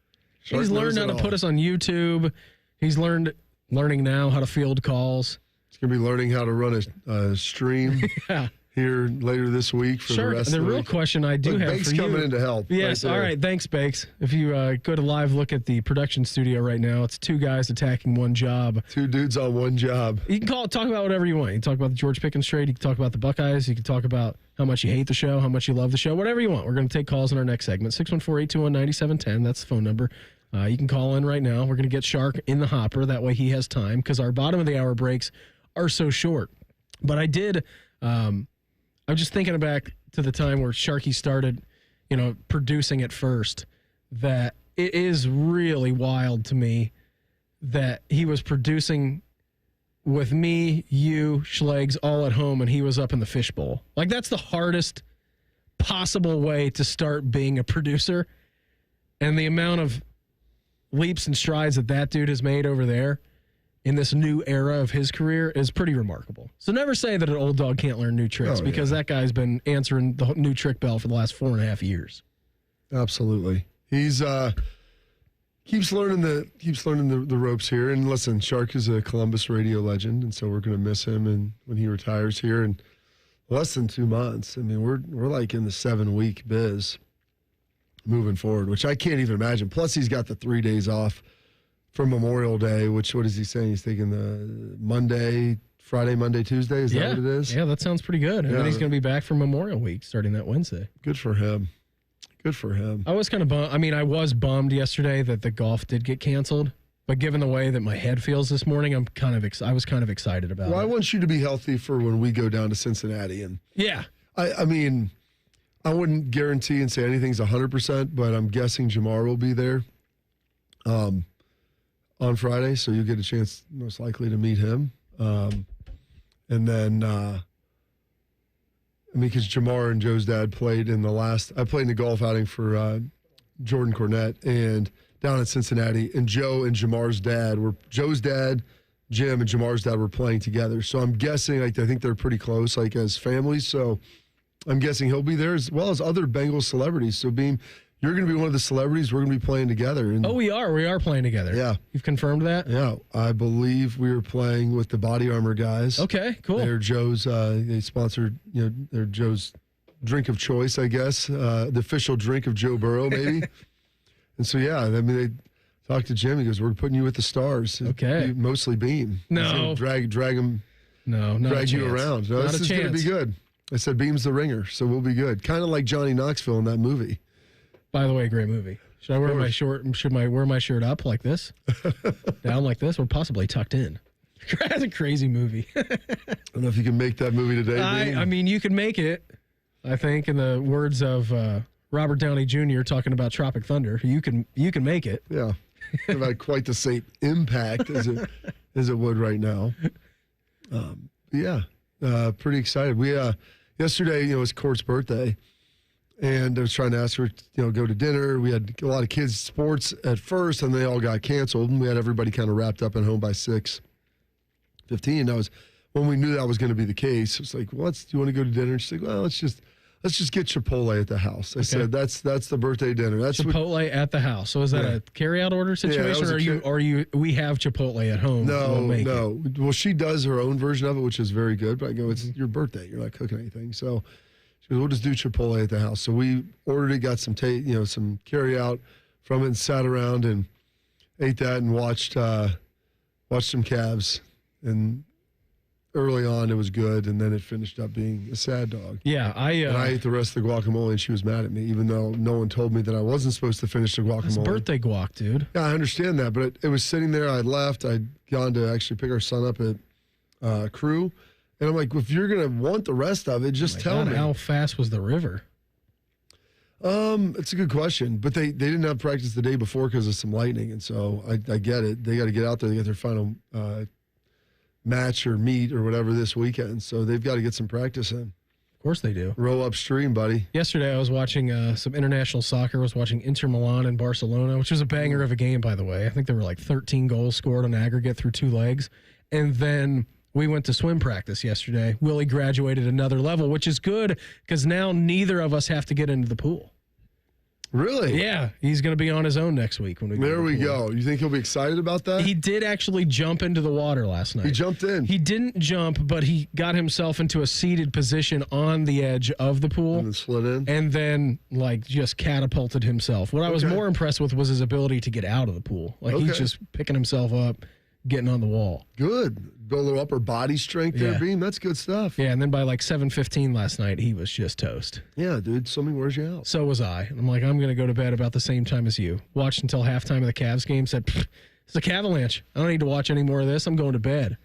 Shark He's learned how to put us on YouTube. He's learning now how to field calls. He's going to be learning how to run a stream. Here later this week for the rest of the real week. Question I do have Bakes for you. coming in to help. Yes, right all right. Thanks, Bakes. If you go to live look at the production studio right now, it's 2 guys attacking one job. 2 dudes on one job. You can talk about whatever you want. You can talk about the George Pickens trade. You can talk about the Buckeyes. You can talk about how much you hate the show, how much you love the show, whatever you want. We're going to take calls in our next segment. 614-821-9710. That's the phone number. You can call in right now. We're going to get Shark in the hopper. That way he has time, because our bottom of the hour breaks are so short. But I did... I'm just thinking back to the time where Sharky started, producing it first, that it is really wild to me that he was producing with me, you, Schlegs, all at home, and he was up in the fishbowl. Like, that's the hardest possible way to start being a producer. And the amount of leaps and strides that dude has made over there in this new era of his career is pretty remarkable. So never say that an old dog can't learn new tricks, because that guy's been answering the new trick bell for the last 4.5 years. Absolutely. He's keeps learning the ropes here. And listen, Shark is a Columbus radio legend, and so we're going to miss him and when he retires here in less than 2 months. I mean, we're like in the 7-week biz. moving forward, which I can't even imagine. Plus, he's got the 3 days off from Memorial Day, which, what is he saying? He's taking the Friday, Monday, Tuesday. Is that what it is? Yeah, that sounds pretty good. And then he's going to be back for Memorial Week starting that Wednesday. Good for him. Good for him. I was kind of bummed. I mean, I was bummed yesterday that the golf did get canceled. But given the way that my head feels this morning, I was kind of excited about it. Well, I want you to be healthy for when we go down to Cincinnati. And yeah. I mean, I wouldn't guarantee and say anything's 100%, but I'm guessing Jamar will be there on Friday, so you'll get a chance most likely to meet him. And then, because Jamar and Joe's dad played in I played in the golf outing for Jordan Cornette and down in Cincinnati, and Joe and Jamar's dad Joe's dad, Jim, and Jamar's dad were playing together. So I'm guessing, I think they're pretty close, as families. So I'm guessing he'll be there as well as other Bengals celebrities. So Beam, you're going to be one of the celebrities. We're going to be playing together. And we are. We are playing together. Yeah. You've confirmed that? Yeah. I believe we were playing with the Body Armor guys. Okay, cool. They're Joe's, they sponsored, they're Joe's drink of choice, I guess. The official drink of Joe Burrow, maybe. And so, they talked to Jim. He goes, "We're putting you with the stars." Okay. Mostly Beam. No. Drag him. No, not drag a you chance. around. No, Not this a is going to be chance. good. I said Beam's the ringer, so we'll be good. Kind of like Johnny Knoxville in that movie. By the way, great movie. Should I wear my short? Should I wear my shirt up like this, down like this, or possibly tucked in? That's a crazy movie. I don't know if you can make that movie today. I mean, you can make it. I think, in the words of Robert Downey Jr. talking about Tropic Thunder, you can make it. Yeah, not quite the same impact as it would right now. Pretty excited. We yesterday, it was Court's birthday, and I was trying to ask her, go to dinner. We had a lot of kids' sports at first, and they all got canceled, and we had everybody kind of wrapped up and home by 6:15. When we knew that was going to be the case, it was like, do you want to go to dinner? And she's like, well, let's just get Chipotle at the house. I said, that's the birthday dinner. That's Chipotle at the house. So is that a carry-out order situation, we have Chipotle at home? No. Well, she does her own version of it, which is very good. But I go, it's your birthday. You're not cooking anything. So she goes, we'll just do Chipotle at the house. So we ordered it, got some some carry-out from it, and sat around and ate that and watched some Cavs. And early on, it was good, and then it finished up being a sad dog. Yeah, I ate the rest of the guacamole, and she was mad at me, even though no one told me that I wasn't supposed to finish the guacamole. It's birthday guac, dude. Yeah, I understand that, but it was sitting there. I'd left. I'd gone to actually pick our son up at Crew, and I'm like, if you're going to want the rest of it, just tell me. How fast was the river? It's a good question, but they didn't have practice the day before because of some lightning, and so I get it. They got to get out there. They get their final match or meet or whatever this weekend, so they've got to get some practice in. Of course they do. Row upstream, buddy. Yesterday I was watching some international soccer. I was watching Inter Milan and Barcelona, which was a banger of a game, by the way. I think there were like 13 goals scored on aggregate through 2 legs. And then we went to swim practice yesterday. Willie graduated another level, which is good because now neither of us have to get into the pool. Really? Yeah, he's going to be on his own next week when we go. There we go. You think he'll be excited about that? He did actually jump into the water last night. He jumped in. He didn't jump, but he got himself into a seated position on the edge of the pool. And then slid in. And then, just catapulted himself. What I was more impressed with was his ability to get out of the pool. He's just picking himself up, getting on the wall. Good. Build a little upper body strength there, Beam. That's good stuff. Yeah, and then by 7:15 last night, he was just toast. Yeah, dude, swimming wears you out. So was I. And I'm like, I'm going to go to bed about the same time as you. Watched until halftime of the Cavs game, said, it's a Cavalanche. I don't need to watch any more of this. I'm going to bed.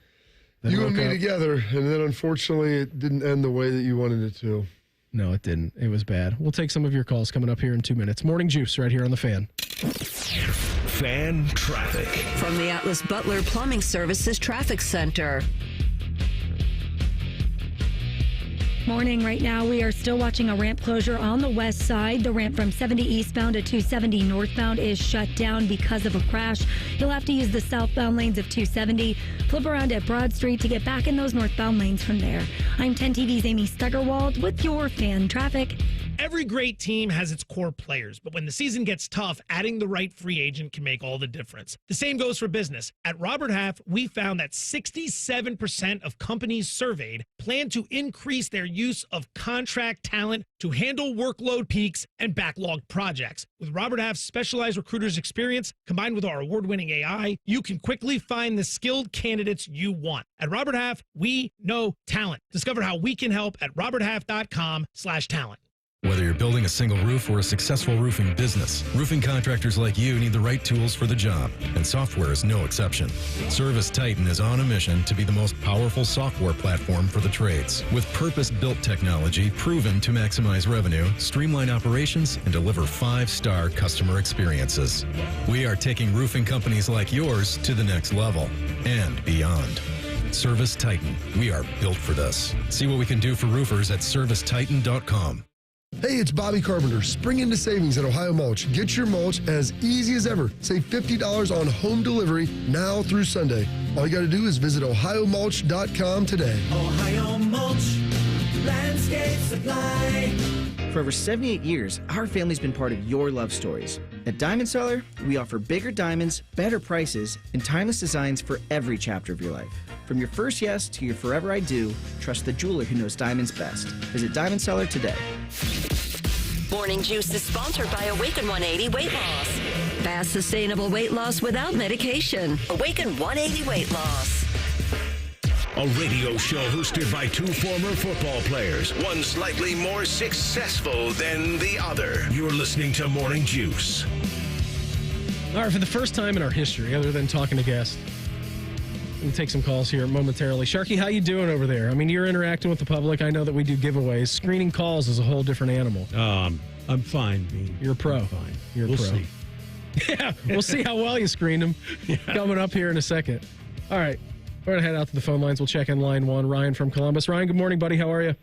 Then you and me together, and then unfortunately it didn't end the way that you wanted it to. No, it didn't. It was bad. We'll take some of your calls coming up here in 2 minutes. Morning Juice right here on The Fan. Fan traffic. From the Atlas Butler Plumbing Services Traffic Center. Morning. Right now, we are still watching a ramp closure on the west side. The ramp from 70 eastbound to 270 northbound is shut down because of a crash. You'll have to use the southbound lanes of 270. Flip around at Broad Street to get back in those northbound lanes from there. I'm 10 TV's Amy Steigerwald with your Fan Traffic. Every great team has its core players, but when the season gets tough, adding the right free agent can make all the difference. The same goes for business. At Robert Half, we found that 67% of companies surveyed plan to increase their use of contract talent to handle workload peaks and backlogged projects. With Robert Half's specialized recruiters' experience, combined with our award-winning AI, you can quickly find the skilled candidates you want. At Robert Half, we know talent. Discover how we can help at roberthalf.com/talent. Whether you're building a single roof or a successful roofing business, roofing contractors like you need the right tools for the job, and software is no exception. Service Titan is on a mission to be the most powerful software platform for the trades, with purpose-built technology proven to maximize revenue, streamline operations, and deliver 5-star customer experiences. We are taking roofing companies like yours to the next level and beyond. Service Titan. We are built for this. See what we can do for roofers at servicetitan.com. Hey, it's Bobby Carpenter. Spring into savings at Ohio Mulch. Get your mulch as easy as ever. Save $50 on home delivery now through Sunday. All you got to do is visit ohiomulch.com today. Ohio Mulch, landscape supply. For over 78 years, our family's been part of your love stories. At Diamond Seller, we offer bigger diamonds, better prices, and timeless designs for every chapter of your life. From your first yes to your forever I do, trust the jeweler who knows diamonds best. Visit Diamond Seller today. Morning Juice is sponsored by Awaken 180 Weight Loss. Fast, sustainable weight loss without medication. Awaken 180 Weight Loss. A radio show hosted by two former football players, one slightly more successful than the other. You're listening to Morning Juice. All right, for the first time in our history, other than talking to guests, we'll take some calls here momentarily. Sharky, how you doing over there? I mean, you're interacting with the public. I know that we do giveaways. Screening calls is a whole different animal. I'm fine, Bean. You're a pro. I'm fine. You're a We'll pro. see. Yeah, we'll see how well you screened them. Coming up here in a second. All right, we're going to head out to the phone lines. We'll check in line one. Ryan from Columbus. Ryan, good morning, buddy. How are you?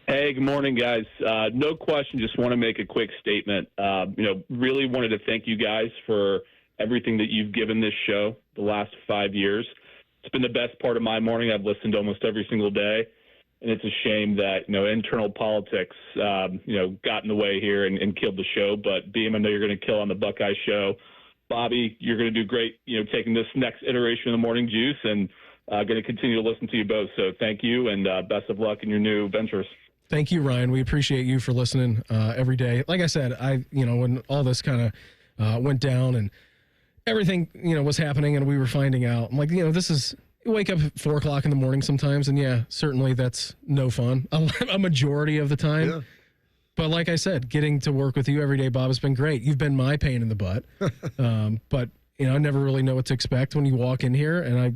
Hey, good morning, guys. No question, just want to make a quick statement. Really wanted to thank you guys for everything that you've given this show the last 5 years. It's been the best part of my morning. I've listened almost every single day, and it's a shame that, internal politics, got in the way here and killed the show. But Beam, I know you're going to kill on the Buckeye show. Bobby, you're going to do great, taking this next iteration of the Morning Juice, and going to continue to listen to you both. So thank you, and best of luck in your new ventures. Thank you, Ryan. We appreciate you for listening every day. Like I said, when all this kind of went down and everything, was happening and we were finding out, I'm like, this is, you wake up at 4 o'clock in the morning sometimes, and yeah, certainly that's no fun a majority of the time. Yeah. But like I said, getting to work with you every day, Bob, has been great. You've been my pain in the butt. But, I never really know what to expect when you walk in here, and I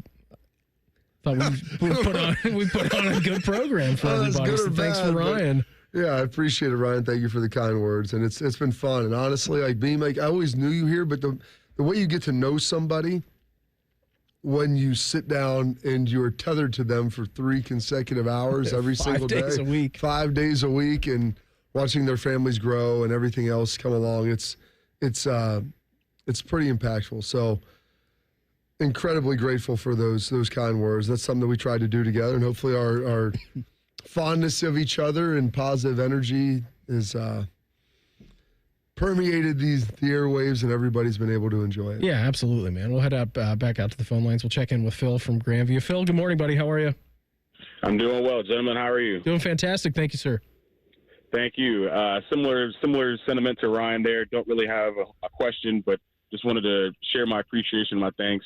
thought we put on a good program for everybody. So thanks for Ryan. Yeah, I appreciate it, Ryan. Thank you for the kind words. And it's been fun. And honestly, I always knew you here, but the way you get to know somebody when you sit down and you're tethered to them for 3 consecutive hours every single day. 5 days a week. 5 days a week, and watching their families grow and everything else come along, it's pretty impactful. So incredibly grateful for those kind words. That's something that we tried to do together, and hopefully our fondness of each other and positive energy is permeated the airwaves, and everybody's been able to enjoy it. Yeah, absolutely, man. We'll head up back out to the phone lines. We'll check in with Phil from Grandview. Phil, good morning, buddy. How are you? I'm doing well, gentlemen. How are you? Doing fantastic. Thank you, sir. Thank you. Similar sentiment to Ryan there. Don't really have a question, but just wanted to share my appreciation, my thanks.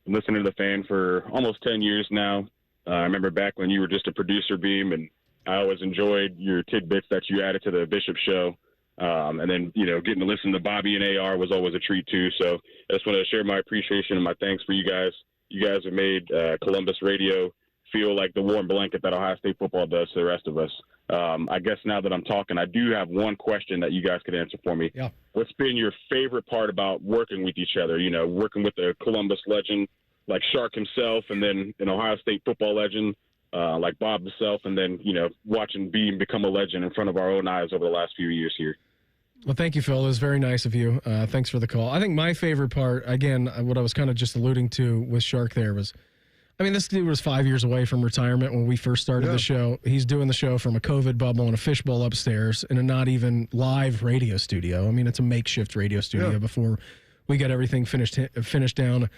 I'm listening to the fan for almost 10 years now. I remember back when you were just a producer, Beam, and I always enjoyed your tidbits that you added to the Bishop show. And then, getting to listen to Bobby and AR was always a treat too. So I just want to share my appreciation and my thanks for you guys. You guys have made Columbus radio feel like the warm blanket that Ohio State football does to the rest of us. I guess now that I'm talking, I do have one question that you guys could answer for me. Yeah. What's been your favorite part about working with each other? Working with a Columbus legend like Shark himself, and then an Ohio State football legend like Bob himself, and then, watching Beam become a legend in front of our own eyes over the last few years here. Well, thank you, Phil. It was very nice of you. Thanks for the call. I think my favorite part, again, what I was kind of just alluding to with Shark there was, I mean, this dude was 5 years away from retirement when we first started the show. He's doing the show from a COVID bubble in a fishbowl upstairs in a not even live radio studio. I mean, it's a makeshift radio studio before we got everything finished down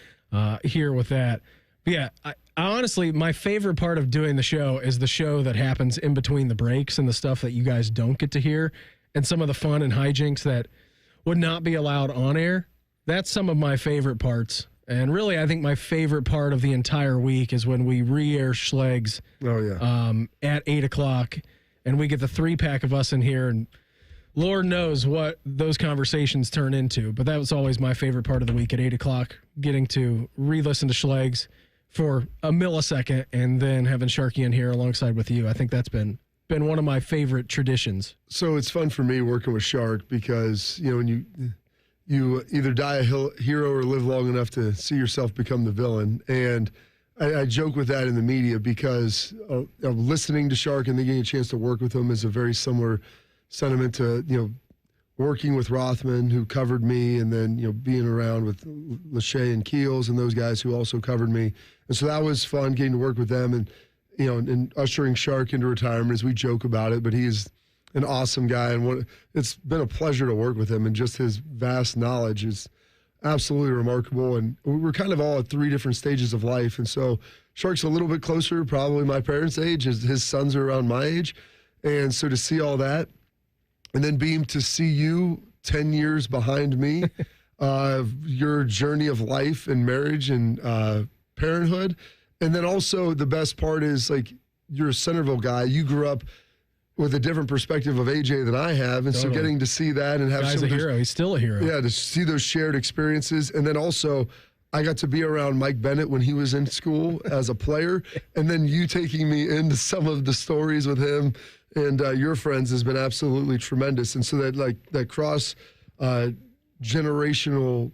here with that. But yeah, I honestly, my favorite part of doing the show is the show that happens in between the breaks and the stuff that you guys don't get to hear and some of the fun and hijinks that would not be allowed on air. That's some of my favorite parts. And really, I think my favorite part of the entire week is when we re-air Schlegs at 8 o'clock and we get the 3-pack of us in here, and Lord knows what those conversations turn into. But that was always my favorite part of the week at 8 o'clock, getting to re-listen to Schlegs for a millisecond and then having Sharky in here alongside with you. I think that's been one of my favorite traditions. So it's fun for me working with Shark because, you know, when you either die a hero or live long enough to see yourself become the villain. And I joke with that in the media because listening to Shark and then getting a chance to work with him is a very similar sentiment to, you know, working with Rothman, who covered me, and then, you know, being around with Lachey and Keels and those guys who also covered me. And so that was fun getting to work with them and, you know, and ushering Shark into retirement as we joke about it. But he's an awesome guy, and it's been a pleasure to work with him, and just his vast knowledge is absolutely remarkable. And we're kind of all at 3 different stages of life. And so Shark's a little bit closer, probably my parents' age, as his sons are around my age. And so to see all that, and then Beam, to see you 10 years behind me, your journey of life and marriage and parenthood. And then also the best part is, like, you're a Centerville guy. You grew up with a different perspective of AJ than I have. And so getting to see that and have Guy's a hero. He's still a hero. Yeah, to see those shared experiences. And then also I got to be around Mike Bennett when he was in school as a player. And then you taking me into some of the stories with him and your friends has been absolutely tremendous. And so that cross generationality,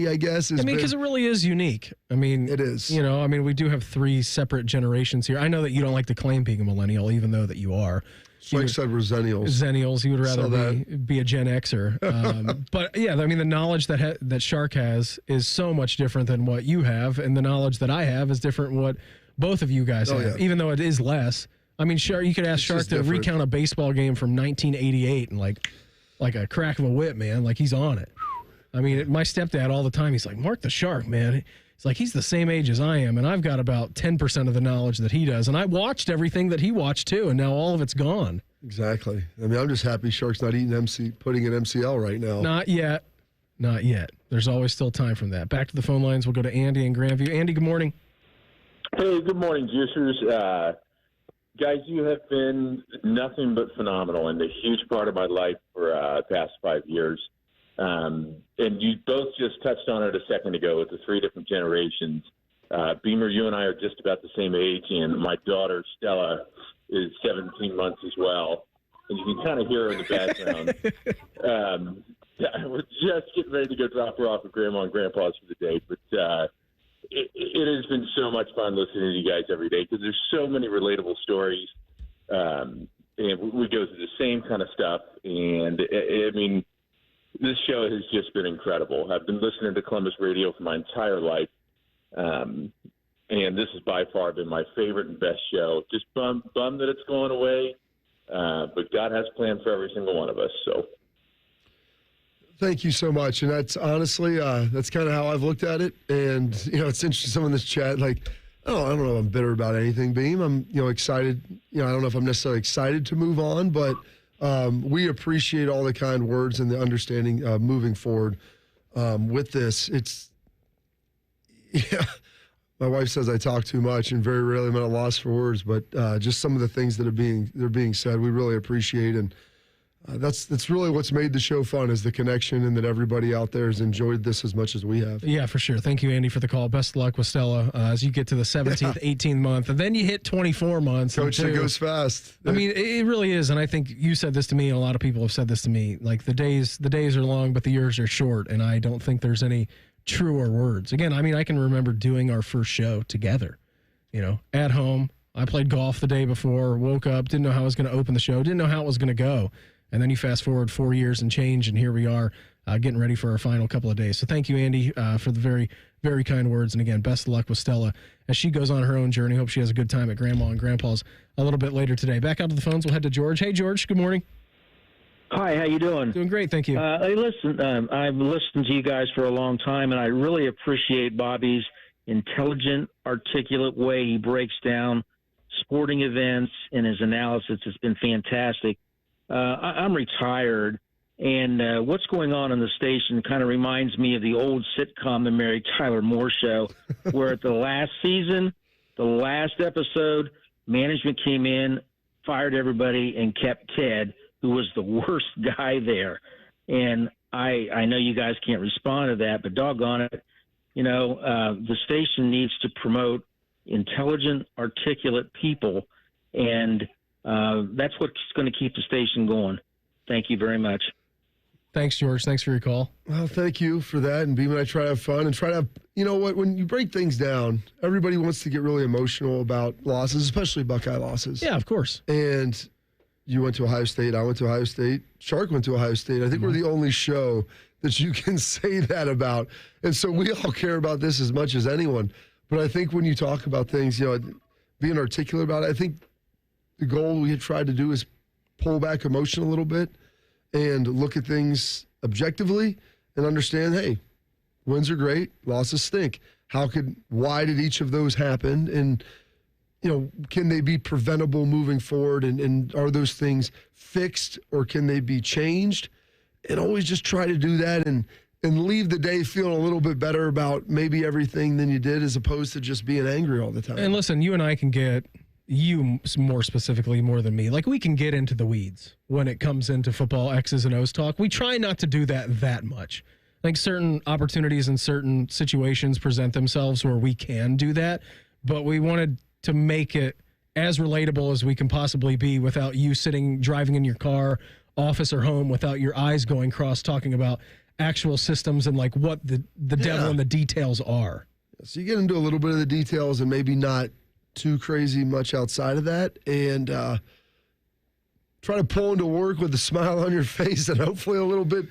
I guess. Because it really is unique. I mean, it is. You know, I mean, we do have 3 separate generations here. I know that you don't like to claim being a millennial, even though that you are. Like said, we're Zennials. Zennials. You would rather be a Gen Xer. But yeah, I mean, the knowledge that Shark has is so much different than what you have, and the knowledge that I have is different than what both of you guys have, even though it is less. I mean, Shark, you could ask Shark to recount a baseball game from 1988 and like a crack of a whip, man. Like, he's on it. I mean, my stepdad all the time, he's like, Mark the Shark, man. It's like, he's the same age as I am, and I've got about 10% of the knowledge that he does. And I watched everything that he watched, too, and now all of it's gone. Exactly. I mean, I'm just happy Shark's not putting an MCL right now. Not yet. Not yet. There's always still time from that. Back to the phone lines. We'll go to Andy in Grandview. Andy, good morning. Hey, good morning, Juicers. Guys, you have been nothing but phenomenal and a huge part of my life for the past 5 years. And you both just touched on it a second ago with the 3 different generations. Beamer, you and I are just about the same age, and my daughter, Stella, is 17 months as well. And you can kind of hear her in the background. We're just getting ready to go drop her off at Grandma and Grandpa's for the day. But it has been so much fun listening to you guys every day because there's so many relatable stories. And we go through the same kind of stuff. And, I mean, this show has just been incredible. I've been listening to Columbus radio for my entire life. And this has by far been my favorite and best show. Just bummed that it's going away. But God has a plan for every single one of us. So thank you so much. And that's honestly, that's kind of how I've looked at it. And, you know, it's interesting, someone in this chat, like, I don't know if I'm bitter about anything, Beam. I'm, you know, excited. You know, I don't know if I'm necessarily excited to move on, but we appreciate all the kind words and the understanding moving forward with this. It's, yeah, my wife says I talk too much and very rarely I'm at a loss for words, but just some of the things that are being said, we really appreciate. And that's really what's made the show fun, is the connection, and that everybody out there has enjoyed this as much as we have. Yeah, for sure. Thank you, Andy, for the call. Best of luck with Stella as you get to the 17th, 18th month, and then you hit 24 months. Coach, it goes fast. I mean, it really is, and I think you said this to me, and a lot of people have said this to me. Like, the days are long, but the years are short, and I don't think there's any truer words. Again, I mean, I can remember doing our first show together, you know, at home. I played golf the day before, woke up, didn't know how I was going to open the show, didn't know how it was going to go. And then you fast forward 4 years and change, and here we are getting ready for our final couple of days. So thank you, Andy, for the very, very kind words. And again, best of luck with Stella as she goes on her own journey. Hope she has a good time at Grandma and Grandpa's a little bit later today. Back out to the phones. We'll head to George. Hey, George. Good morning. Hi, how you doing? Doing great, thank you. Hey, listen, I've listened to you guys for a long time, and I really appreciate Bobby's intelligent, articulate way he breaks down sporting events and his analysis. It's been fantastic. I'm retired, and what's going on in the station kind of reminds me of the old sitcom, The Mary Tyler Moore Show, where at the last season, the last episode, management came in, fired everybody, and kept Ted, who was the worst guy there. And I know you guys can't respond to that, but doggone it, the station needs to promote intelligent, articulate people, and that's what's going to keep the station going. Thank you very much. Thanks, George. Thanks for your call. Well, thank you for that. And Beam and I try to have fun and try to have, when you break things down, everybody wants to get really emotional about losses, especially Buckeye losses. Yeah, of course. And you went to Ohio State. I went to Ohio State. Shark went to Ohio State. I think we're the only show that you can say that about. And so we all care about this as much as anyone. But I think when you talk about things, being articulate about it, I think the goal we had tried to do is pull back emotion a little bit and look at things objectively and understand, hey, wins are great, losses stink. Why did each of those happen? And, can they be preventable moving forward? And are those things fixed or can they be changed? And always just try to do that and leave the day feeling a little bit better about maybe everything than you did, as opposed to just being angry all the time. And listen, you and I can get, you more specifically more than me, like we can get into the weeds when it comes into football X's and O's talk. We try not to do that much. I think certain opportunities and certain situations present themselves where we can do that, but we wanted to make it as relatable as we can possibly be without you driving in your car, office, or home without your eyes going cross talking about actual systems and like what the devil in the details are. So you get into a little bit of the details and maybe not too crazy much outside of that, and try to pull into work with a smile on your face and hopefully a little bit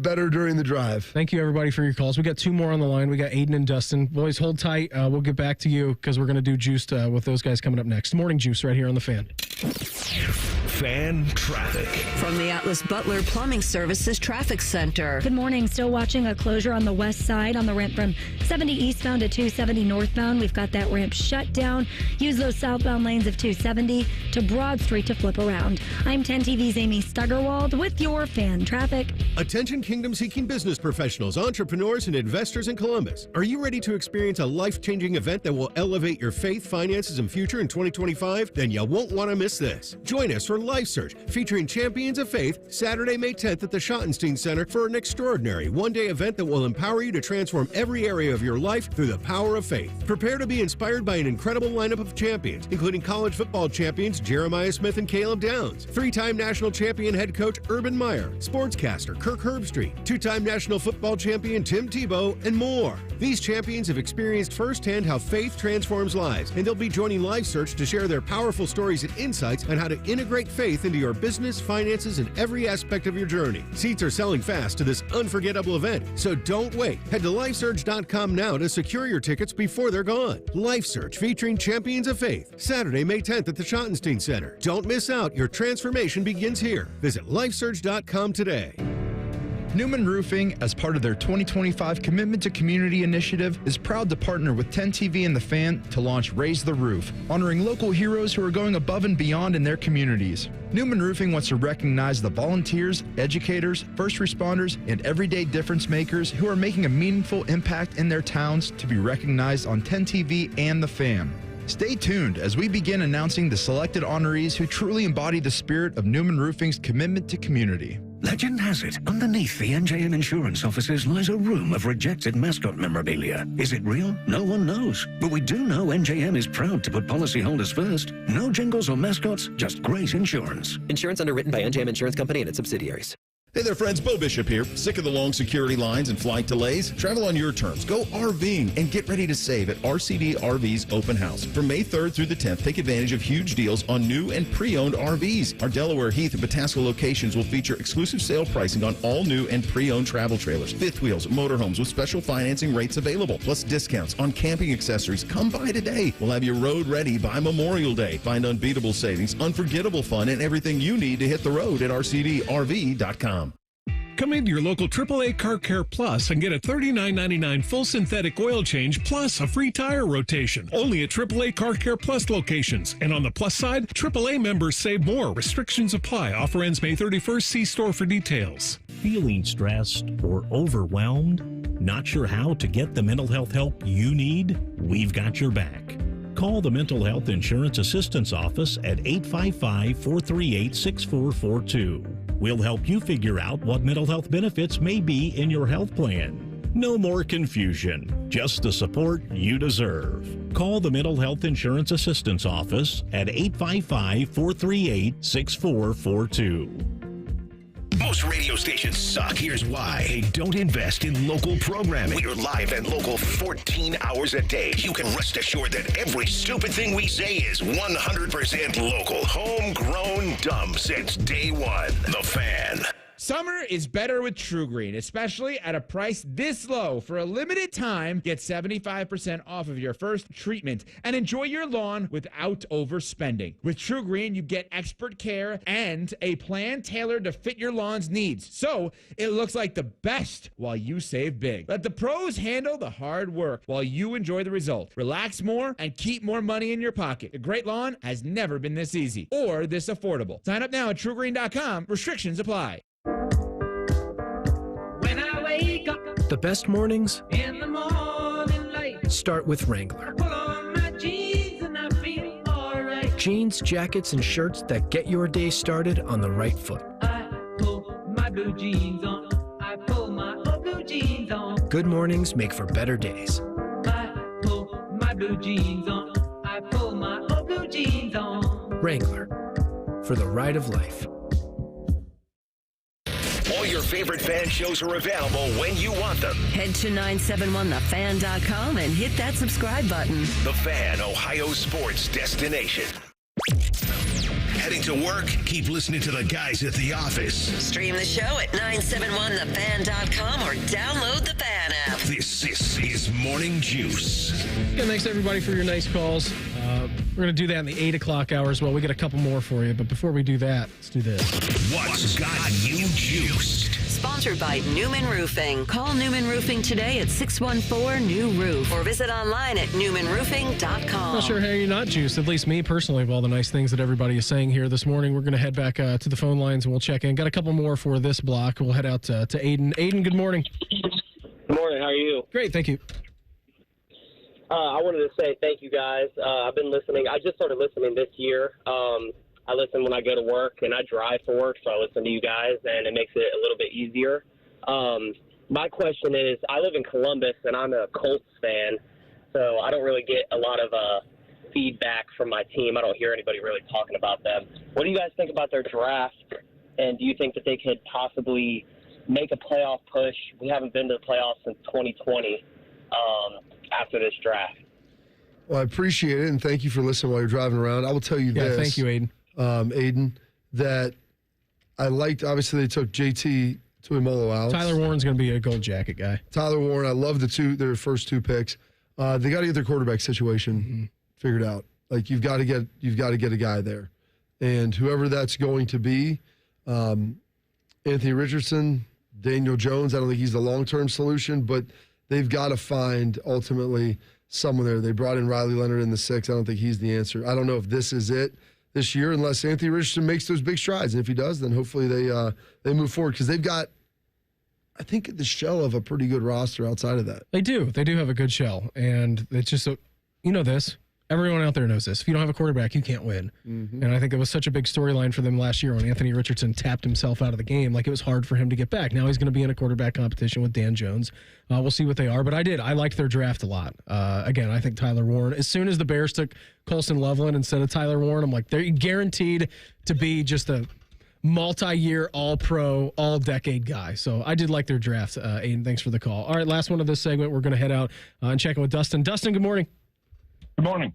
better during the drive. Thank you, everybody, for your calls. We got two more on the line. We got Aiden and Dustin. Boys, hold tight. We'll get back to you because we're going to do Juiced with those guys coming up next. Morning Juice right here on The Fan. Fan traffic. From the Atlas Butler Plumbing Services Traffic Center. Good morning. Still watching a closure on the west side on the ramp from 70 eastbound to 270 northbound. We've got that ramp shut down. Use those southbound lanes of 270 to Broad Street to flip around. I'm 10 TV's Amy Stuggerwald with your fan traffic. Attention kingdom-seeking business professionals, entrepreneurs, and investors in Columbus. Are you ready to experience a life-changing event that will elevate your faith, finances, and future in 2025? Then you won't want to miss this. Join us for Life Search, featuring Champions of Faith, Saturday, May 10th at the Schottenstein Center for an extraordinary one-day event that will empower you to transform every area of your life through the power of faith. Prepare to be inspired by an incredible lineup of champions, including college football champions Jeremiah Smith and Caleb Downs, three-time national champion head coach Urban Meyer, sportscaster Kirk Herbstreit, two-time national football champion Tim Tebow, and more. These champions have experienced firsthand how faith transforms lives, and they'll be joining Life Search to share their powerful stories and insights on how to integrate faith into your business, finances, and every aspect of your journey. Seats are selling fast to this unforgettable event, so don't wait. Head to LifeSearch.com now to secure your tickets before they're gone. Life Search featuring Champions of Faith, Saturday, May 10th at the Schottenstein Center. Don't miss out. Your transformation begins here. Visit LifeSearch.com today. Newman Roofing, as part of their 2025 Commitment to Community initiative, is proud to partner with 10 TV and The Fan to launch Raise the Roof, honoring local heroes who are going above and beyond in their communities. Newman Roofing wants to recognize the volunteers, educators, first responders, and everyday difference makers who are making a meaningful impact in their towns to be recognized on 10 TV and The Fan. Stay tuned as we begin announcing the selected honorees who truly embody the spirit of Newman Roofing's commitment to community. Legend has it, underneath the NJM insurance offices lies a room of rejected mascot memorabilia. Is it real? No one knows. But we do know NJM is proud to put policyholders first. No jingles or mascots, just great insurance. Insurance underwritten by NJM Insurance Company and its subsidiaries. Hey there, friends. Bo Bishop here. Sick of the long security lines and flight delays? Travel on your terms. Go RVing and get ready to save at RCD RV's Open House. From May 3rd through the 10th, take advantage of huge deals on new and pre-owned RVs. Our Delaware, Heath, and Pataska locations will feature exclusive sale pricing on all new and pre-owned travel trailers, fifth wheels, motorhomes with special financing rates available, plus discounts on camping accessories. Come by today. We'll have your road ready by Memorial Day. Find unbeatable savings, unforgettable fun, and everything you need to hit the road at RCDRV.com. Come into your local AAA Car Care Plus and get a $39.99 full synthetic oil change plus a free tire rotation. Only at AAA Car Care Plus locations. And on the plus side, AAA members save more. Restrictions apply. Offer ends May 31st. See store for details. Feeling stressed or overwhelmed? Not sure how to get the mental health help you need? We've got your back. Call the Mental Health Insurance Assistance Office at 855-438-6442. We'll help you figure out what mental health benefits may be in your health plan. No more confusion, just the support you deserve. Call the Mental Health Insurance Assistance Office at 855-438-6442. Most radio stations suck. Here's why. They don't invest in local programming. We're live and local 14 hours a day. You can rest assured that every stupid thing we say is 100% local. Homegrown dumb since day one. The Fan. Summer is better with True Green, especially at a price this low. For a limited time, get 75% off of your first treatment and enjoy your lawn without overspending. With True Green, you get expert care and a plan tailored to fit your lawn's needs. So it looks like the best while you save big. Let the pros handle the hard work while you enjoy the result. Relax more and keep more money in your pocket. A great lawn has never been this easy or this affordable. Sign up now at TrueGreen.com. Restrictions apply. The best mornings In the morning light, start with Wrangler. put on my jeans and I feel alright. Jeans, jackets, and shirts that get your day started on the right foot. I pull my blue jeans on. I pull my old blue jeans on. Good mornings make for better days. I pull my blue jeans on. I pull my old blue jeans on. Wrangler, for the ride of life. All your favorite fan shows are available when you want them. Head to 971thefan.com and hit that subscribe button. The Fan, Ohio sports destination. Heading to work? Keep listening to the guys at the office. Stream the show at 971thefan.com or download the Fan app. This is Morning Juice. Yeah, thanks everybody for your nice calls. We're going to do that in the 8 o'clock hour as well. We got a couple more for you, but before we do that, let's do this. What's got you juiced? Sponsored by Newman Roofing. Call Newman Roofing today at 614-NEW-ROOF or visit online at newmanroofing.com. Not sure how you're not juiced, at least me personally, of all the nice things that everybody is saying here this morning. We're going to head back to the phone lines and we'll check in. Got a couple more for this block. We'll head out to Aiden. Aiden, good morning. Good morning. How are you? Great, thank you. I wanted to say thank you, guys. I've been listening. I just started listening this year. I listen when I go to work, and I drive for work, so I listen to you guys, and it makes it a little bit easier. My question is, I live in Columbus, and I'm a Colts fan, so I don't really get a lot of feedback from my team. I don't hear anybody really talking about them. What do you guys think about their draft, and do you think that they could possibly make a playoff push? We haven't been to the playoffs since 2020. After this draft. Well, I appreciate it, and thank you for listening while you're driving around. I will tell you this. Thank you, Aiden. Aiden, that I liked, obviously, they took JT Tuimoloau out. Tyler Warren's going to be a gold jacket guy. Tyler Warren, I love their first two picks. They got to get their quarterback situation figured out. Like, you've got to get a guy there. And whoever that's going to be, Anthony Richardson, Daniel Jones, I don't think he's the long-term solution, but they've got to find, ultimately, someone there. They brought in Riley Leonard in the 6th. I don't think he's the answer. I don't know if this is it this year unless Anthony Richardson makes those big strides. And if he does, then hopefully they move forward because they've got, I think, the shell of a pretty good roster outside of that. They do. They do have a good shell. And it's just, you know this. Everyone out there knows this. If you don't have a quarterback, you can't win. And I think it was such a big storyline for them last year when Anthony Richardson tapped himself out of the game. Like, it was hard for him to get back. Now he's going to be in a quarterback competition with Dan Jones. We'll see what they are. But I liked their draft a lot. Again, I think Tyler Warren, as soon as the Bears took Colson Loveland instead of Tyler Warren, I'm like, they're guaranteed to be just a multi-year, all-pro, all-decade guy. So I did like their draft, Aiden. Thanks for the call. All right, last one of this segment. We're going to head out and check in with Dustin. Dustin, good morning. Good morning.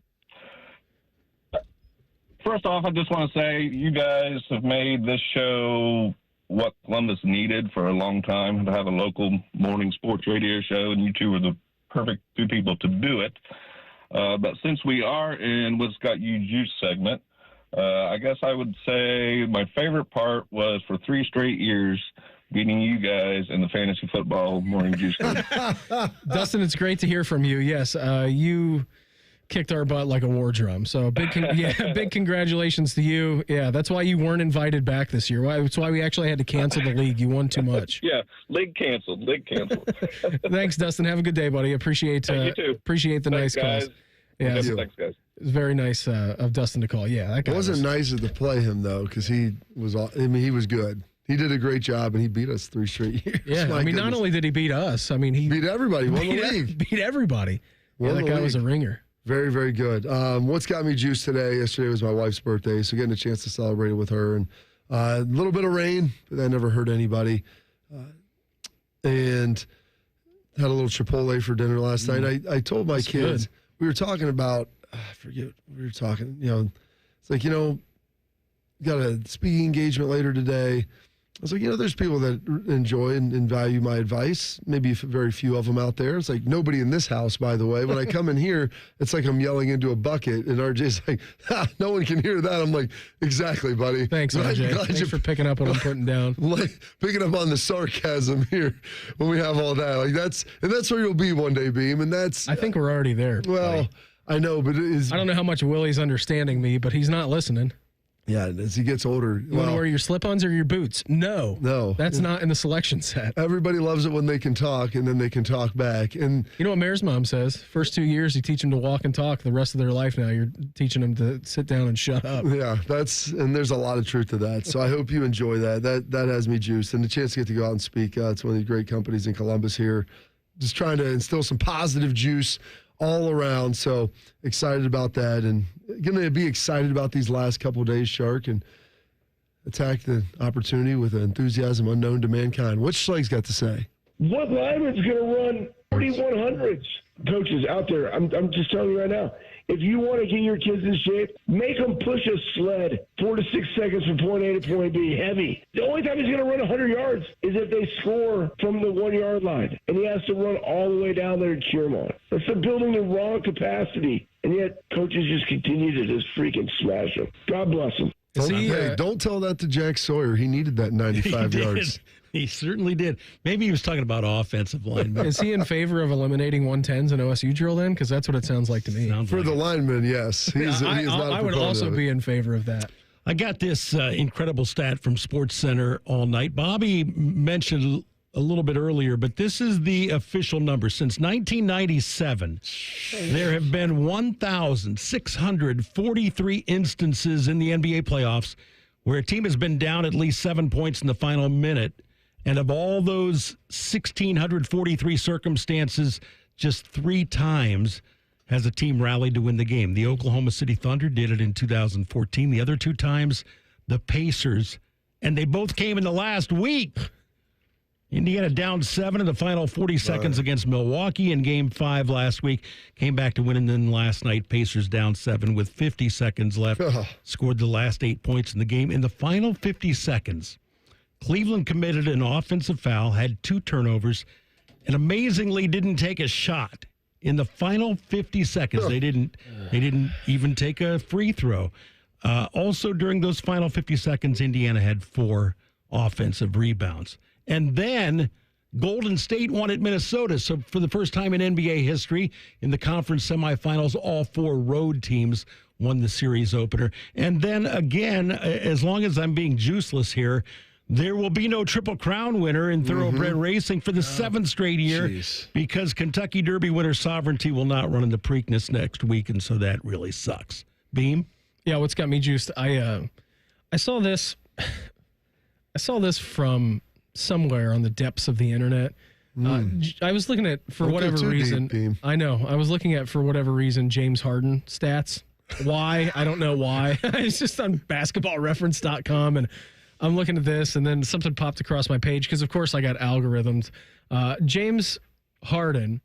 First off, I just want to say you guys have made this show what Columbus needed for a long time, to have a local morning sports radio show, and you two are the perfect two people to do it. But since we are in What's Got You Juice segment, I guess I would say my favorite part was for 3 straight years beating you guys in the fantasy football morning juice game. Dustin, it's great to hear from you. Yes, you kicked our butt like a war drum. So big congratulations to you. Yeah, that's why you weren't invited back this year. That's why we actually had to cancel the league. You won too much. Yeah, league canceled. Thanks, Dustin. Have a good day, buddy. Appreciate you too. Appreciate the Thanks, nice guys. calls. Yeah, Thanks, guys. It was very nice of Dustin to call. Yeah, that guy It wasn't nice to play him, though, because he was good. He did a great job, and he beat us 3 straight years. Yeah, I mean, not only did he beat us, I mean, he beat everybody, won the league. Beat everybody. Yeah, that guy was a ringer. Very, very good. What's got me juiced today? Yesterday was my wife's birthday, so getting a chance to celebrate it with her. And a little bit of rain, but that never hurt anybody. And had a little Chipotle for dinner last night. I told my kids, we were talking about, I forget, we were talking, it's like, got a speaking engagement later today. I was like, there's people that enjoy and value my advice. Maybe very few of them out there. It's like nobody in this house, by the way. When I come in here, it's like I'm yelling into a bucket. And RJ's like, no one can hear that. I'm like, exactly, buddy. Thanks, RJ. Thanks for picking up what I'm putting down. Picking up on the sarcasm here when we have all that. That's where you'll be one day, Beam. And I think we're already there. Well, buddy. I know, but I don't know how much Willie's understanding me, but he's not listening. Yeah, as he gets older. You want to wear your slip-ons or your boots? No. That's not in the selection set. Everybody loves it when they can talk, and then they can talk back. And you know what Mayor's mom says? First 2 years, you teach them to walk and talk. The rest of their life now, you're teaching them to sit down and shut up. Yeah, and there's a lot of truth to that. So I hope you enjoy that. That has me juiced. And the chance to get to go out and speak. It's one of the great companies in Columbus here. Just trying to instill some positive juice all around. So excited about that, and going to be excited about these last couple of days, Shark, and attack the opportunity with an enthusiasm unknown to mankind. What's Scheig's got to say? What lineman's going to run 3100s? Coaches out there, I'm just telling you right now, if you want to get your kids in shape, make them push a sled 4 to 6 seconds from point A to point B, heavy. The only time he's going to run 100 yards is if they score from the 1 yard line, and he has to run all the way down there to Cheermont. That's the building the wrong capacity, and yet coaches just continue to just freaking smash them. God bless them. Don't tell that to Jack Sawyer. He needed that 95 yards. He certainly did. Maybe he was talking about offensive linemen. Is he in favor of eliminating 110s in OSU drill then? Because that's what it sounds like to me. For the linemen, yes. I would also be in favor of that. I got this incredible stat from SportsCenter all night. Bobby mentioned a little bit earlier, but this is the official number. Since 1997, there have been 1,643 instances in the NBA playoffs where a team has been down at least 7 points in the final minute. And of all those 1,643 circumstances, just 3 times has a team rallied to win the game. The Oklahoma City Thunder did it in 2014. The other 2 times, the Pacers. And they both came in the last week. Indiana down 7 in the final 40 seconds against Milwaukee in Game 5 last week. Came back to win, and then last night, Pacers down 7 with 50 seconds left. Scored the last 8 points in the game. In the final 50 seconds, Cleveland committed an offensive foul, had 2 turnovers, and amazingly didn't take a shot. In the final 50 seconds, they didn't even take a free throw. Also, during those final 50 seconds, Indiana had 4 offensive rebounds. And then Golden State won at Minnesota. So for the first time in NBA history, in the conference semifinals, all 4 road teams won the series opener. And then again, as long as I'm being juiceless here, there will be no Triple Crown winner in thoroughbred racing for the 7th straight year because Kentucky Derby winner Sovereignty will not run in the Preakness next week, and so that really sucks. Beam? Yeah, what's got me juiced? I saw this. I saw this from somewhere on the depths of the internet. I was looking at, for whatever reason, I know, I was looking at, for whatever reason, James Harden stats. Why? I don't know why. It's just on basketballreference.com, and I'm looking at this, and then something popped across my page because, of course, I got algorithms. James Harden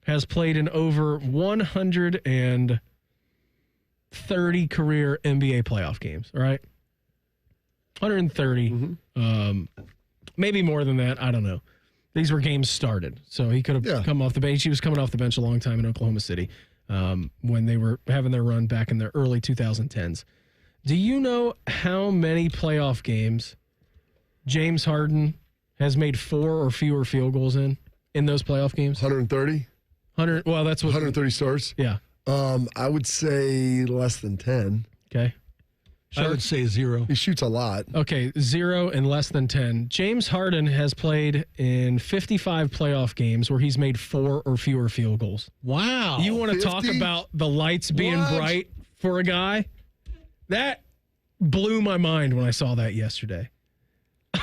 has played in over 130 career NBA playoff games, all right? 130. Maybe more than that. I don't know. These were games started, so he could have come off the bench. He was coming off the bench a long time in Oklahoma City when they were having their run back in the early 2010s. Do you know how many playoff games James Harden has made 4 or fewer field goals in those playoff games? 130? 100. Well, that's what 130 starts? Yeah. I would say less than 10. Okay. I would say 0. He shoots a lot. Okay, 0 and less than 10. James Harden has played in 55 playoff games where he's made 4 or fewer field goals. Wow. You want to talk about the lights being bright for a guy? That blew my mind when I saw that yesterday.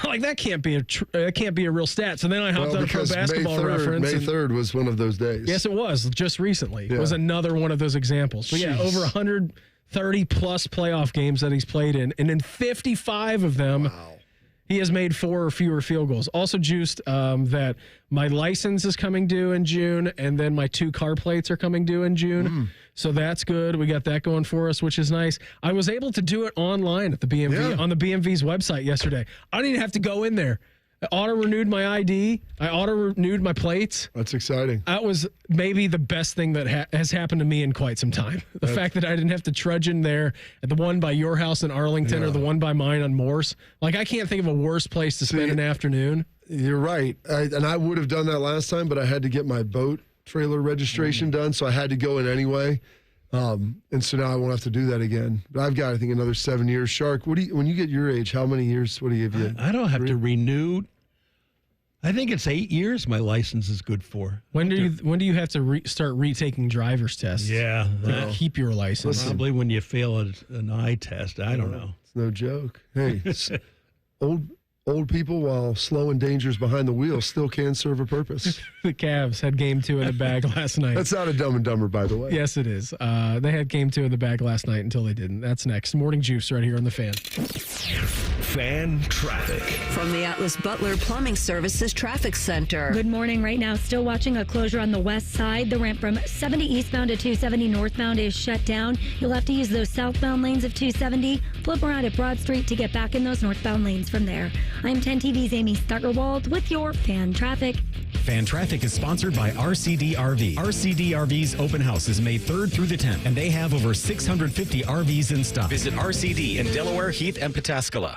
Like, that can't be a real stat. So then I hopped on a Pro Basketball Reference. May 3rd was one of those days. Yes, it was. Just recently. It was another one of those examples. But yeah, over 130 plus playoff games that he's played in. And in 55 of them, he has made 4 or fewer field goals. Also juiced that my license is coming due in June, and then my 2 car plates are coming due in June. So that's good. We got that going for us, which is nice. I was able to do it online at the BMV, on the BMV's website yesterday. I didn't even have to go in there. I auto-renewed my ID. I auto-renewed my plates. That's exciting. That was maybe the best thing that has happened to me in quite some time. The fact that I didn't have to trudge in there at the one by your house in Arlington or the one by mine on Morse. Like, I can't think of a worse place to spend an afternoon. You're right. And I would have done that last time, but I had to get my boat trailer registration done, so I had to go in anyway. And so now I won't have to do that again. But I've got, I think, another 7 years. Shark, when you get your age, how many years? What do you give you? I don't have to renew. I think it's 8 years my license is good for. When do you have to start retaking driver's tests? Yeah. To keep your license. Probably when you fail an eye test. I don't know. It's no joke. Hey, old people, while slow and dangerous behind the wheel, still can serve a purpose. The Cavs had game 2 in the bag last night. That's not a Dumb and Dumber, by the way. Yes, it is. They had game 2 in the bag last night until they didn't. That's next. Morning Juice right here on The Fan. Fan traffic. From the Atlas Butler Plumbing Services Traffic Center. Good morning. Right now, still watching a closure on the west side. The ramp from 70 eastbound to 270 northbound is shut down. You'll have to use those southbound lanes of 270. Flip around at Broad Street to get back in those northbound lanes from there. I'm 10 TV's Amy Stuggerwald with your Fan Traffic. Fan Traffic is sponsored by RCD RV. RCD RV's open house is May 3rd through the 10th, and they have over 650 RVs in stock. Visit RCD in Delaware, Heath, and Pataskala.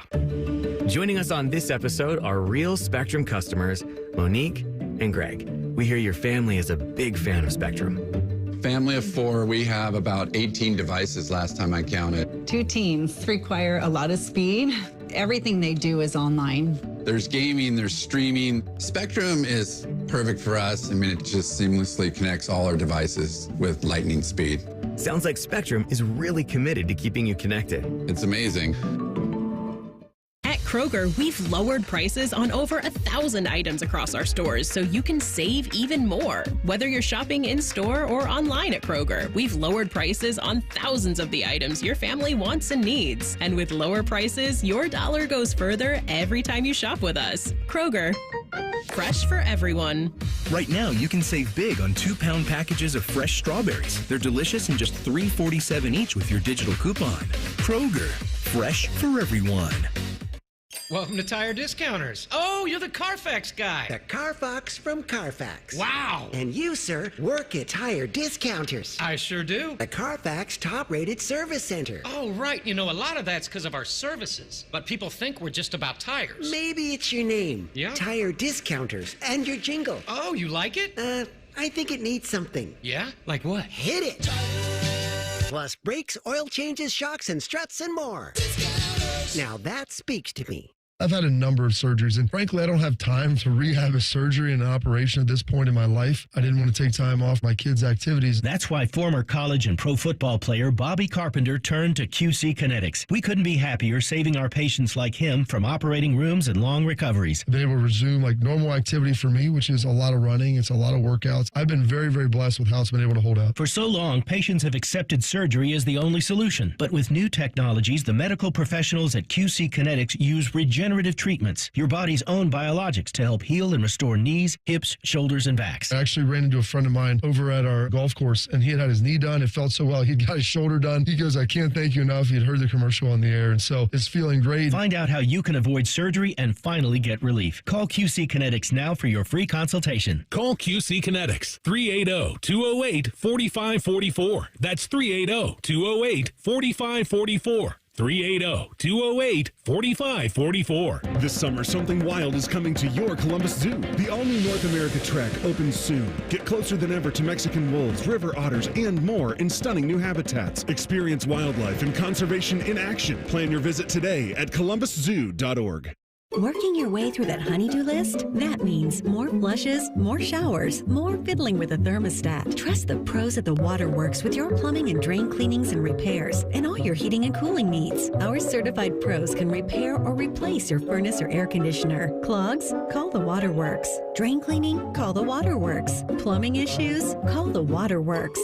Joining us on this episode are real Spectrum customers, Monique and Greg. We hear your family is a big fan of Spectrum. Family of 4, we have about 18 devices last time I counted. 2 teams require a lot of speed. Everything they do is online. There's gaming, there's streaming. Spectrum is perfect for us. I mean, it just seamlessly connects all our devices with lightning speed. Sounds like Spectrum is really committed to keeping you connected. It's amazing. At Kroger, we've lowered prices on over 1,000 items across our stores so you can save even more. Whether you're shopping in-store or online at Kroger, we've lowered prices on thousands of the items your family wants and needs. And with lower prices, your dollar goes further every time you shop with us. Kroger, fresh for everyone. Right now, you can save big on 2-pound packages of fresh strawberries. They're delicious and just $3.47 each with your digital coupon. Kroger, fresh for everyone. Welcome to Tire Discounters. Oh, you're the Carfax guy. The Carfox from Carfax. Wow. And you, sir, work at Tire Discounters. I sure do. The Carfax top-rated service center. Oh, right. You know, a lot of that's because of our services. But people think we're just about tires. Maybe it's your name. Yeah? Tire Discounters. And your jingle. Oh, you like it? I think it needs something. Yeah? Like what? Hit it. Plus brakes, oil changes, shocks, and struts, and more. Now that speaks to me. I've had a number of surgeries, and frankly, I don't have time to rehab a surgery and an operation at this point in my life. I didn't want to take time off my kids' activities. That's why former college and pro football player Bobby Carpenter turned to QC Kinetics. We couldn't be happier saving our patients like him from operating rooms and long recoveries. I've been able to resume like normal activity for me, which is a lot of running. It's a lot of workouts. I've been very, very blessed with how it's been able to hold up. For so long, patients have accepted surgery as the only solution. But with new technologies, the medical professionals at QC Kinetics use regenerative treatments, your body's own biologics, to help heal and restore knees, hips, shoulders, and backs. I actually ran into a friend of mine over at our golf course, and he had his knee done. It felt so well. He'd got his shoulder done. He goes, I can't thank you enough. He had heard the commercial on the air, and so it's feeling great. Find out how you can avoid surgery and finally get relief. Call QC Kinetics now for your free consultation. Call QC Kinetics, 380-208-4544. That's 380-208-4544. 380-208-4544. This summer, something wild is coming to your Columbus Zoo. The all-new North America Trek opens soon. Get closer than ever to Mexican wolves, river otters, and more in stunning new habitats. Experience wildlife and conservation in action. Plan your visit today at columbuszoo.org. Working your way through that honey-do list? That means more flushes, more showers, more fiddling with a thermostat. Trust the pros at the Waterworks with your plumbing and drain cleanings and repairs and all your heating and cooling needs. Our certified pros can repair or replace your furnace or air conditioner. Clogs? Call the Waterworks. Drain cleaning? Call the Waterworks. Plumbing issues? Call the Waterworks.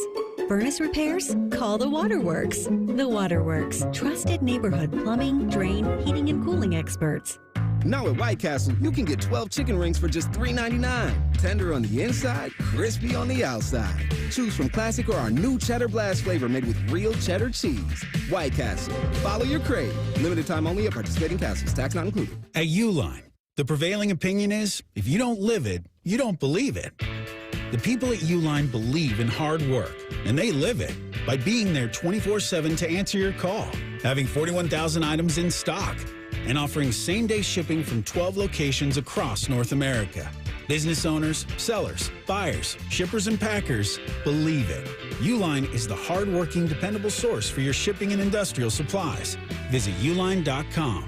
Furnace repairs? Call the Waterworks. The Waterworks. Trusted neighborhood plumbing, drain, heating, and cooling experts. Now at White Castle, you can get 12 chicken rings for just $3.99. Tender on the inside, crispy on the outside. Choose from classic or our new Cheddar Blast flavor made with real cheddar cheese. White Castle. Follow your crave. Limited time only at participating castles. Tax not included. At Uline, the prevailing opinion is, if you don't live it, you don't believe it. The people at Uline believe in hard work, and they live it by being there 24/7 to answer your call, having 41,000 items in stock, and offering same-day shipping from 12 locations across North America. Business owners, sellers, buyers, shippers, and packers believe it. Uline is the hard-working, dependable source for your shipping and industrial supplies. Visit uline.com.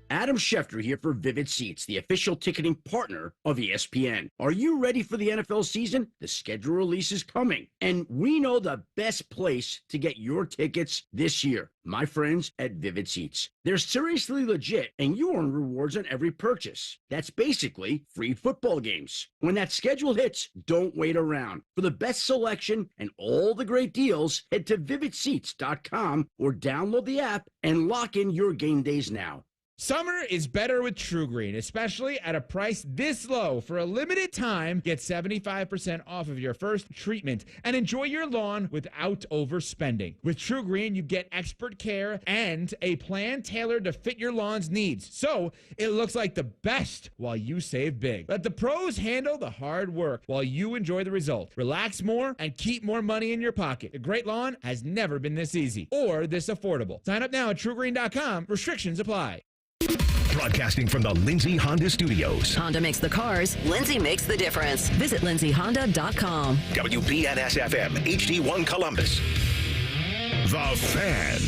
Adam Schefter here for Vivid Seats, the official ticketing partner of ESPN. Are you ready for the NFL season? The schedule release is coming, and we know the best place to get your tickets this year. My friends at Vivid Seats. They're seriously legit, and you earn rewards on every purchase. That's basically free football games. When that schedule hits, don't wait around. For the best selection and all the great deals, head to vividseats.com or download the app and lock in your game days now. Summer is better with True Green, especially at a price this low. For a limited time, get 75% off of your first treatment and enjoy your lawn without overspending. With True Green, you get expert care and a plan tailored to fit your lawn's needs. So it looks like the best while you save big. Let the pros handle the hard work while you enjoy the result. Relax more and keep more money in your pocket. A great lawn has never been this easy or this affordable. Sign up now at TrueGreen.com. Restrictions apply. Broadcasting from the Lindsay Honda Studios. Honda makes the cars. Lindsay makes the difference. Visit lindsayhonda.com. WBNS-FM, HD1 Columbus. The Fan.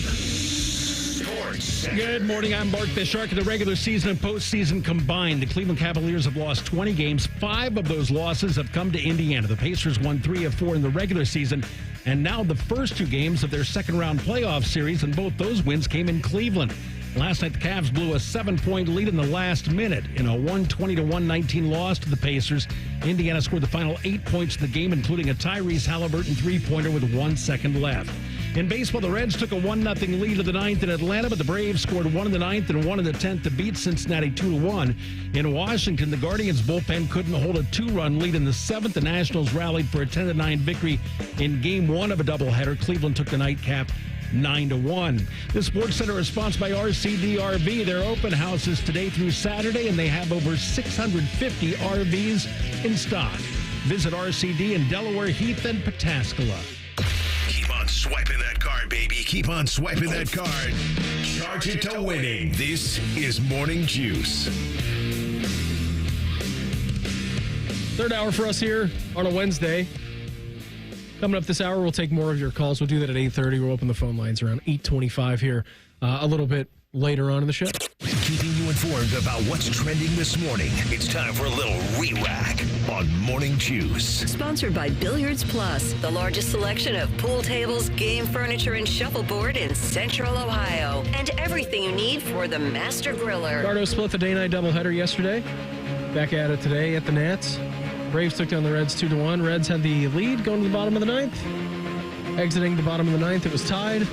Good morning. I'm Mark Scheig. The regular season and postseason combined, the Cleveland Cavaliers have lost 20 games. 5 of those losses have come to Indiana. The Pacers won 3 of 4 in the regular season, and now the first 2 games of their second-round playoff series, and both those wins came in Cleveland. Last night, the Cavs blew a 7-point lead in the last minute in a 120-119 loss to the Pacers. Indiana scored the final 8 points of the game, including a Tyrese Halliburton three-pointer with 1 second left. In baseball, the Reds took a 1-0 lead in the 9th in Atlanta, but the Braves scored 1 in the 9th and 1 in the 10th to beat Cincinnati 2-1. In Washington, the Guardians' bullpen couldn't hold a 2-run lead in the 7th. The Nationals rallied for a 10-9 victory in Game 1 of a doubleheader. Cleveland took the nightcap 9-1. The Sports Center is sponsored by RCDRV. Their open house is today through Saturday, and they have over 650 RVs in stock. Visit RCD in Delaware, Heath, and Pataskala. Keep on swiping that card, baby. Keep on swiping that card. Charge it to winning. This is Morning Juice. Third hour for us here on a Wednesday. Coming up this hour, we'll take more of your calls. We'll do that at 8:30. We'll open the phone lines around 8:25 here a little bit later on in the show. Keeping you informed about what's trending this morning. It's time for a little re-rack on Morning Juice. Sponsored by Billiards Plus, the largest selection of pool tables, game furniture, and shuffleboard in Central Ohio. And everything you need for the Master Griller. Gardo split the day-night doubleheader yesterday. Back at it today at the Nats. Braves took down the Reds 2-1. Reds had the lead going to the bottom of the ninth. Exiting the bottom of the ninth, it was tied.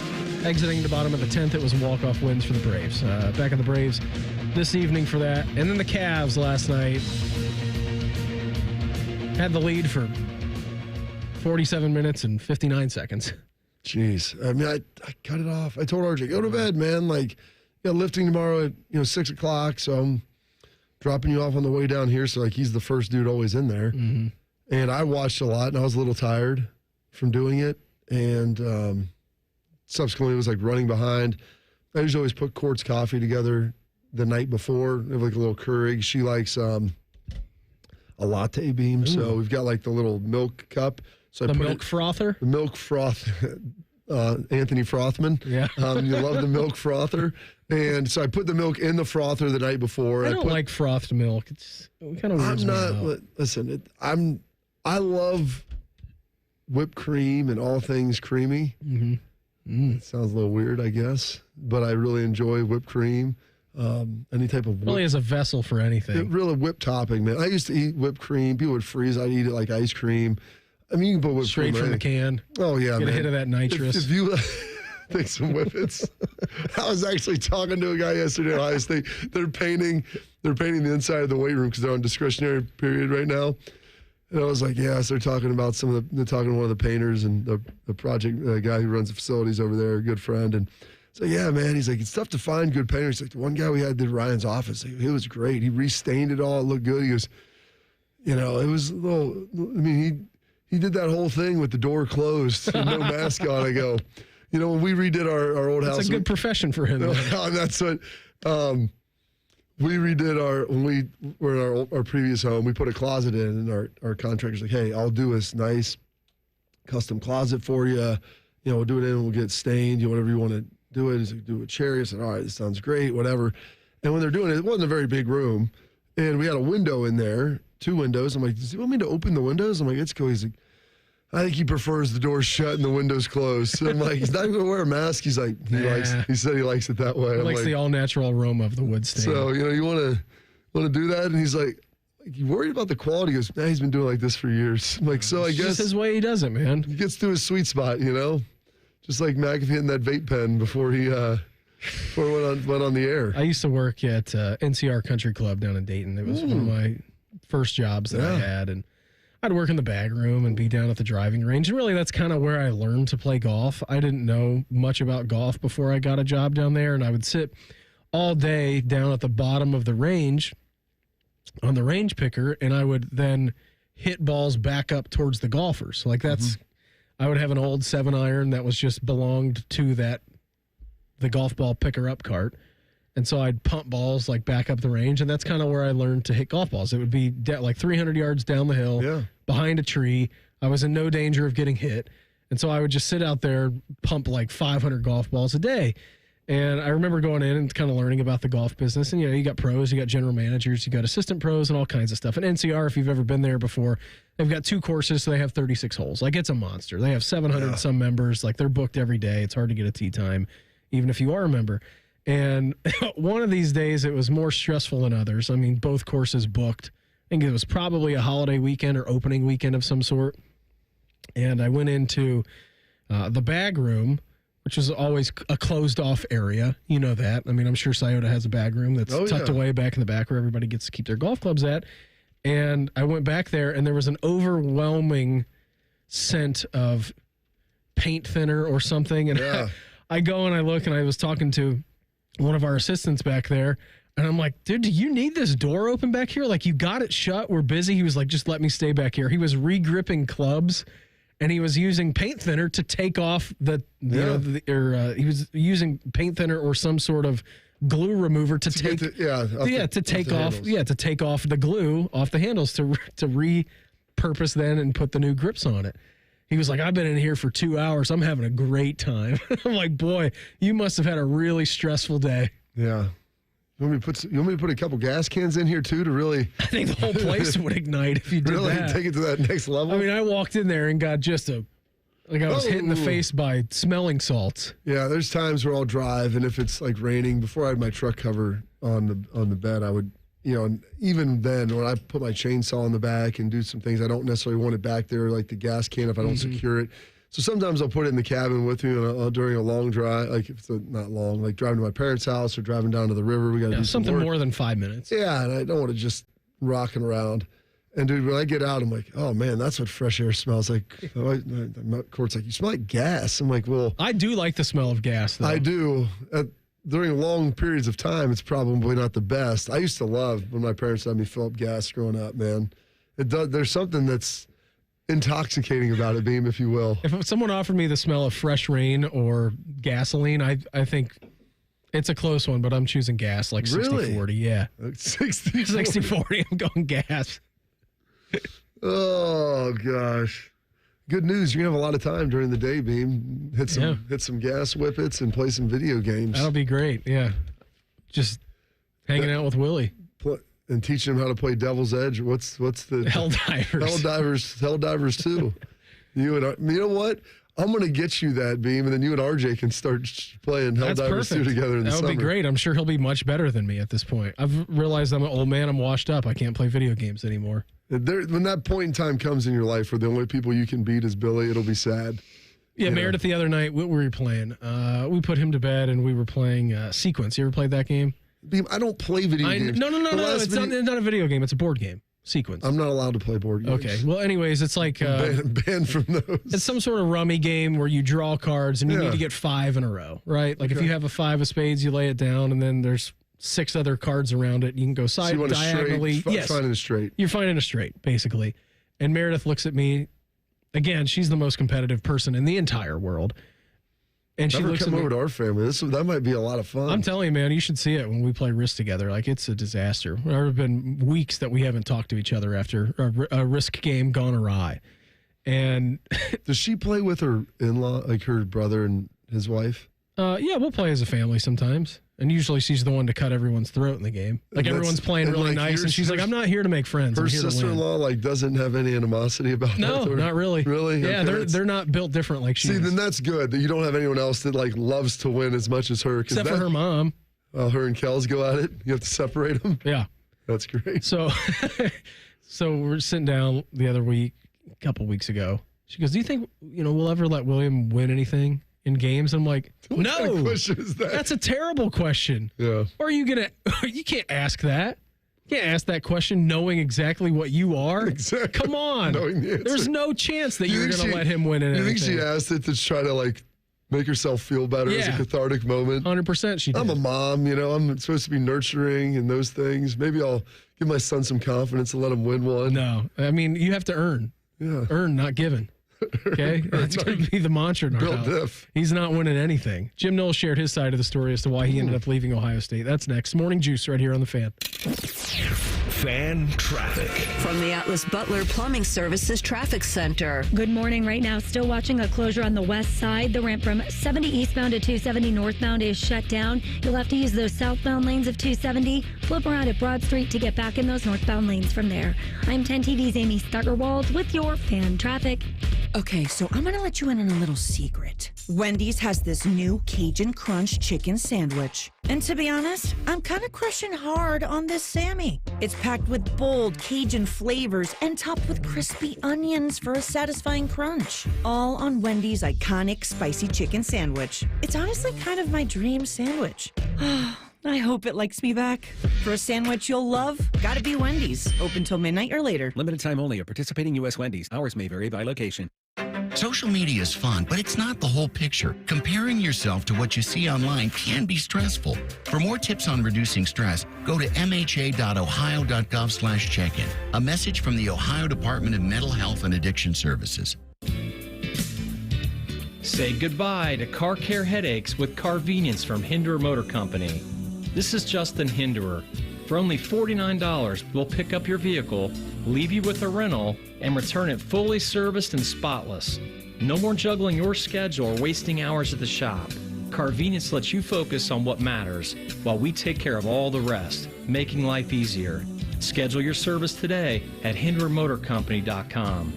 Exiting the bottom of the 10th, it was walk-off wins for the Braves. Back at the Braves this evening for that. And then the Cavs last night had the lead for 47 minutes and 59 seconds. Jeez. I mean, I cut it off. I told RJ, go to bed, man. Like, you got lifting tomorrow at 6 o'clock, so I'm dropping you off on the way down here. So, like, he's the first dude always in there. Mm-hmm. And I watched a lot, and I was a little tired from doing it. And subsequently, it was like running behind. I usually always put Quartz coffee together the night before. We have like a little Keurig. She likes a latte beam. Ooh. So we've got like the little milk cup. So the milk frother? The milk froth. Anthony Frothman. Yeah. You love the milk frother. And so I put the milk in the frother the night before. I don't like frothed milk. It's kind of weird. I'm not. Listen, I love whipped cream and all things creamy. Mm-hmm. It sounds a little weird, I guess, but I really enjoy whipped cream. Any type of really as a vessel for anything. Really whipped topping, man. I used to eat whipped cream. People would freeze. I'd eat it like ice cream. I mean, you can put whipped straight cream from the can. Oh yeah, get man. a hit of that nitrous. If you take some whippets. I was actually talking to a guy yesterday at Ohio State. They're painting the inside of the weight room because they're on discretionary period right now. And I was like, yeah, so they're talking about they're talking to one of the painters and the project guy who runs the facilities over there, a good friend. And so, yeah, man, he's like, it's tough to find good painters. He's like, the one guy we had did Ryan's office. He was great. He restained it all. It looked good. He goes, it was a little, I mean, he did that whole thing with the door closed and no mask on. I go, when we redid our old house. That's a good profession for him. That's what, we redid when we were in our previous home, we put a closet in, and our contractor's like, hey, I'll do this nice custom closet for you. We'll do it in, we'll get stained, whatever you want to do it. He's like, do it cherry. I said, all right, this sounds great, whatever. And when they're doing it, it wasn't a very big room. And we had a window in there, 2 windows. I'm like, does he want me to open the windows? I'm like, it's cool. He's like, I think he prefers the doors shut and the windows closed. So I'm like, he's not going to wear a mask. He's like, he said he likes it that way. He likes the all-natural aroma of the wood stain. So, you want to do that? And he's like, you worried about the quality? He goes, nah, he's been doing it like this for years. I'm like, so I guess. Just his way he does it, man. He gets to his sweet spot, Just like McAfee hitting that vape pen before he went on the air. I used to work at NCR Country Club down in Dayton. It was one of my first jobs that I had. And I'd work in the bag room and be down at the driving range. And really, that's kind of where I learned to play golf. I didn't know much about golf before I got a job down there. And I would sit all day down at the bottom of the range on the range picker, and I would then hit balls back up towards the golfers. Like I would have an old 7-iron that was just belonged to the golf ball picker-up cart. And so I'd pump balls like back up the range, and that's kind of where I learned to hit golf balls. It would be like 300 yards down the hill, behind a tree. I was in no danger of getting hit. And so I would just sit out there, pump like 500 golf balls a day. And I remember going in and kind of learning about the golf business. And, you got pros, you got general managers, you got assistant pros, and all kinds of stuff. And NCR, if you've ever been there before, they've got 2 courses, so they have 36 holes. Like, it's a monster. They have 700 some members. Like, they're booked every day. It's hard to get a tee time, even if you are a member. And one of these days, it was more stressful than others. I mean, both courses booked. I think it was probably a holiday weekend or opening weekend of some sort. And I went into the bag room, which is always a closed-off area. You know that. I mean, I'm sure Scioto has a bag room that's tucked away back in the back where everybody gets to keep their golf clubs at. And I went back there, and there was an overwhelming scent of paint thinner or something. And I go and I look, and I was talking to one of our assistants back there, and I'm like, dude, do you need this door open back here? Like, you got it shut. We're busy. He was like, just let me stay back here. He was re-gripping clubs, and he was using paint thinner to take off he was using paint thinner or some sort of glue remover to take off the glue off the handles to repurpose then and put the new grips on it. He was like, I've been in here for 2 hours. I'm having a great time. I'm like, boy, you must have had a really stressful day. Yeah. You want me to put a couple gas cans in here too to really? I think the whole place would ignite if you did really that. Take it to that next level. I mean, I walked in there and got just I was hit in the face by smelling salts. Yeah, there's times where I'll drive, and if it's like raining, before I had my truck cover on the bed, I would, and even then, when I put my chainsaw on the back and do some things, I don't necessarily want it back there, like the gas can, if I don't secure it. So sometimes I'll put it in the cabin with me during a long drive, like if it's not long, like driving to my parents' house or driving down to the river. We got to do something more than 5 minutes. Yeah, and I don't want to just rocking around. And dude, when I get out, I'm like, oh man, that's what fresh air smells like. Court's like, you smell like gas. I'm like, well, I do like the smell of gas, though. I do. During long periods of time, it's probably not the best. I used to love when my parents let me fill up gas growing up, man. There's something that's intoxicating about it, Beam, if you will. If someone offered me the smell of fresh rain or gasoline, I think it's a close one, but I'm choosing gas, like 60-40. Yeah. 60-40, I'm going gas. Oh, gosh. Good news. You're going to have a lot of time during the day, Beam. Hit some gas whippets and play some video games. That'll be great, yeah. Just hanging out with Willie. And teaching him how to play Devil's Edge. What's the... Helldivers. Helldivers 2. You know what? I'm going to get you that, Beam, and then you and RJ can start playing Helldivers 2 together in the summer. That would be great. I'm sure he'll be much better than me at this point. I've realized I'm an old man. I'm washed up. I can't play video games anymore. When that point in time comes in your life where the only people you can beat is Billy, it'll be sad. Yeah, Meredith the other night, what were we playing? We put him to bed, and we were playing Sequence. You ever played that game? Beam, I don't play video games. No. It's not a video game. It's a board game. Sequence. I'm not allowed to play board games. Okay. Well, anyways, it's like... banned from those. It's some sort of rummy game where you draw cards, and you need to get 5 in a row, right? Like if you have a 5 of spades, you lay it down, and then there's 6 other cards around it. You can go diagonally. Yes. Finding a straight. You're finding a straight, basically. And Meredith looks at me. Again, she's the most competitive person in the entire world. And she looks over to our family. That might be a lot of fun. I'm telling you, man, you should see it when we play Risk together. Like, it's a disaster. There have been weeks that we haven't talked to each other after a Risk game gone awry. And does she play with her in-law, like her brother and his wife? Yeah, we'll play as a family sometimes. And usually she's the one to cut everyone's throat in the game. Like, everyone's playing really nice, and she's like, I'm not here to make friends. Her sister-in-law, doesn't have any animosity about that? No, not really. Really? Yeah, okay, they're not built different like she is. See, then that's good that you don't have anyone else that, loves to win as much as her. Except for her mom. Her and Kels go at it. You have to separate them? Yeah. That's great. So we're sitting down the other week, a couple weeks ago. She goes, do you think, we'll ever let William win anything in games? I'm like, what kind of question is that? That's a terrible question. Yeah. Or are you you can't ask that. You can't ask that question knowing exactly what you are. Exactly. Come on. Knowing the answer. There's no chance that you're going to let him win anything. You think she asked it to try to make herself feel better as a cathartic moment? 100% she did. I'm a mom, I'm supposed to be nurturing and those things. Maybe I'll give my son some confidence and let him win one. No. I mean, you have to earn. Yeah. Earn, not given. Okay, that's going to be the mantra in our house. Diff. He's not winning anything. Jim Knowles shared his side of the story as to why he ended up leaving Ohio State. That's next. Morning Juice right here on The Fan. Fan traffic. From the Atlas Butler Plumbing Services Traffic Center. Good morning. Right now, still watching a closure on the west side. The ramp from 70 eastbound to 270 northbound is shut down. You'll have to use those southbound lanes of 270. Flip around at Broad Street to get back in those northbound lanes from there. I'm 10 TV's Amy Steigerwald with your fan traffic. Okay, so I'm going to let you in on a little secret. Wendy's has this new Cajun Crunch chicken sandwich. And to be honest, I'm kind of crushing hard on this Sammy. It's packed with bold Cajun flavors and topped with crispy onions for a satisfying crunch. All on Wendy's iconic spicy chicken sandwich. It's honestly kind of my dream sandwich. I hope it likes me back. For a sandwich you'll love, gotta be Wendy's. Open till midnight or later. Limited time only at participating U.S. Wendy's. Hours may vary by location. Social media is fun, but it's not the whole picture. Comparing yourself to what you see online can be stressful. For more tips on reducing stress, go to mha.ohio.gov/check-in. A message from the Ohio Department of Mental Health and Addiction Services. Say goodbye to car care headaches with Carvenience from Hinderer Motor Company. This is Justin Hinderer. For only $49, we'll pick up your vehicle, leave you with a rental, and return it fully serviced and spotless. No more juggling your schedule or wasting hours at the shop. Carvenience lets you focus on what matters while we take care of all the rest, making life easier. Schedule your service today at HinderMotorCompany.com.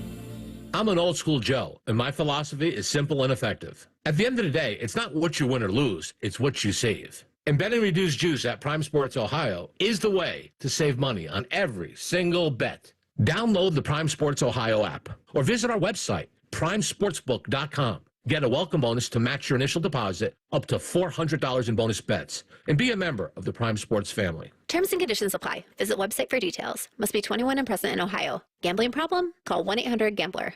I'm an old school Joe, and my philosophy is simple and effective. At the end of the day, it's not what you win or lose, it's what you save. And bet and reduce juice at Prime Sports Ohio is the way to save money on every single bet. Download the Prime Sports Ohio app or visit our website, primesportsbook.com. Get a welcome bonus to match your initial deposit up to $400 in bonus bets. And be a member of the Prime Sports family. Terms and conditions apply. Visit website for details. Must be 21 and present in Ohio. Gambling problem? Call 1-800-GAMBLER.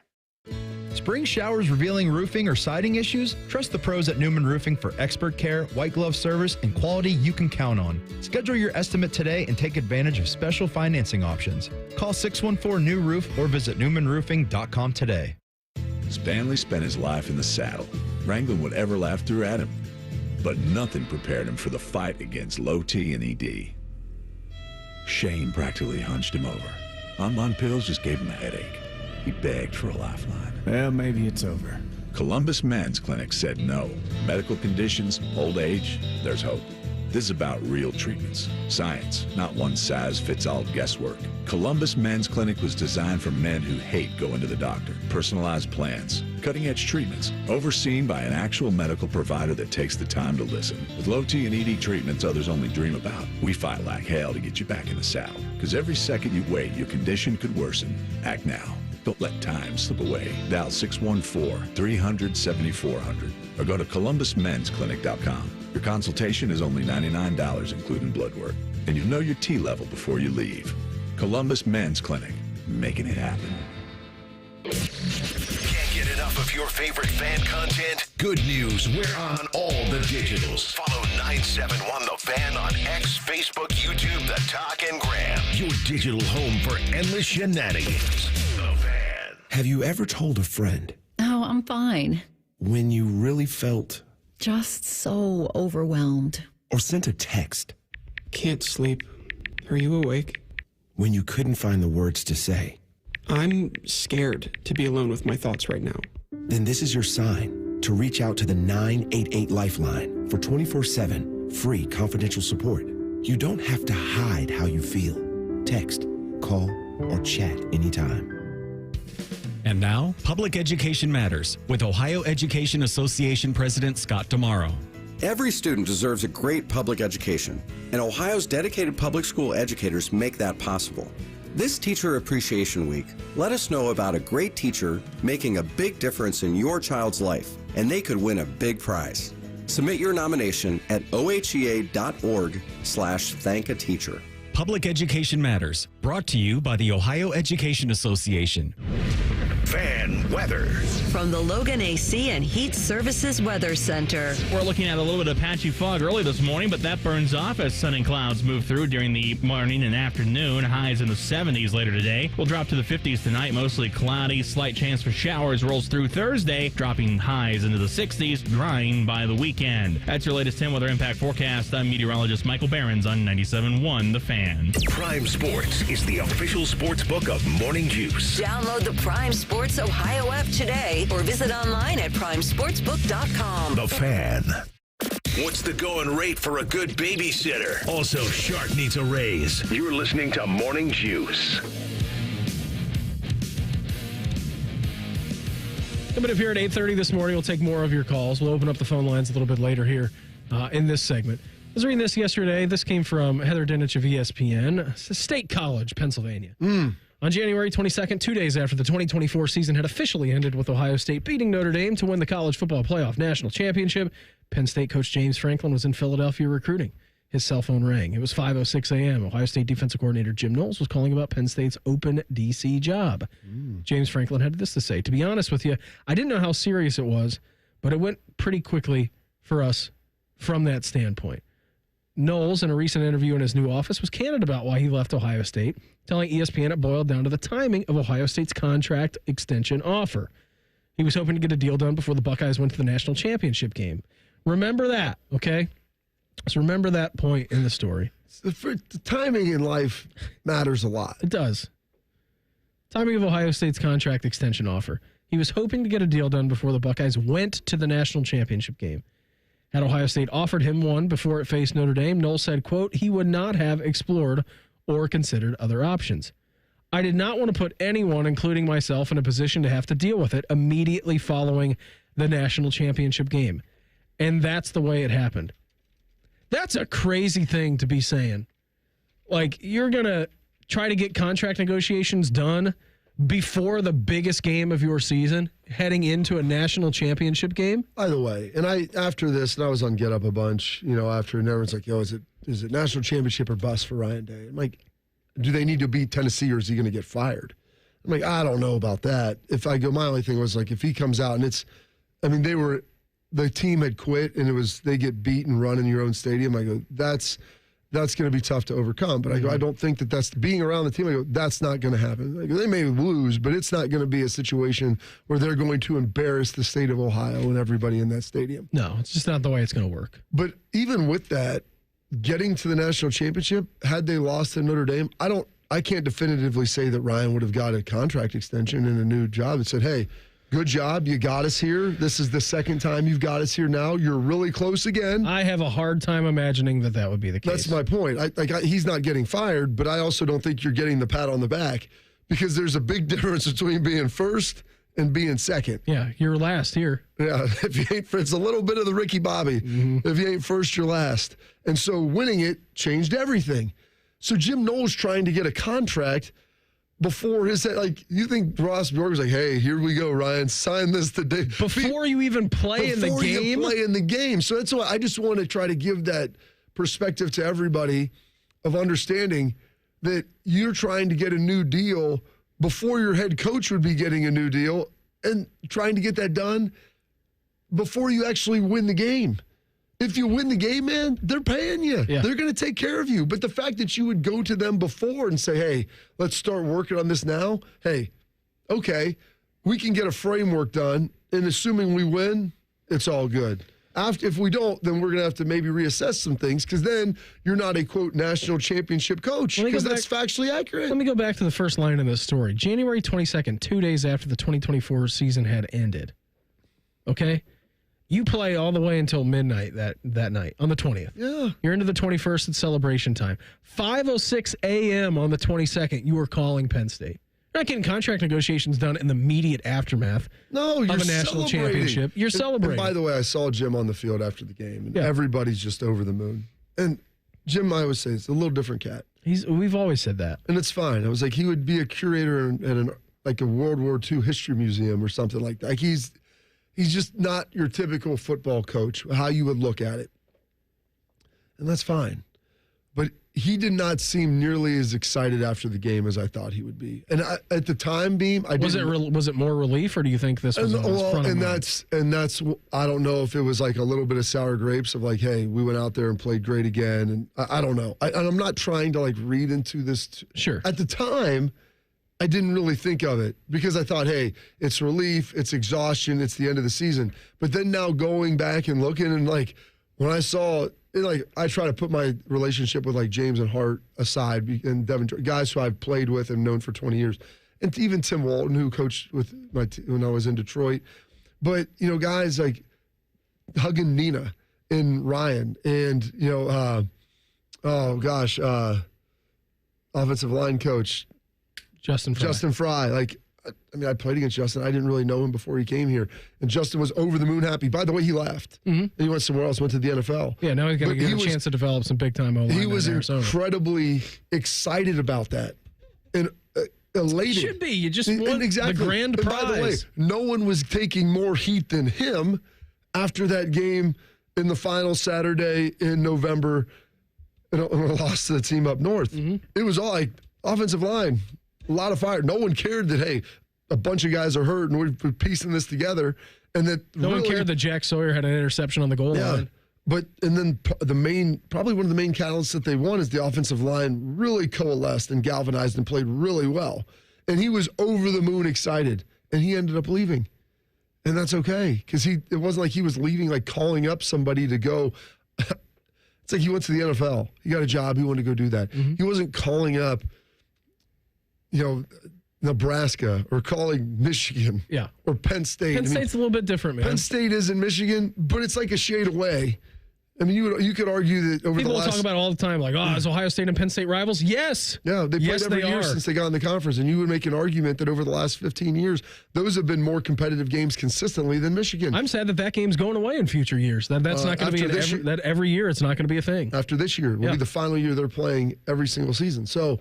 Spring showers revealing roofing or siding issues? Trust the pros at Newman Roofing for expert care, white glove service, and quality you can count on. Schedule your estimate today and take advantage of special financing options. Call 614-NEW-ROOF or visit newmanroofing.com today. Stanley spent his life in the saddle, wrangling whatever life threw at him. But nothing prepared him for the fight against low T and ED. Shane practically hunched him over. Online pills just gave him a headache. He begged for a lifeline. Well, maybe it's over. Columbus Men's Clinic said no. Medical conditions, old age, there's hope. This is about real treatments. Science, not one-size-fits-all guesswork. Columbus Men's Clinic was designed for men who hate going to the doctor. Personalized plans, cutting-edge treatments, overseen by an actual medical provider that takes the time to listen. With low T and ED treatments others only dream about, we fight like hell to get you back in the saddle. Because every second you wait, your condition could worsen. Act now. Don't let time slip away. Dial 614-300-7400 or go to columbusmensclinic.com. Your consultation is only $99, including blood work. And you'll know your T level before you leave. Columbus Men's Clinic, making it happen. Can't get enough of your favorite fan content? Good news, we're on all the digitals. Follow 971 The Fan on X, Facebook, YouTube, The Talk, and Gram. Your digital home for endless shenanigans. The Fan. Have you ever told a friend? Oh, I'm fine. When you really felt... just so overwhelmed. Or sent a text? Can't sleep. Are you awake? When you couldn't find the words to say? I'm scared to be alone with my thoughts right now. Then this is your sign to reach out to the 988 Lifeline for 24/7 free confidential support. You don't have to hide how you feel. Text, call, or chat anytime. And now, Public Education Matters with Ohio Education Association President Scott Tomorrow. Every student deserves a great public education, and Ohio's dedicated public school educators make that possible. This Teacher Appreciation Week, let us know about a great teacher making a big difference in your child's life, and they could win a big prize. Submit your nomination at ohea.org/thankateacher. Public Education Matters, brought to you by the Ohio Education Association. Fan weather. From the Logan AC and Heat Services Weather Center. We're looking at a little bit of patchy fog early this morning, but that burns off as sun and clouds move through during the morning and afternoon. Highs in the 70s later today. We'll drop to the 50s tonight, mostly cloudy. Slight chance for showers rolls through Thursday, dropping highs into the 60s, drying by the weekend. That's your latest 10 weather impact forecast. I'm meteorologist Michael Behrens on 97.1 The Fan. Prime Sports is the official sports book of Morning Juice. Download the Prime Sports Ohio app today or visit online at primesportsbook.com. The Fan. What's the going rate for a good babysitter? Also, Shark needs a raise. You're listening to Morning Juice. Coming up here at 8:30 this morning, we'll take more of your calls. We'll open up the phone lines a little bit later here in this segment. I was reading this yesterday. This came from Heather Dinich of ESPN. State College, Pennsylvania. On January 22nd, 2 days after the 2024 season had officially ended with Ohio State beating Notre Dame to win the college football playoff national championship, Penn State coach James Franklin was in Philadelphia recruiting. His cell phone rang. It was 5:06 a.m. Ohio State defensive coordinator Jim Knowles was calling about Penn State's open DC job. James Franklin had this to say: "To be honest with you, I didn't know how serious it was, but it went pretty quickly for us from that standpoint." Knowles, in a recent interview in his new office, was candid about why he left Ohio State, telling ESPN it boiled down to the timing of Ohio State's contract extension offer. He was hoping to get a deal done before the Buckeyes went to the national championship game. Remember that, okay? So remember that point in the story. The timing in life matters a lot. It does. Timing of Ohio State's contract extension offer. He was hoping to get a deal done before the Buckeyes went to the national championship game. Had Ohio State offered him one before it faced Notre Dame, Knowles said, quote, he would not have explored or considered other options. I did not want to put anyone, including myself, in a position to have to deal with it immediately following the national championship game. And that's the way it happened. That's a crazy thing to be saying. Like, you're going to try to get contract negotiations done before the biggest game of your season, heading into a national championship game? By the way, and after this, and I was on Get Up a bunch, after, and everyone's like, yo, is it national championship or bust for Ryan Day? I'm like, do they need to beat Tennessee or is he going to get fired? I'm like, I don't know about that. My only thing was like, if he comes out and the team had quit and they get beat and run in your own stadium. I go, that's going to be tough to overcome. But I go, I don't think that's being around the team. I go, that's not going to happen. I go, they may lose, but it's not going to be a situation where they're going to embarrass the state of Ohio and everybody in that stadium. No, it's just not the way it's going to work. But even with that, getting to the national championship, had they lost to Notre Dame, I can't definitively say that Ryan would have got a contract extension and a new job that said, hey, good job, you got us here. This is the second time you've got us here now. You're really close again. I have a hard time imagining that would be the case. That's my point. He's not getting fired, but I also don't think you're getting the pat on the back because there's a big difference between being first and being second. Yeah, you're last here. Yeah, if you ain't, it's a little bit of the Ricky Bobby. Mm-hmm. If you ain't first, you're last. And so winning it changed everything. So Jim Knowles trying to get a contract before you think Ross Bjork was like, hey, here we go, Ryan, sign this today. Before you even play in the game? Before you play in the game. So that's why I just want to try to give that perspective to everybody of understanding that you're trying to get a new deal before your head coach would be getting a new deal and trying to get that done before you actually win the game. If you win the game, man, they're paying you. Yeah. They're going to take care of you. But the fact that you would go to them before and say, hey, let's start working on this now. Hey, okay, we can get a framework done. And assuming we win, it's all good. If we don't, then we're going to have to maybe reassess some things because then you're not a, quote, national championship coach because that's factually accurate. Let me go back to the first line of this story. January 22nd, 2 days after the 2024 season had ended. Okay? You play all the way until midnight that night on the 20th. Yeah. You're into the 21st at celebration time. 5:06 a.m. on the 22nd, you were calling Penn State. You're not getting contract negotiations done in the immediate aftermath of a national championship. You're celebrating. And by the way, I saw Jim on the field after the game, and everybody's just over the moon. And Jim, I always say, it's a little different cat. We've always said that. And it's fine. I was like, he would be a curator at a World War II history museum or something like that. Like he's just not your typical football coach, how you would look at it. And that's fine. But he did not seem nearly as excited after the game as I thought he would be. And at the time, Beam, was it more relief, or do you think this was front of mind? That's I don't know if it was like a little bit of sour grapes of like, hey, we went out there and played great again, and I don't know. And I'm not trying to like read into this. Sure. At the time, I didn't really think of it because I thought, hey, it's relief, it's exhaustion, it's the end of the season. But then now going back and looking and like when I saw it, like I try to put my relationship with like James and Hart aside and Devin, guys who I've played with and known for 20 years, and even Tim Walton who coached with when I was in Detroit. But guys like hugging Nina and Ryan and offensive line coach Justin Fry. Like, I mean, I played against Justin. I didn't really know him before he came here. And Justin was over the moon happy. By the way, he left. Mm-hmm. And he went somewhere else, went to the NFL. Yeah, now he's going to get a chance to develop some big-time O-line. He was incredibly excited about that and elated. Should be. You just want the grand prize. By the way, no one was taking more heat than him after that game in the final Saturday in November and we lost to the team up north. Mm-hmm. It was all like offensive line. A lot of fire. No one cared that, hey, a bunch of guys are hurt and we're piecing this together. And that no one cared that Jack Sawyer had an interception on the goal line. And then probably one of the main catalysts that they won is the offensive line really coalesced and galvanized and played really well. And he was over the moon excited. And he ended up leaving. And that's okay. Because it wasn't like he was leaving, like calling up somebody to go. It's like he went to the NFL. He got a job. He wanted to go do that. Mm-hmm. He wasn't calling up Nebraska or calling Michigan or Penn State. Penn State's a little bit different, man. Penn State is in Michigan, but it's like a shade away. I mean, you could argue that over People the last... talk about it all the time, like, is Ohio State and Penn State rivals? Yes. Yeah, they played every year since they got in the conference, and you would make an argument that over the last 15 years, those have been more competitive games consistently than Michigan. I'm sad that game's going away in future years. That's not going to be every year. It's not going to be a thing. After this year will be the final year they're playing every single season. So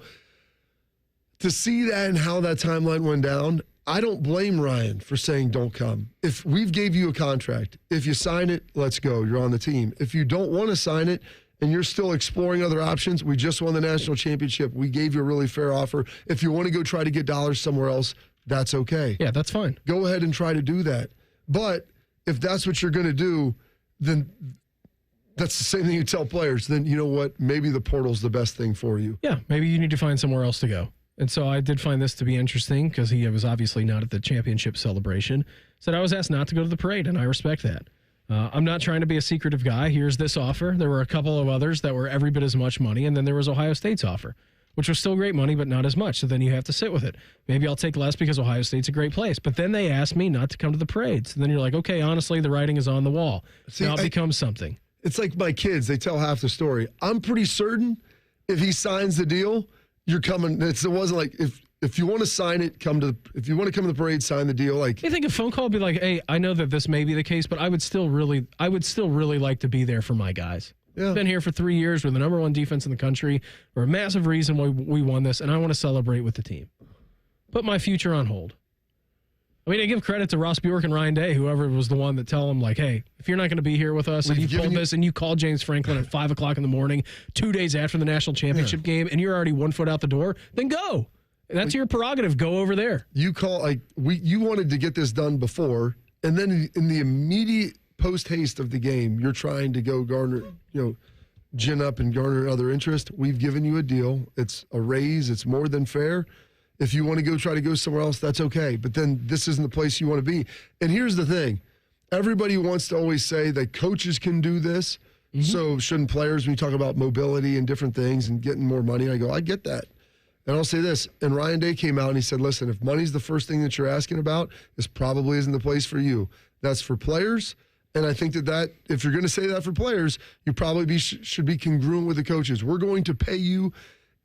to see that and how that timeline went down, I don't blame Ryan for saying don't come. If we've gave you a contract, if you sign it, let's go. You're on the team. If you don't want to sign it and you're still exploring other options, we just won the national championship. We gave you a really fair offer. If you want to go try to get dollars somewhere else, that's okay. Yeah, that's fine. Go ahead and try to do that. But if that's what you're going to do, then that's the same thing you tell players. Then you know what? Maybe the portal's the best thing for you. Yeah, maybe you need to find somewhere else to go. And so I did find this to be interesting because he was obviously not at the championship celebration. Said I was asked not to go to the parade, and I respect that. I'm not trying to be a secretive guy. Here's this offer. There were a couple of others that were every bit as much money, and then there was Ohio State's offer, which was still great money, but not as much. So then you have to sit with it. Maybe I'll take less because Ohio State's a great place. But then they asked me not to come to the parade. So then you're like, okay, honestly, the writing is on the wall. Now it becomes something. It's like my kids. They tell half the story. I'm pretty certain if he signs the deal, you're coming. It wasn't like if you want to sign it, if you want to come to the parade, sign the deal. Like, you think a phone call would be like, hey, I know that this may be the case, but I would still really like to be there for my guys. Yeah. Been here for 3 years. We're the number one defense in the country. We're a massive reason why we won this, and I want to celebrate with the team. Put my future on hold. I mean, I give credit to Ross Bjork and Ryan Day, whoever was the one that tell them, like, hey, if you're not going to be here with us, and you pulled this and you called James Franklin at 5 o'clock in the morning, 2 days after the national championship game, and you're already 1 foot out the door, then go. That's your prerogative. Go over there. You wanted to get this done before, and then in the immediate post-haste of the game, you're trying to go garner, gin up and garner other interest. We've given you a deal. It's a raise. It's more than fair. If you want to try to go somewhere else, that's okay. But then this isn't the place you want to be. And here's the thing. Everybody wants to always say that coaches can do this. Mm-hmm. So shouldn't players, when you talk about mobility and different things and getting more money, I go, I get that. And I'll say this. And Ryan Day came out and he said, listen, if money's the first thing that you're asking about, this probably isn't the place for you. That's for players. And I think that if you're going to say that for players, you probably should be congruent with the coaches. We're going to pay you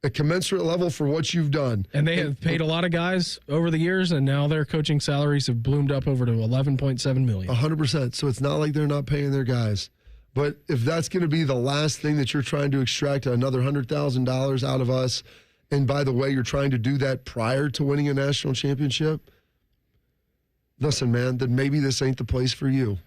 a commensurate level for what you've done. And they have paid a lot of guys over the years, and now their coaching salaries have bloomed up over to $11.7 million. 100%. So it's not like they're not paying their guys. But if that's going to be the last thing that you're trying to extract another $100,000 out of us, and by the way, you're trying to do that prior to winning a national championship, listen, man, then maybe this ain't the place for you.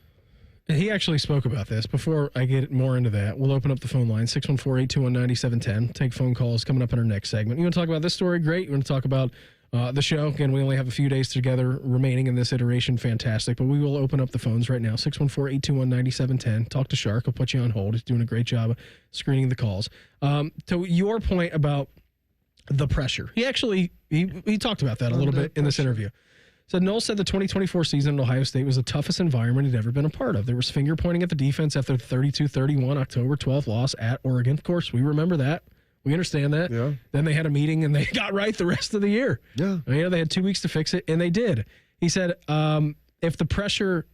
He actually spoke about this. Before I get more into that, we'll open up the phone line, 614-821-9710. Take phone calls coming up in our next segment. You want to talk about this story? Great. You want to talk about the show? Again, we only have a few days together remaining in this iteration. Fantastic. But we will open up the phones right now, 614-821-9710. Talk to Shark. I'll put you on hold. He's doing a great job of screening the calls. To your point about the pressure, he talked about that a little bit in this interview. So Knowles said the 2024 season at Ohio State was the toughest environment he'd ever been a part of. There was finger pointing at the defense after the 32-31 October 12th loss at Oregon. Of course, we remember that. We understand that. Yeah. Then they had a meeting and they got right the rest of the year. Yeah. They had 2 weeks to fix it, and they did. He said if the pressure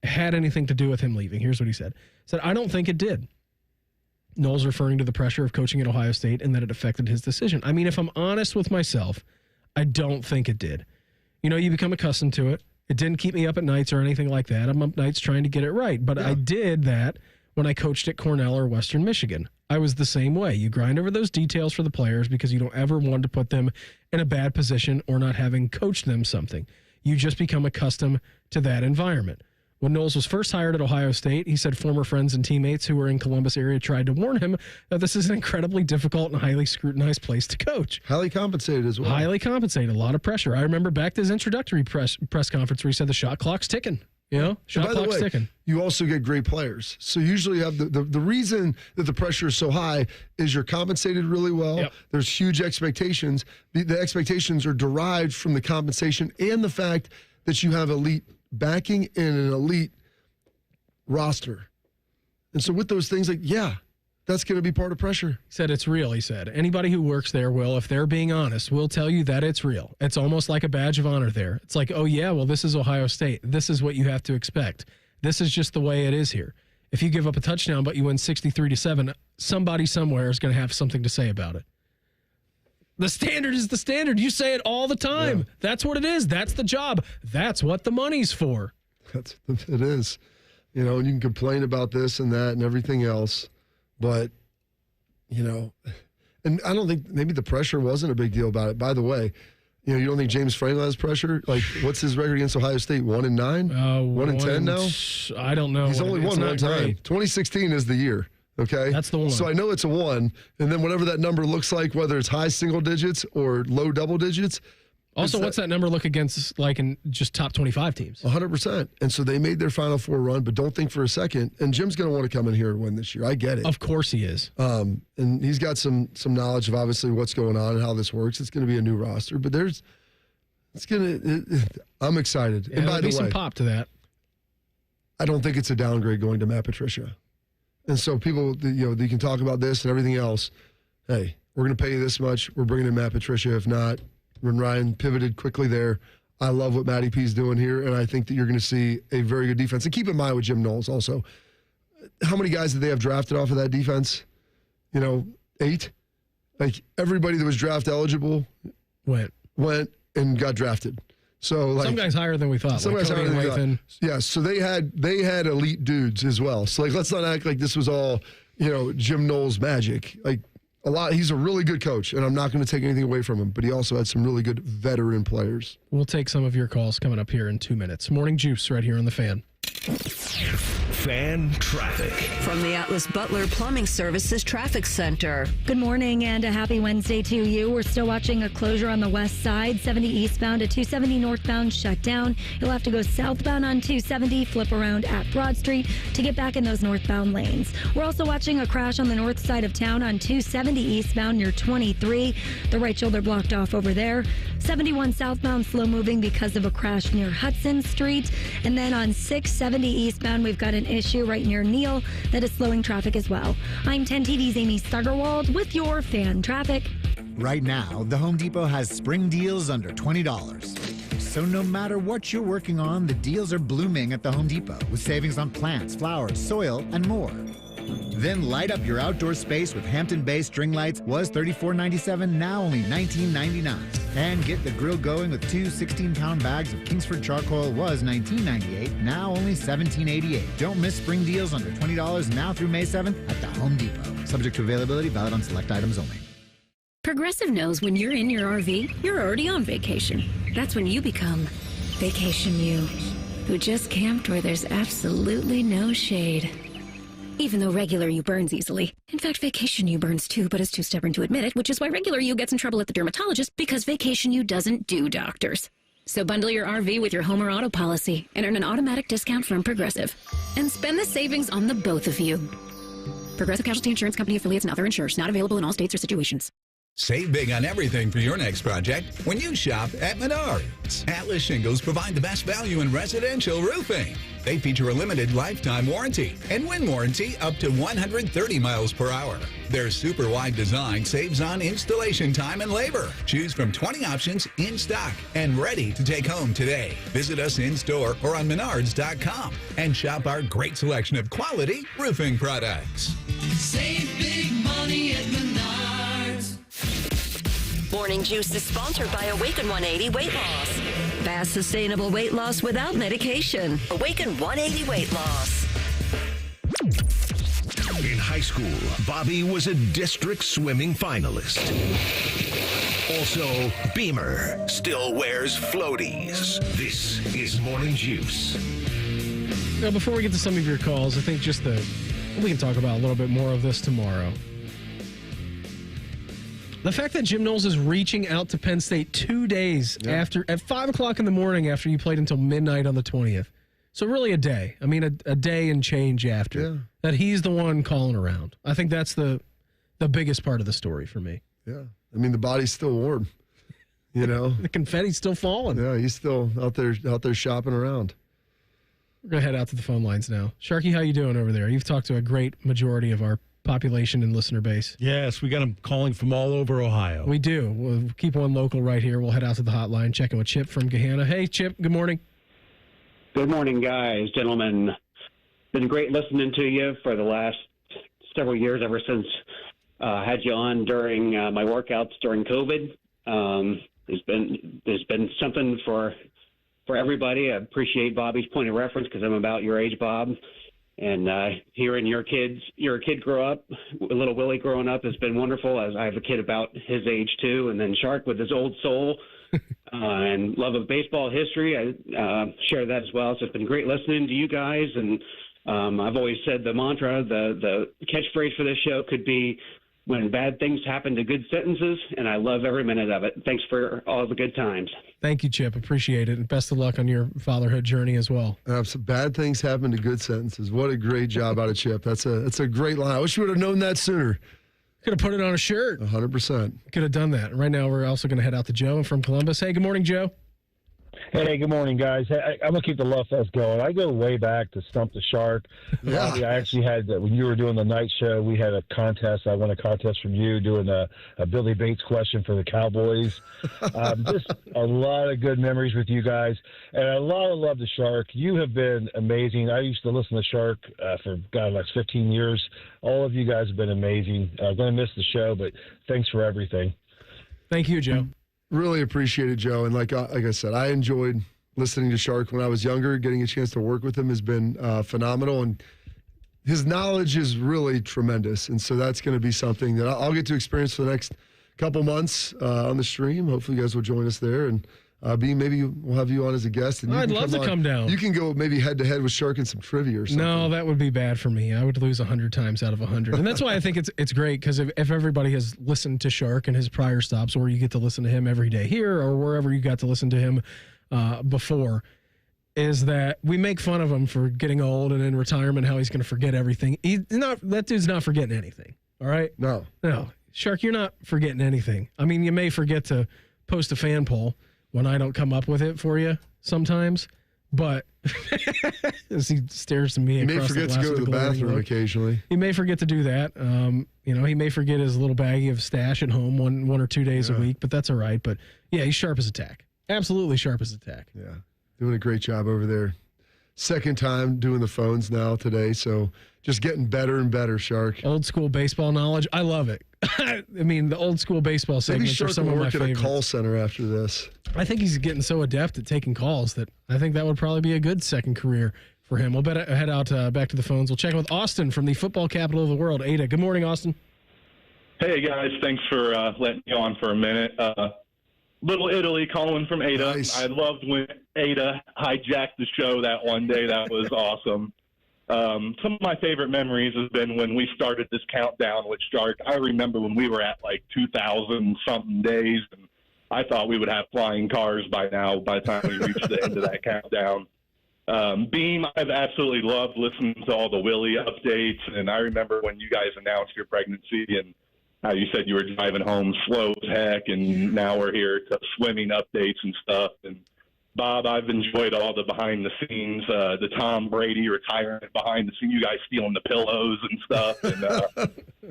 had anything to do with him leaving, here's what he said. He said, I don't think it did. Knowles referring to the pressure of coaching at Ohio State and that it affected his decision. I mean, if I'm honest with myself, I don't think it did. You become accustomed to it. It didn't keep me up at nights or anything like that. I'm up nights trying to get it right. But I did that when I coached at Cornell or Western Michigan. I was the same way. You grind over those details for the players because you don't ever want to put them in a bad position or not having coached them something. You just become accustomed to that environment. When Knowles was first hired at Ohio State, he said former friends and teammates who were in Columbus area tried to warn him that this is an incredibly difficult and highly scrutinized place to coach. Highly compensated as well. Highly compensated, a lot of pressure. I remember back to his introductory press conference where he said the shot clock's ticking. Shot clock's ticking. You also get great players. So usually you have the reason that the pressure is so high is you're compensated really well. Yep. There's huge expectations. The expectations are derived from the compensation and the fact that you have elite backing and an elite roster. And so with those things, that's going to be part of pressure. He said it's real, he said. Anybody who works there will, if they're being honest, will tell you that it's real. It's almost like a badge of honor there. It's like, oh, yeah, well, this is Ohio State. This is what you have to expect. This is just the way it is here. If you give up a touchdown but you win 63-7, somebody somewhere is going to have something to say about it. The standard is the standard. You say it all the time. Yeah. That's what it is. That's the job. That's what the money's for. It is. You know, and you can complain about this and that and everything else, but, you know, and I don't think maybe the pressure wasn't a big deal about it. By the way, you know, you don't think James Franklin has pressure? Like, what's his record against Ohio State? 1-9? 1-10 now? I don't know. He's only won one time. 2016 is the year. Okay. That's the one. So I know it's a 1. And then whatever that number looks like, whether it's high single digits or low double digits. Also, what's that number look against, like, in just top 25 teams? 100%. And so they made their Final Four run, but don't think for a second. And Jim's going to want to come in here and win this year. I get it. Of course he is. And he's got some knowledge of obviously what's going on and how this works. It's going to be a new roster, but I'm excited. Yeah, and by the way, some pop to that. I don't think it's a downgrade going to Matt Patricia. And so people, you know, you can talk about this and everything else. Hey, we're going to pay you this much. We're bringing in Matt Patricia. If not, when Ryan pivoted quickly there, I love what Matty P's doing here, and I think that you're going to see a very good defense. And keep in mind with Jim Knowles also, how many guys did they have drafted off of that defense? You know, 8? Like, everybody that was draft eligible went and got drafted. So, like, some guys higher than we thought. Some like guys higher than we thought. Lathan. Yeah, so they had elite dudes as well. So, like, let's not act like this was all, you know, Jim Knowles magic. Like, he's a really good coach, and I'm not going to take anything away from him, but he also had some really good veteran players. We'll take some of your calls coming up here in 2 minutes. Morning Juice right here on The Fan. Fan traffic. From the Atlas Butler Plumbing Services Traffic Center. Good morning and a happy Wednesday to you. We're still watching a closure on the west side, 70 eastbound to 270 northbound shut down. You'll have to go southbound on 270, flip around at Broad Street to get back in those northbound lanes. We're also watching a crash on the north side of town on 270 eastbound near 23. The right shoulder blocked off over there. 71 southbound slow moving because of a crash near Hudson Street. And then on 670 eastbound, we've got an issue right near Neal that is slowing traffic as well. I'm 10 TV's Amy Steigerwald with your fan traffic. Right now, the Home Depot has spring deals under $20. So no matter what you're working on, the deals are blooming at the Home Depot with savings on plants, flowers, soil, and more. Then light up your outdoor space with Hampton Bay string lights. Was $34.97, now only $19.99. And get the grill going with 2 16-pound bags of Kingsford charcoal. Was $19.98, now only $17.88. Don't miss spring deals under $20 now through May 7th at the Home Depot. Subject to availability, valid on select items only. Progressive knows when you're in your RV, you're already on vacation. That's when you become Vacation You, who just camped where there's absolutely no shade. Even though regular you burns easily. In fact, Vacation You burns too, but is too stubborn to admit it, which is why regular you gets in trouble at the dermatologist, because Vacation You doesn't do doctors. So bundle your RV with your home or auto policy and earn an automatic discount from Progressive. And spend the savings on the both of you. Progressive Casualty Insurance Company affiliates and other insurers. Not available in all states or situations. Save big on everything for your next project when you shop at Menards. Atlas Shingles provide the best value in residential roofing. They feature a limited lifetime warranty and wind warranty up to 130 miles per hour. Their super wide design saves on installation time and labor. Choose from 20 options in stock and ready to take home today. Visit us in store or on Menards.com and shop our great selection of quality roofing products. Save big money at Menards. Morning Juice is sponsored by Awaken 180 Weight Loss. Fast, sustainable weight loss without medication. Awaken 180 Weight Loss. In high school, Bobby was a district swimming finalist. Also, Beamer still wears floaties. This is Morning Juice. Now, before we get to some of your calls, I think we can talk about a little bit more of this tomorrow. The fact that Jim Knowles is reaching out to Penn State 2 days after, at 5 o'clock in the morning after you played until midnight on the 20th. So really a day. I mean, a day and change after. That he's the one calling around. I think that's the biggest part of the story for me. Yeah. I mean, the body's still warm. You know? The confetti's still falling. Yeah, he's still out there shopping around. We're going to head out to the phone lines now. Sharky, how you doing over there? You've talked to a great majority of our population and listener base. Yes, we got them calling from all over Ohio. We do. We'll keep one local right here. We'll head out to the hotline, checking with Chip from Gahanna. Hey, Chip, good morning. Good morning, guys, gentlemen. Been great listening to you for the last several years, ever since I had you on during my workouts during COVID. There's been something for everybody. I appreciate Bobby's point of reference because I'm about your age, Bob. And hearing your kid grow up, little Willie growing up, has been wonderful. As I have a kid about his age too, and then Shark with his old soul and love of baseball history. I share that as well. So it's been great listening to you guys. And I've always said the mantra, the catchphrase for this show could be, when bad things happen to good sentences, and I love every minute of it. Thanks for all the good times. Thank you, Chip. Appreciate it. And best of luck on your fatherhood journey as well. So bad things happen to good sentences. What a great job out of Chip. That's a great line. I wish we would have known that sooner. Could have put it on a shirt. 100%. Could have done that. Right now, we're also going to head out to Joe from Columbus. Hey, good morning, Joe. Hey, good morning, guys. Hey, I'm going to keep the love fest going. I go way back to Stump the Shark. Yeah. I actually had, when you were doing the night show, we had a contest. I won a contest from you doing a Billy Bates question for the Cowboys. Just a lot of good memories with you guys. And a lot of love to Shark. You have been amazing. I used to listen to Shark for, like 15 years. All of you guys have been amazing. I'm going to miss the show, but thanks for everything. Thank you, Joe. Really appreciate it, Joe. And like I said, I enjoyed listening to Shark when I was younger. Getting a chance to work with him has been phenomenal. And his knowledge is really tremendous. And so that's going to be something that I'll get to experience for the next couple months on the stream. Hopefully you guys will join us there. And maybe we'll have you on as a guest. And I'd love to come down. You can go maybe head-to-head with Shark in some trivia or something. No, that would be bad for me. I would lose 100 times out of 100. And that's why I think it's great, because if everybody has listened to Shark and his prior stops, or you get to listen to him every day here or wherever you got to listen to him before, is that we make fun of him for getting old and in retirement, how he's going to forget everything. That dude's not forgetting anything, all right? No. Shark, you're not forgetting anything. I mean, you may forget to post a fan poll when I don't come up with it for you sometimes, but as he stares at me across the glass, he may forget to go to the bathroom occasionally. He may forget to do that. He may forget his little baggie of stash at home one or 2 days a week, but that's all right. But yeah, he's sharp as a tack. Absolutely sharp as a tack. Yeah, doing a great job over there. Second time doing the phones now today, so just getting better and better, Shark. Old school baseball knowledge. I love it. I mean, the old school baseball segments are some of my favorites. Maybe Shark will work at a call center after this. I think he's getting so adept at taking calls that I think that would probably be a good second career for him. We'll head out back to the phones. We'll check in with Austin from the football capital of the world, Ada. Good morning, Austin. Hey, guys. Thanks for letting me on for a minute. Little Italy calling from Ada. Nice. I loved when Ada hijacked the show that one day. That was awesome. Some of my favorite memories has been when we started this countdown with Shark. I remember when we were at like 2,000-something days, and I thought we would have flying cars by now by the time we reached the end of that countdown. Beam, I've absolutely loved listening to all the Willie updates, and I remember when you guys announced your pregnancy and how you said you were driving home slow as heck, and now we're here to swimming updates and stuff. And Bob, I've enjoyed all the behind the scenes, the Tom Brady retirement behind the scenes, you guys stealing the pillows and stuff.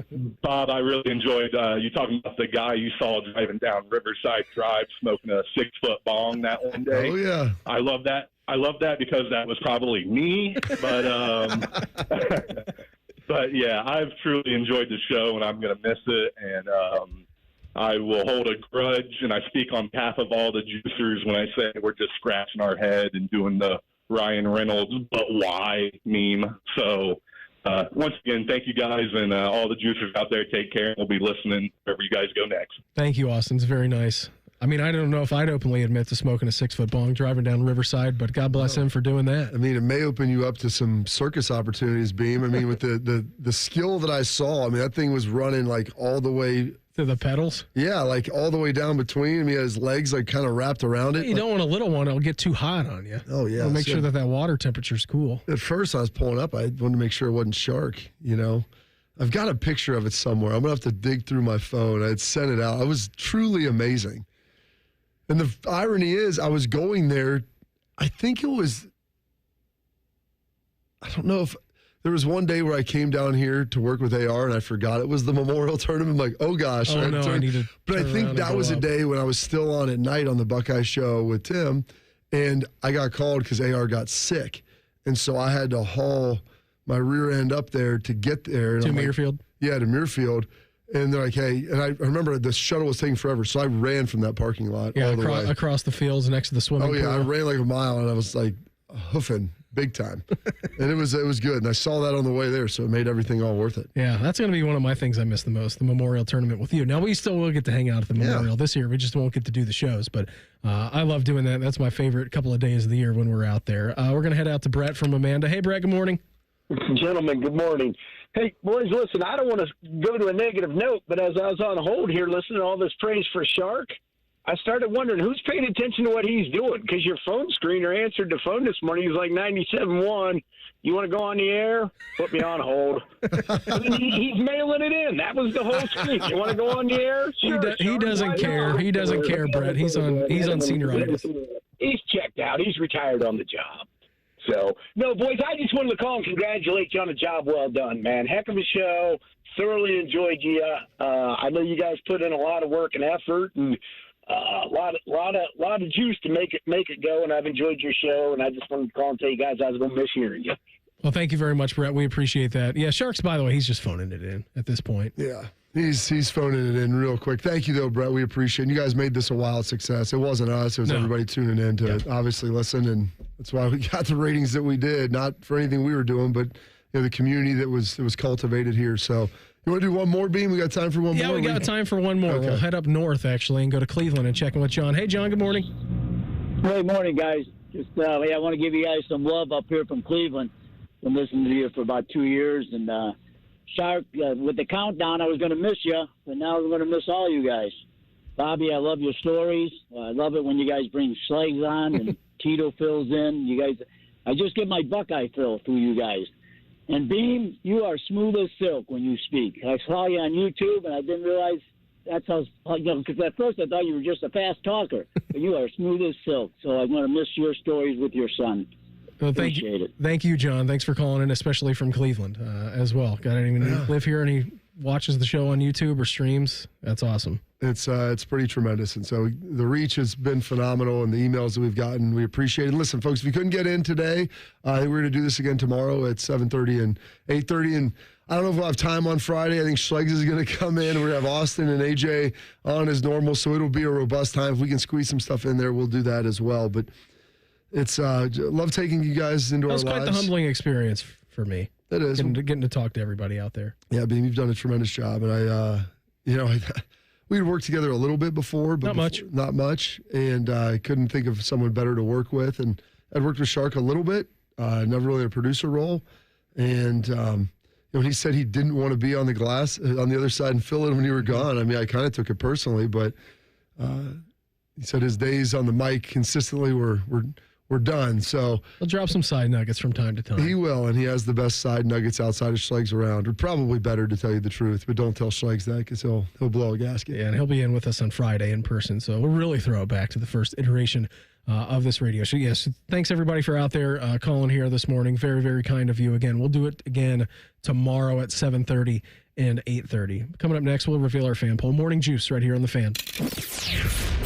And Bob, I really enjoyed you talking about the guy you saw driving down Riverside Drive smoking a 6-foot bong that one day. Oh yeah, I love that. I love that because that was probably me, but. But, yeah, I've truly enjoyed the show, and I'm going to miss it. And I will hold a grudge, and I speak on behalf of all the juicers when I say we're just scratching our head and doing the Ryan Reynolds, but why meme. So, once again, thank you guys, and all the juicers out there, take care. We'll be listening wherever you guys go next. Thank you, Austin. It's very nice. I mean, I don't know if I'd openly admit to smoking a 6-foot bong driving down Riverside, but God bless him for doing that. I mean, it may open you up to some circus opportunities, Beam. I mean, with the skill that I saw, I mean, that thing was running like all the way to the pedals. Yeah, like all the way down between. I mean, his legs like kind of wrapped around it. You don't want a little one; it'll get too hot on you. Oh yeah, make sure that water temperature's cool. At first, I was pulling up. I wanted to make sure it wasn't Shark. You know, I've got a picture of it somewhere. I'm gonna have to dig through my phone. I'd sent it out. It was truly amazing. And the irony is, I was going there, I think it was, I don't know if, There was one day where I came down here to work with AR and I forgot it was the Memorial Tournament. I'm like, oh gosh. Oh, no, I need to But I think that was a day when I was still on at night on the Buckeye Show with Tim, and I got called because AR got sick. And so I had to haul my rear end up there to get there. To Muirfield? Yeah, to Muirfield. And they're like, hey, and I remember the shuttle was taking forever, so I ran from that parking lot all the way. Across the fields next to the swimming pool. Oh, yeah, I ran like a mile, and I was like hoofing big time. And it was good. And I saw that on the way there, so it made everything all worth it. Yeah, that's going to be one of my things I miss the most, the Memorial Tournament with you. Now, we still will get to hang out at the Memorial this year. We just won't get to do the shows, but I love doing that. That's my favorite couple of days of the year when we're out there. We're going to head out to Brett from Amanda. Hey, Brett, good morning. Gentlemen, good morning. Hey, boys, listen, I don't want to go to a negative note, but as I was on hold here listening to all this praise for Shark, I started wondering who's paying attention to what he's doing, because your phone screener answered the phone this morning. He was like 97.1. You want to go on the air? Put me on hold. He's mailing it in. That was the whole screen. You want to go on the air? Sure, he doesn't care. He doesn't care, Brett. He's on senioritis. He's checked out. He's retired on the job. So, no, boys, I just wanted to call and congratulate you on a job well done, man. Heck of a show. Thoroughly enjoyed you. I know you guys put in a lot of work and effort, and a lot of juice to make it go. And I've enjoyed your show, and I just wanted to call and tell you guys I was going to miss hearing you. Well, thank you very much, Brett. We appreciate that. Yeah, Sharks, by the way, he's just phoning it in at this point. Yeah. He's phoning it in real quick. Thank you, though, Brett. We appreciate it. You guys made this a wild success. It wasn't us. It was everybody tuning in to obviously listen, and that's why we got the ratings that we did. Not for anything we were doing, but the community that was cultivated here. So you want to do one more, Beam? We got time for one more? Yeah, we got time for one more. Okay. We'll head up north, actually, and go to Cleveland and check in with John. Hey, John, good morning. Hey, morning, guys. Just I want to give you guys some love up here from Cleveland. Been listening to you for about 2 years, and Shark, with the countdown, I was going to miss you, but now I'm going to miss all you guys. Bobby, I love your stories. I love it when you guys bring Schlegs on and Tito fills in. You guys, I just get my Buckeye fill through you guys. And Beam, you are smooth as silk when you speak. I saw you on YouTube, and I didn't realize that's how, because at first I thought you were just a fast talker, but you are smooth as silk. So I'm going to miss your stories with your son. Well, thank you, John. Thanks for calling in, especially from Cleveland as well. Got anyone who live here and he watches the show on YouTube or streams? That's awesome. It's pretty tremendous. And so the reach has been phenomenal, and the emails that we've gotten, we appreciate it. And listen, folks, if you couldn't get in today, I think we're going to do this again tomorrow at 7:30 and 8:30. And I don't know if we'll have time on Friday. I think Schlegs is going to come in. We're going to have Austin and AJ on as normal, so it'll be a robust time. If we can squeeze some stuff in there, we'll do that as well. But it's love taking you guys into our lives. It was quite the humbling experience for me. It is. Getting to talk to everybody out there. Yeah, Beam, you've done a tremendous job. And we'd worked together a little bit before, but not much. And I couldn't think of someone better to work with. And I'd worked with Shark a little bit, never really in a producer role. And when he said he didn't want to be on the glass on the other side and fill it when you were gone, I mean, I kind of took it personally, but he said his days on the mic consistently were done. So he'll drop some side nuggets from time to time. He will, and he has the best side nuggets outside of Schlegs around. Or probably better, to tell you the truth, but don't tell Schlegs that, because he'll blow a gasket. Yeah, and he'll be in with us on Friday in person. So we'll really throw it back to the first iteration of this radio show. Yes, thanks everybody for out there calling here this morning. Very, very kind of you. Again, we'll do it again tomorrow at 7:30 and 8:30. Coming up next, we'll reveal our fan poll. Morning Juice right here on the Fan.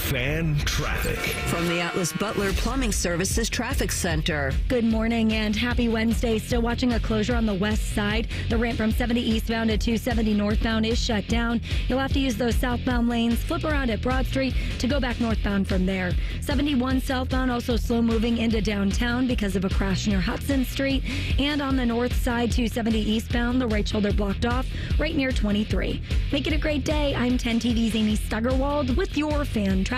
Fan traffic. From the Atlas Butler Plumbing Services Traffic Center. Good morning and happy Wednesday. Still watching a closure on the west side. The ramp from 70 eastbound to 270 northbound is shut down. You'll have to use those southbound lanes, flip around at Broad Street to go back northbound from there. 71 southbound also slow moving into downtown because of a crash near Hudson Street. And on the north side, 270 eastbound, the right shoulder blocked off right near 23. Make it a great day. I'm 10 TV's Amy Stuggerwald with your fan traffic.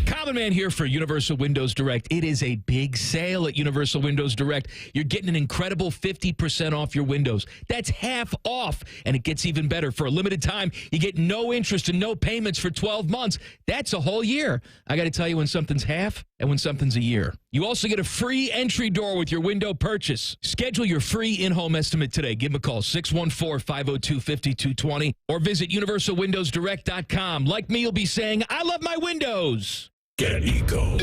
Common Man here for Universal Windows Direct. It is a big sale at Universal Windows Direct. You're getting an incredible 50% off your windows. That's half off, and it gets even better. For a limited time, you get no interest and no payments for 12 months. That's a whole year. I got to tell you when something's half and when something's a year. You also get a free entry door with your window purchase. Schedule your free in-home estimate today. Give them a call, 614-502-5220, or visit universalwindowsdirect.com. Like me, you'll be saying, I love my windows. Get Eco.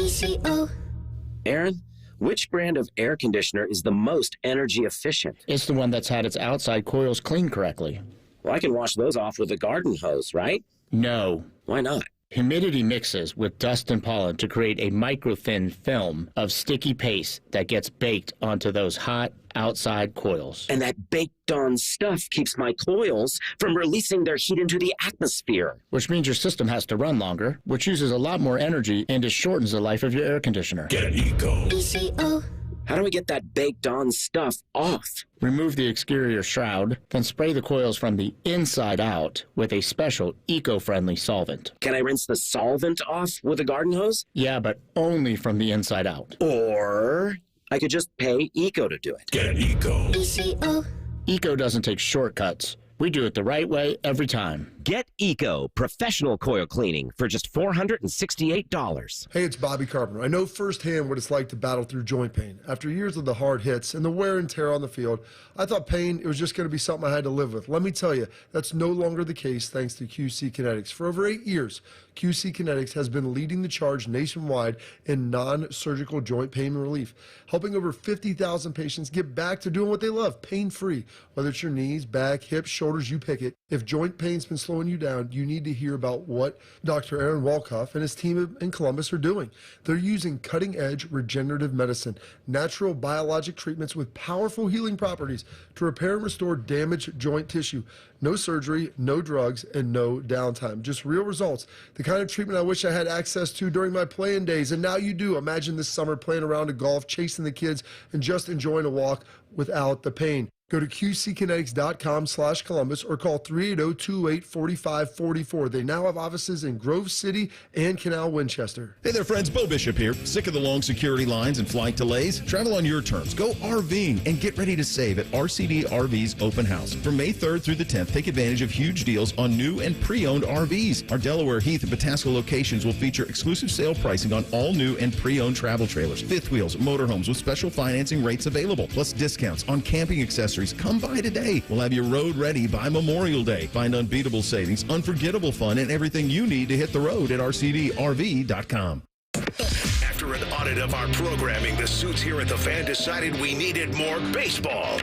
Aaron, Which brand of air conditioner is the most energy efficient? It's the one that's had its outside coils cleaned correctly. Well, I can wash those off with a garden hose, right? No. Why not? Humidity mixes with dust and pollen to create a microthin film of sticky paste that gets baked onto those hot outside coils. And that baked-on stuff keeps my coils from releasing their heat into the atmosphere. Which means your system has to run longer, which uses a lot more energy and it shortens the life of your air conditioner. Get Eco. ECO. How do we get that baked-on stuff off? Remove the exterior shroud, then spray the coils from the inside out with a special eco-friendly solvent. Can I rinse the solvent off with a garden hose? Yeah, but only from the inside out. Or I could just pay Eco to do it. Get Eco. ECO. Eco doesn't take shortcuts. We do it the right way every time. Get Eco professional coil cleaning for just $468. Hey, it's Bobby Carpenter. I know firsthand what it's like to battle through joint pain. After years of the hard hits and the wear and tear on the field, I thought pain, it was just going to be something I had to live with. Let me tell you, that's no longer the case thanks to QC Kinetics. For over 8 years, QC Kinetics has been leading the charge nationwide in non-surgical joint pain relief, helping over 50,000 patients get back to doing what they love, pain-free. Whether it's your knees, back, hips, shoulders, you pick it. If joint pain's been slowing you down, you need to hear about what Dr. Aaron Walkoff and his team in Columbus are doing. They're using cutting-edge regenerative medicine, natural biologic treatments with powerful healing properties to repair and restore damaged joint tissue. No surgery, no drugs, and no downtime. Just real results. The kind of treatment I wish I had access to during my playing days, and now you do. Imagine this summer playing around a golf, chasing the kids, and just enjoying a walk without the pain. Go to qckinetics.com/Columbus or call 380-2845-44. They now have offices in Grove City and Canal Winchester. Hey there, friends. Bo Bishop here. Sick of the long security lines and flight delays? Travel on your terms. Go RVing and get ready to save at RCD RV's Open House. From May 3rd through the 10th, take advantage of huge deals on new and pre-owned RVs. Our Delaware, Heath, and Patasko locations will feature exclusive sale pricing on all new and pre-owned travel trailers, fifth wheels, motorhomes with special financing rates available, plus discounts on camping accessories. Come by today. We'll have you road ready by Memorial Day. Find unbeatable savings, unforgettable fun, and everything you need to hit the road at rcdrv.com. After an audit of our programming, the suits here at The Fan decided we needed more baseball.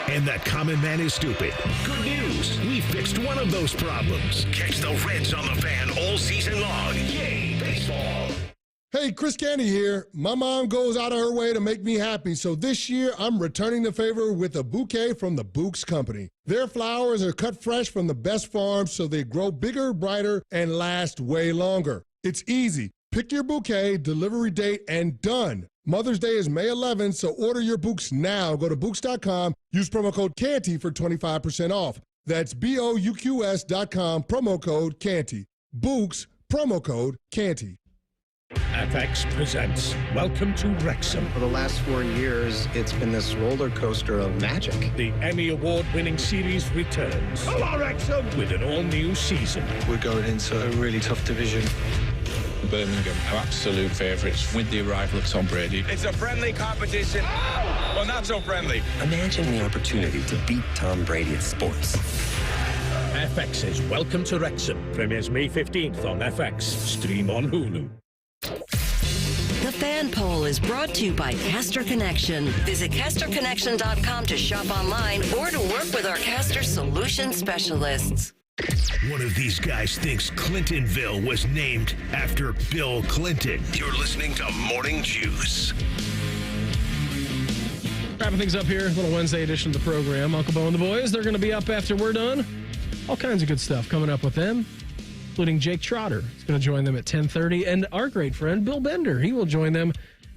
And that common man is stupid. Good news. We fixed one of those problems. Catch the Reds on The Fan all season long. Yay, baseball. Hey, Chris Candy here. My mom goes out of her way to make me happy, so this year I'm returning the favor with a bouquet from the Books Company. Their flowers are cut fresh from the best farms, so they grow bigger, brighter, and last way longer. It's easy. Pick your bouquet, delivery date, and done. Mother's Day is May 11th, so order your Books now. Go to Books.com, use promo code CANTY for 25% off. That's BOUQS.com, promo code CANTY. Books, promo code CANTY. FX presents Welcome to Wrexham. For the last 4 years, it's been this roller coaster of magic. The Emmy Award-winning series returns. Hello, Wrexham! With an all-new season. We're going into a really tough division. Birmingham are absolute favourites with the arrival of Tom Brady. It's a friendly competition. Well, not so friendly. Imagine the opportunity to beat Tom Brady at sports. FX's Welcome to Wrexham premieres May 15th on FX. Stream on Hulu. The Fan Poll is brought to you by Caster Connection. Visit CasterConnection.com to shop online or to work with our Caster Solution Specialists. One of these guys thinks Clintonville was named after Bill Clinton. You're listening to Morning Juice. Wrapping things up here, little Wednesday edition of the program. Uncle Bo and the boys, they're going to be up after we're done. All kinds of good stuff coming up with them, including Jake Trotter. He's going to join them at 10:30, and our great friend Bill Bender. He will join them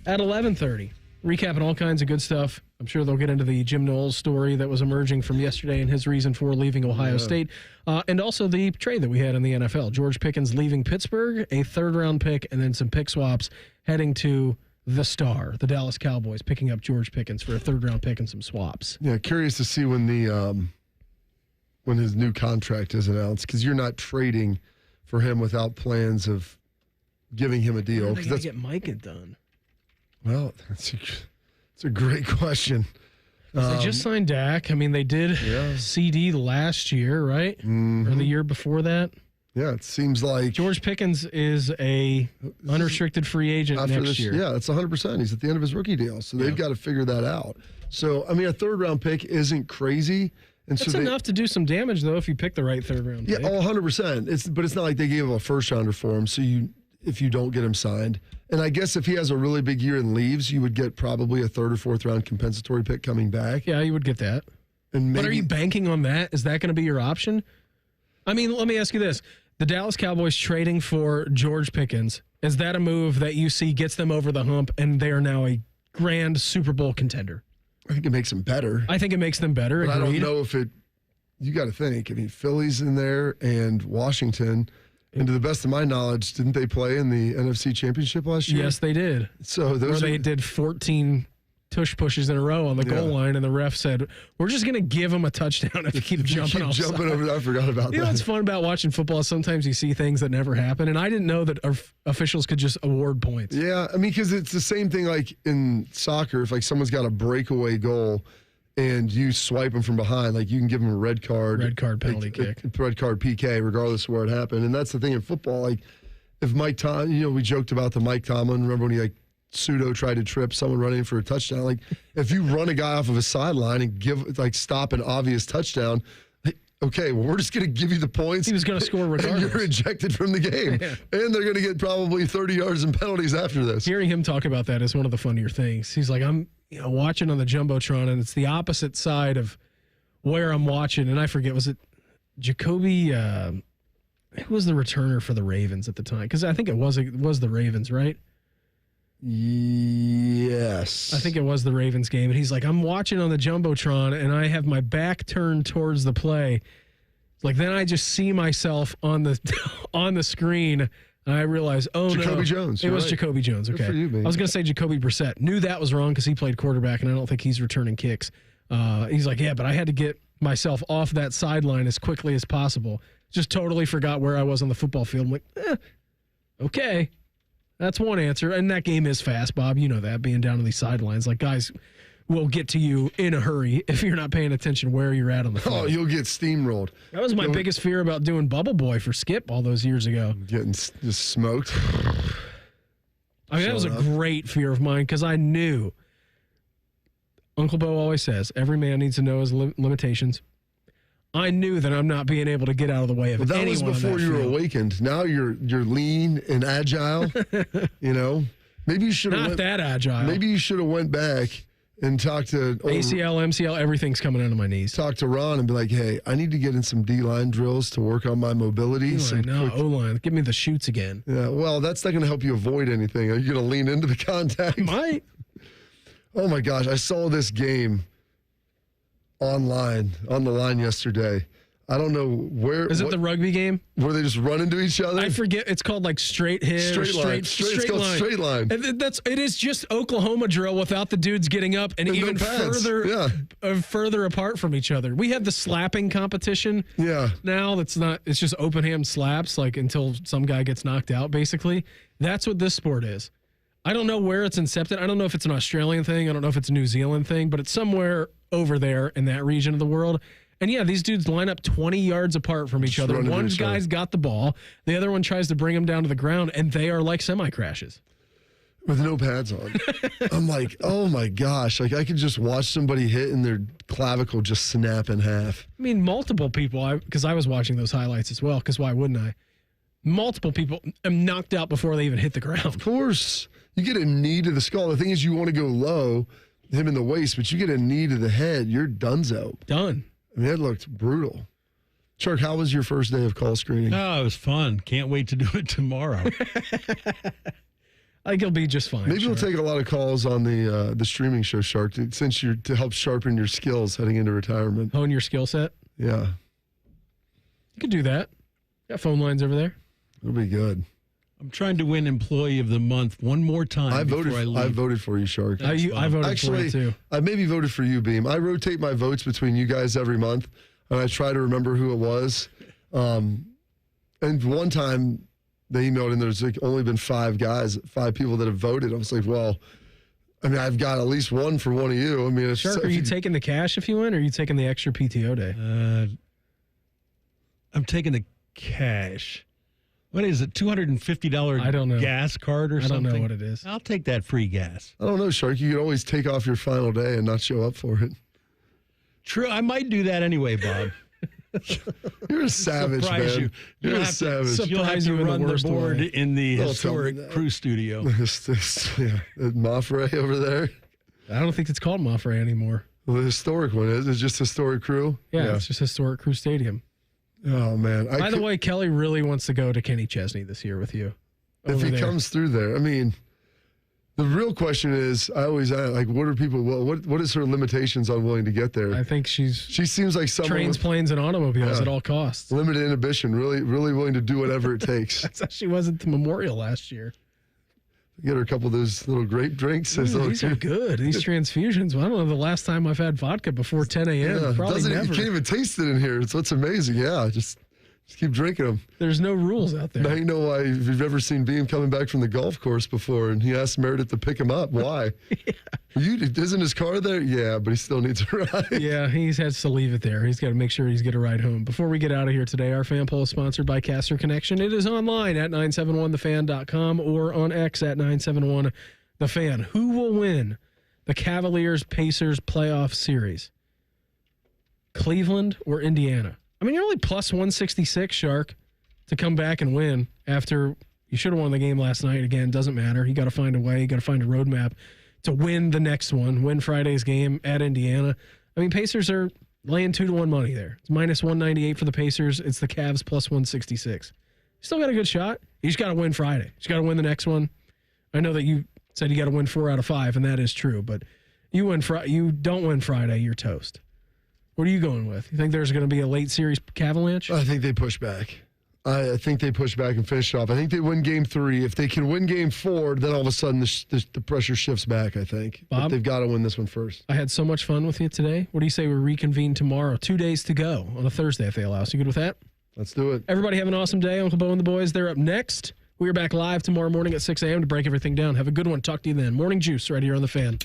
at 11:30. Recapping all kinds of good stuff. I'm sure they'll get into the Jim Knowles story that was emerging from yesterday and his reason for leaving Ohio State, and also the trade that we had in the NFL. George Pickens leaving Pittsburgh, a third-round pick, and then some pick swaps heading to the Star, the Dallas Cowboys, picking up George Pickens for a third-round pick and some swaps. Yeah, curious to see when his new contract is announced, because you're not trading for him without plans of giving him a deal. How are they going to get Micah done? Well, it's a great question. They just signed Dak. I mean, they did CD last year, right? Mm-hmm. Or the year before that. Yeah, it seems like George Pickens is a unrestricted free agent next year. Yeah, it's 100%. He's at the end of his rookie deal, so they've got to figure that out. So, I mean, a third-round pick isn't crazy. And That's so enough to do some damage, though, if you pick the right third-round pick. Yeah, 100%. But it's not like they gave him a first-rounder for him, so if you don't get him signed. And I guess if he has a really big year and leaves, you would get probably a third or fourth-round compensatory pick coming back. Yeah, you would get that. And but are you banking on that? Is that going to be your option? I mean, let me ask you this. The Dallas Cowboys trading for George Pickens, is that a move that you see gets them over the hump and they are now a grand Super Bowl contender? I think it makes them better. I think it makes them better. But agreed. I don't know if it – you got to think. I mean, Philly's in there and Washington. And to the best of my knowledge, didn't they play in the NFC Championship last year? Yes, they did. So they did 14 tush pushes in a row on the goal line, and the ref said, "We're just going to give them a touchdown if you keep jumping off." Jumping over, I forgot about that. You know what's fun about watching football? Sometimes you see things that never happen, and I didn't know that officials could just award points. Yeah, I mean, because it's the same thing like in soccer. If like someone's got a breakaway goal and you swipe them from behind, like you can give them a red card penalty kick, red card PK, regardless of where it happened. And that's the thing in football. Like if Mike Tomlin, we joked about the Mike Tomlin. Remember when he pseudo tried to trip someone running for a touchdown? Like if you run a guy off of a sideline and stop an obvious touchdown, okay, well, we're just going to give you the points. He was going to score regardless. And you're ejected from the game. Yeah. And they're going to get probably 30 yards in penalties after this. Hearing him talk about that is one of the funnier things. He's like, I'm watching on the Jumbotron, and it's the opposite side of where I'm watching. And I forget, was it Jacoby? Who was the returner for the Ravens at the time? Because I think it was the Ravens, right? Yes. I think it was the Ravens game. And he's like, I'm watching on the Jumbotron and I have my back turned towards the play. Like then I just see myself on the screen and I realize, Jacoby Jones. It was Jacoby Jones. Okay. Good for you, baby. I was going to say Jacoby Brissett. Knew that was wrong because he played quarterback and I don't think he's returning kicks. He's like, yeah, but I had to get myself off that sideline as quickly as possible. Just totally forgot where I was on the football field. I'm like, okay. That's one answer. And that game is fast, Bob. You know that, being down on these sidelines. Like, guys will get to you in a hurry if you're not paying attention where you're at on the field. Oh, you'll get steamrolled. That was my biggest fear about doing Bubble Boy for Skip all those years ago. Getting just smoked. I mean, that was a great fear of mine because I knew. Uncle Bo always says, every man needs to know his limitations. I knew that I'm not being able to get out of the way of anyone. That was before you were awakened. Now you're lean and agile. Maybe you should have not that agile. Maybe you should have went back and talked to ACL, MCL, everything's coming out of my knees. Talk to Ron and be like, hey, I need to get in some D-line drills to work on my mobility. O-line. Give me the shoots again. Yeah, well, that's not going to help you avoid anything. Are you going to lean into the contact? I might. Oh my gosh, I saw this game on the line yesterday. I don't know where. Is it the rugby game? Where they just run into each other? I forget. It's called like straight hit. Straight line. It's called straight line. And it is just Oklahoma drill without the dudes getting up and even further apart from each other. We have the slapping competition. Yeah. Now that's not. It's just open hand slaps like until some guy gets knocked out. Basically, that's what this sport is. I don't know where it's incepted. I don't know if it's an Australian thing. I don't know if it's a New Zealand thing, but it's somewhere over there in that region of the world. And yeah, these dudes line up 20 yards apart from each other. One guy's got the ball. The other one tries to bring him down to the ground, and they are like semi-crashes. With no pads on. I'm like, oh my gosh. Like I could just watch somebody hit and their clavicle just snap in half. I mean, multiple people, because I was watching those highlights as well, because why wouldn't I? Multiple people knocked out before they even hit the ground. Of course. You get a knee to the skull. The thing is, you want to go low, him in the waist, but you get a knee to the head, you're donezo. Done. I mean, that looked brutal. Chuck, how was your first day of call screening? Oh, it was fun. Can't wait to do it tomorrow. I think you'll be just fine. Maybe we'll take a lot of calls on the streaming show, Shark, to help sharpen your skills heading into retirement. Hone your skill set? Yeah. You could do that. Got phone lines over there. It'll be good. I'm trying to win Employee of the Month one more time. I voted for you, Shark. I voted for you, too. I maybe voted for you, Beam. I rotate my votes between you guys every month, and I try to remember who it was. And one time they emailed, and there's only been 5 people that have voted. I was like, well, I mean, I've got at least one for one of you. I mean, Shark, are you taking the cash if you win, or are you taking the extra PTO day? I'm taking the cash. What is it, $250 I don't know. gas card or something? I don't know what it is. I'll take that free gas. I don't know, Shark. You could always take off your final day and not show up for it. True, I might do that anyway, Bob. You're a savage, Surprise man. you. You're a savage. You'll have to run the board in the Don't historic crew studio. Moffrey over there. I don't think it's called Moffrey anymore. Well, the historic one is. It's just Historic Crew. Yeah, it's just Historic Crew Stadium. Oh, man. By the way, Kelly really wants to go to Kenny Chesney this year with you. If he comes through there, I mean, the real question is, I always ask, like, what are people? What is her limitations on willing to get there? I think she seems like someone trains, planes, and automobiles at all costs. Limited inhibition, really willing to do whatever it takes. That's how she was at the Memorial last year. Get her a couple of those little grape drinks. These are good. These transfusions. Well, I don't know the last time I've had vodka before 10 a.m. Yeah, Probably never. You can't even taste it in here. It's what's amazing. Yeah, just keep drinking them. There's no rules out there. Now you know why. If you've ever seen Beam coming back from the golf course before, and he asked Meredith to pick him up, why? Isn't his car there? Yeah, but he still needs a ride. Yeah, he has to leave it there. He's got to make sure he's get a ride home. Before we get out of here today, our fan poll is sponsored by Caster Connection. It is online at 971thefan.com or on X at 971thefan. Who will win the Cavaliers-Pacers playoff series? Cleveland or Indiana? I mean, you're only plus 166, Shark, to come back and win after you should have won the game last night. Again, doesn't matter. You got to find a way. You got to find a roadmap to win the next one, win Friday's game at Indiana. I mean, Pacers are laying 2-1 money there. It's minus 198 for the Pacers. It's the Cavs plus 166. Still got a good shot. You just got to win Friday. You just got to win the next one. I know that you said you got to win 4 out of 5, and that is true. But you don't win Friday, you're toast. What are you going with? You think there's going to be a late series Cavalanche? I think they push back. I think they push back and finish off. I think they win game 3. If they can win game 4, then all of a sudden the pressure shifts back, I think. Bob? But they've got to win this one first. I had so much fun with you today. What do you say we reconvene tomorrow? 2 days to go on a Thursday if they allow us. You good with that? Let's do it. Everybody have an awesome day. Uncle Bo and the boys, they're up next. We are back live tomorrow morning at 6 a.m. to break everything down. Have a good one. Talk to you then. Morning Juice right here on The Fan.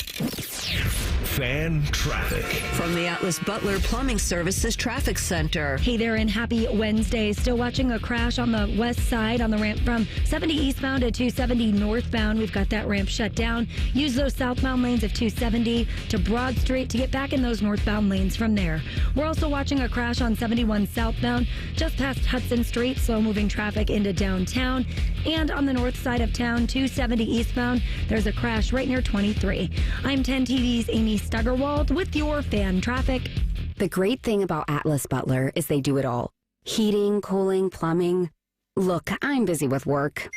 Fan traffic. From the Atlas Butler Plumbing Services Traffic Center. Hey there, and happy Wednesday. Still watching a crash on the west side on the ramp from 70 eastbound to 270 northbound. We've got that ramp shut down. Use those southbound lanes of 270 to Broad Street to get back in those northbound lanes from there. We're also watching a crash on 71 southbound just past Hudson Street, so moving traffic into downtown. And on the north side of town, 270 eastbound, there's a crash right near 23. I'm 10 TV's Amy Stuggerwald with your fan traffic. The great thing about Atlas Butler is they do it all. Heating, cooling, plumbing. Look, I'm busy with work.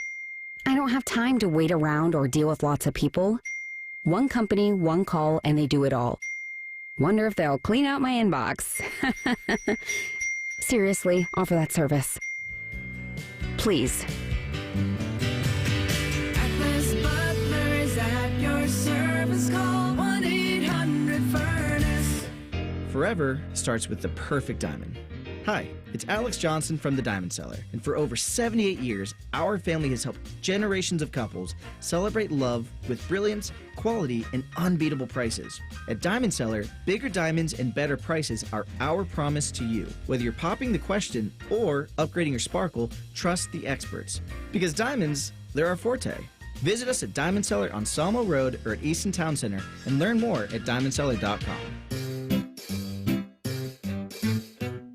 I don't have time to wait around or deal with lots of people. One company, one call, and they do it all. Wonder if they'll clean out my inbox. Seriously, offer that service. Please. Atlas Butler is at your service. Call 1-800-FURNACE. Forever starts with the perfect diamond. Hi, it's Alex Johnson from the Diamond Cellar, and for over 78 years, our family has helped generations of couples celebrate love with brilliance, quality, and unbeatable prices. At Diamond Cellar, bigger diamonds and better prices are our promise to you. Whether you're popping the question or upgrading your sparkle, trust the experts. Because diamonds, they're our forte. Visit us at Diamond Cellar on Salmo Road or at Easton Town Center and learn more at diamondcellar.com.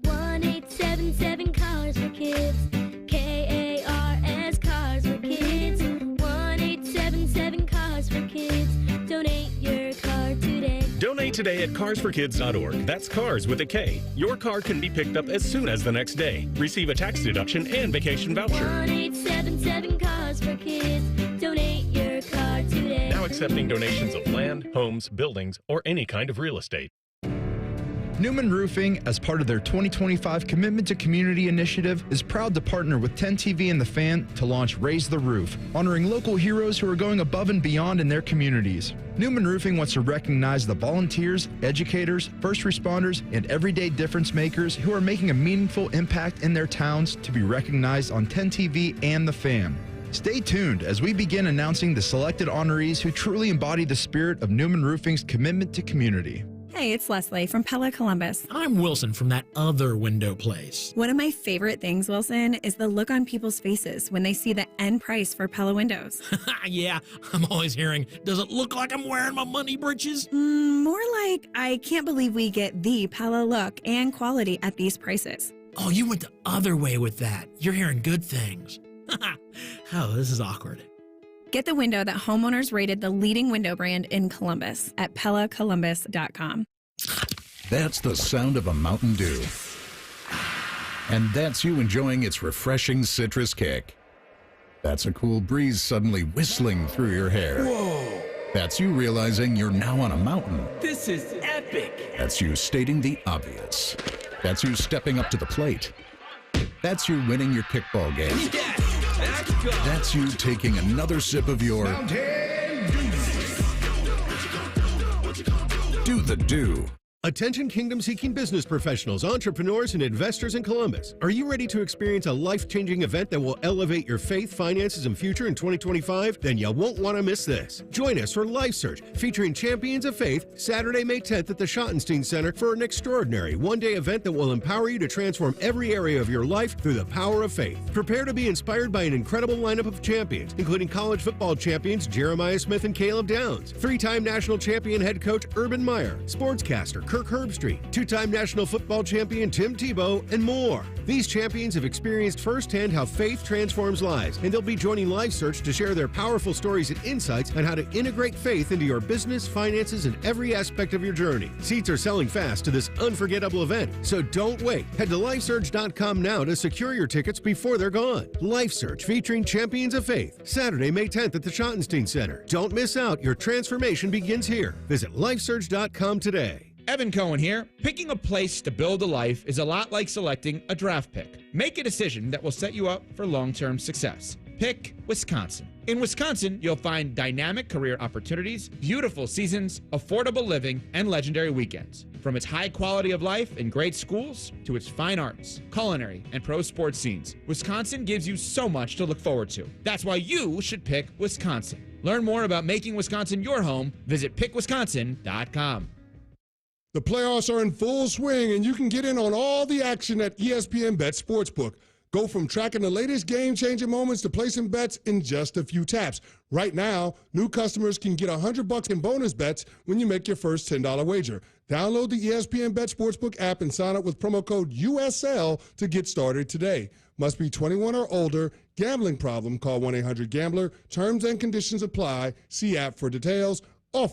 1-877 Cars for Kids. K-A-R-S Cars for Kids. 1-877 Cars for Kids. Donate your car today. Donate today at carsforkids.org. That's cars with a K. Your car can be picked up as soon as the next day. Receive a tax deduction and vacation voucher. 1-877 Cars for Kids. Donate your car today. Now accepting donations of land, homes, buildings, or any kind of real estate. Newman Roofing, as part of their 2025 Commitment to Community initiative, is proud to partner with 10 TV and The Fan to launch Raise the Roof, honoring local heroes who are going above and beyond in their communities. Newman Roofing wants to recognize the volunteers, educators, first responders, and everyday difference makers who are making a meaningful impact in their towns to be recognized on 10 TV and The Fan. Stay tuned as we begin announcing the selected honorees who truly embody the spirit of Newman Roofing's commitment to community. Hi, it's Leslie from Pella Columbus. I'm Wilson from that other window place. One of my favorite things, Wilson, is the look on people's faces when they see the end price for Pella windows. Yeah, I'm always hearing, does it look like I'm wearing my money britches? More like, I can't believe we get the Pella look and quality at these prices. Oh, you went the other way with that. You're hearing good things. Oh, this is awkward. Get the window that homeowners rated the leading window brand in Columbus at PellaColumbus.com. That's the sound of a Mountain Dew. And that's you enjoying its refreshing citrus kick. That's a cool breeze suddenly whistling through your hair. Whoa! That's you realizing you're now on a mountain. This is epic! That's you stating the obvious. That's you stepping up to the plate. That's you winning your kickball game. That's you taking another sip of your Do the Do. Attention kingdom-seeking business professionals, entrepreneurs, and investors in Columbus. Are you ready to experience a life-changing event that will elevate your faith, finances, and future in 2025? Then you won't want to miss this. Join us for Life Search, featuring Champions of Faith, Saturday, May 10th at the Schottenstein Center for an extraordinary one-day event that will empower you to transform every area of your life through the power of faith. Prepare to be inspired by an incredible lineup of champions, including college football champions Jeremiah Smith and Caleb Downs, three-time national champion head coach Urban Meyer, sportscaster Kirk Herbstreit, two-time national football champion Tim Tebow, and more. These champions have experienced firsthand how faith transforms lives, and they'll be joining Life Search to share their powerful stories and insights on how to integrate faith into your business, finances, and every aspect of your journey. Seats are selling fast to this unforgettable event, so don't wait. Head to lifesearch.com now to secure your tickets before they're gone. Life Search featuring Champions of Faith, Saturday, May 10th at the Schottenstein Center. Don't miss out. Your transformation begins here. Visit lifesearch.com today. Evan Cohen here. Picking a place to build a life is a lot like selecting a draft pick. Make a decision that will set you up for long-term success. Pick Wisconsin. In Wisconsin, you'll find dynamic career opportunities, beautiful seasons, affordable living, and legendary weekends. From its high quality of life and great schools to its fine arts, culinary, and pro sports scenes, Wisconsin gives you so much to look forward to. That's why you should pick Wisconsin. Learn more about making Wisconsin your home. Visit pickwisconsin.com. The playoffs are in full swing, and you can get in on all the action at ESPN Bet Sportsbook. Go from tracking the latest game-changing moments to placing bets in just a few taps. Right now, new customers can get $100 in bonus bets when you make your first $10 wager. Download the ESPN Bet Sportsbook app and sign up with promo code USL to get started today. Must be 21 or older. Gambling problem? Call 1-800-GAMBLER. Terms and conditions apply. See app for details.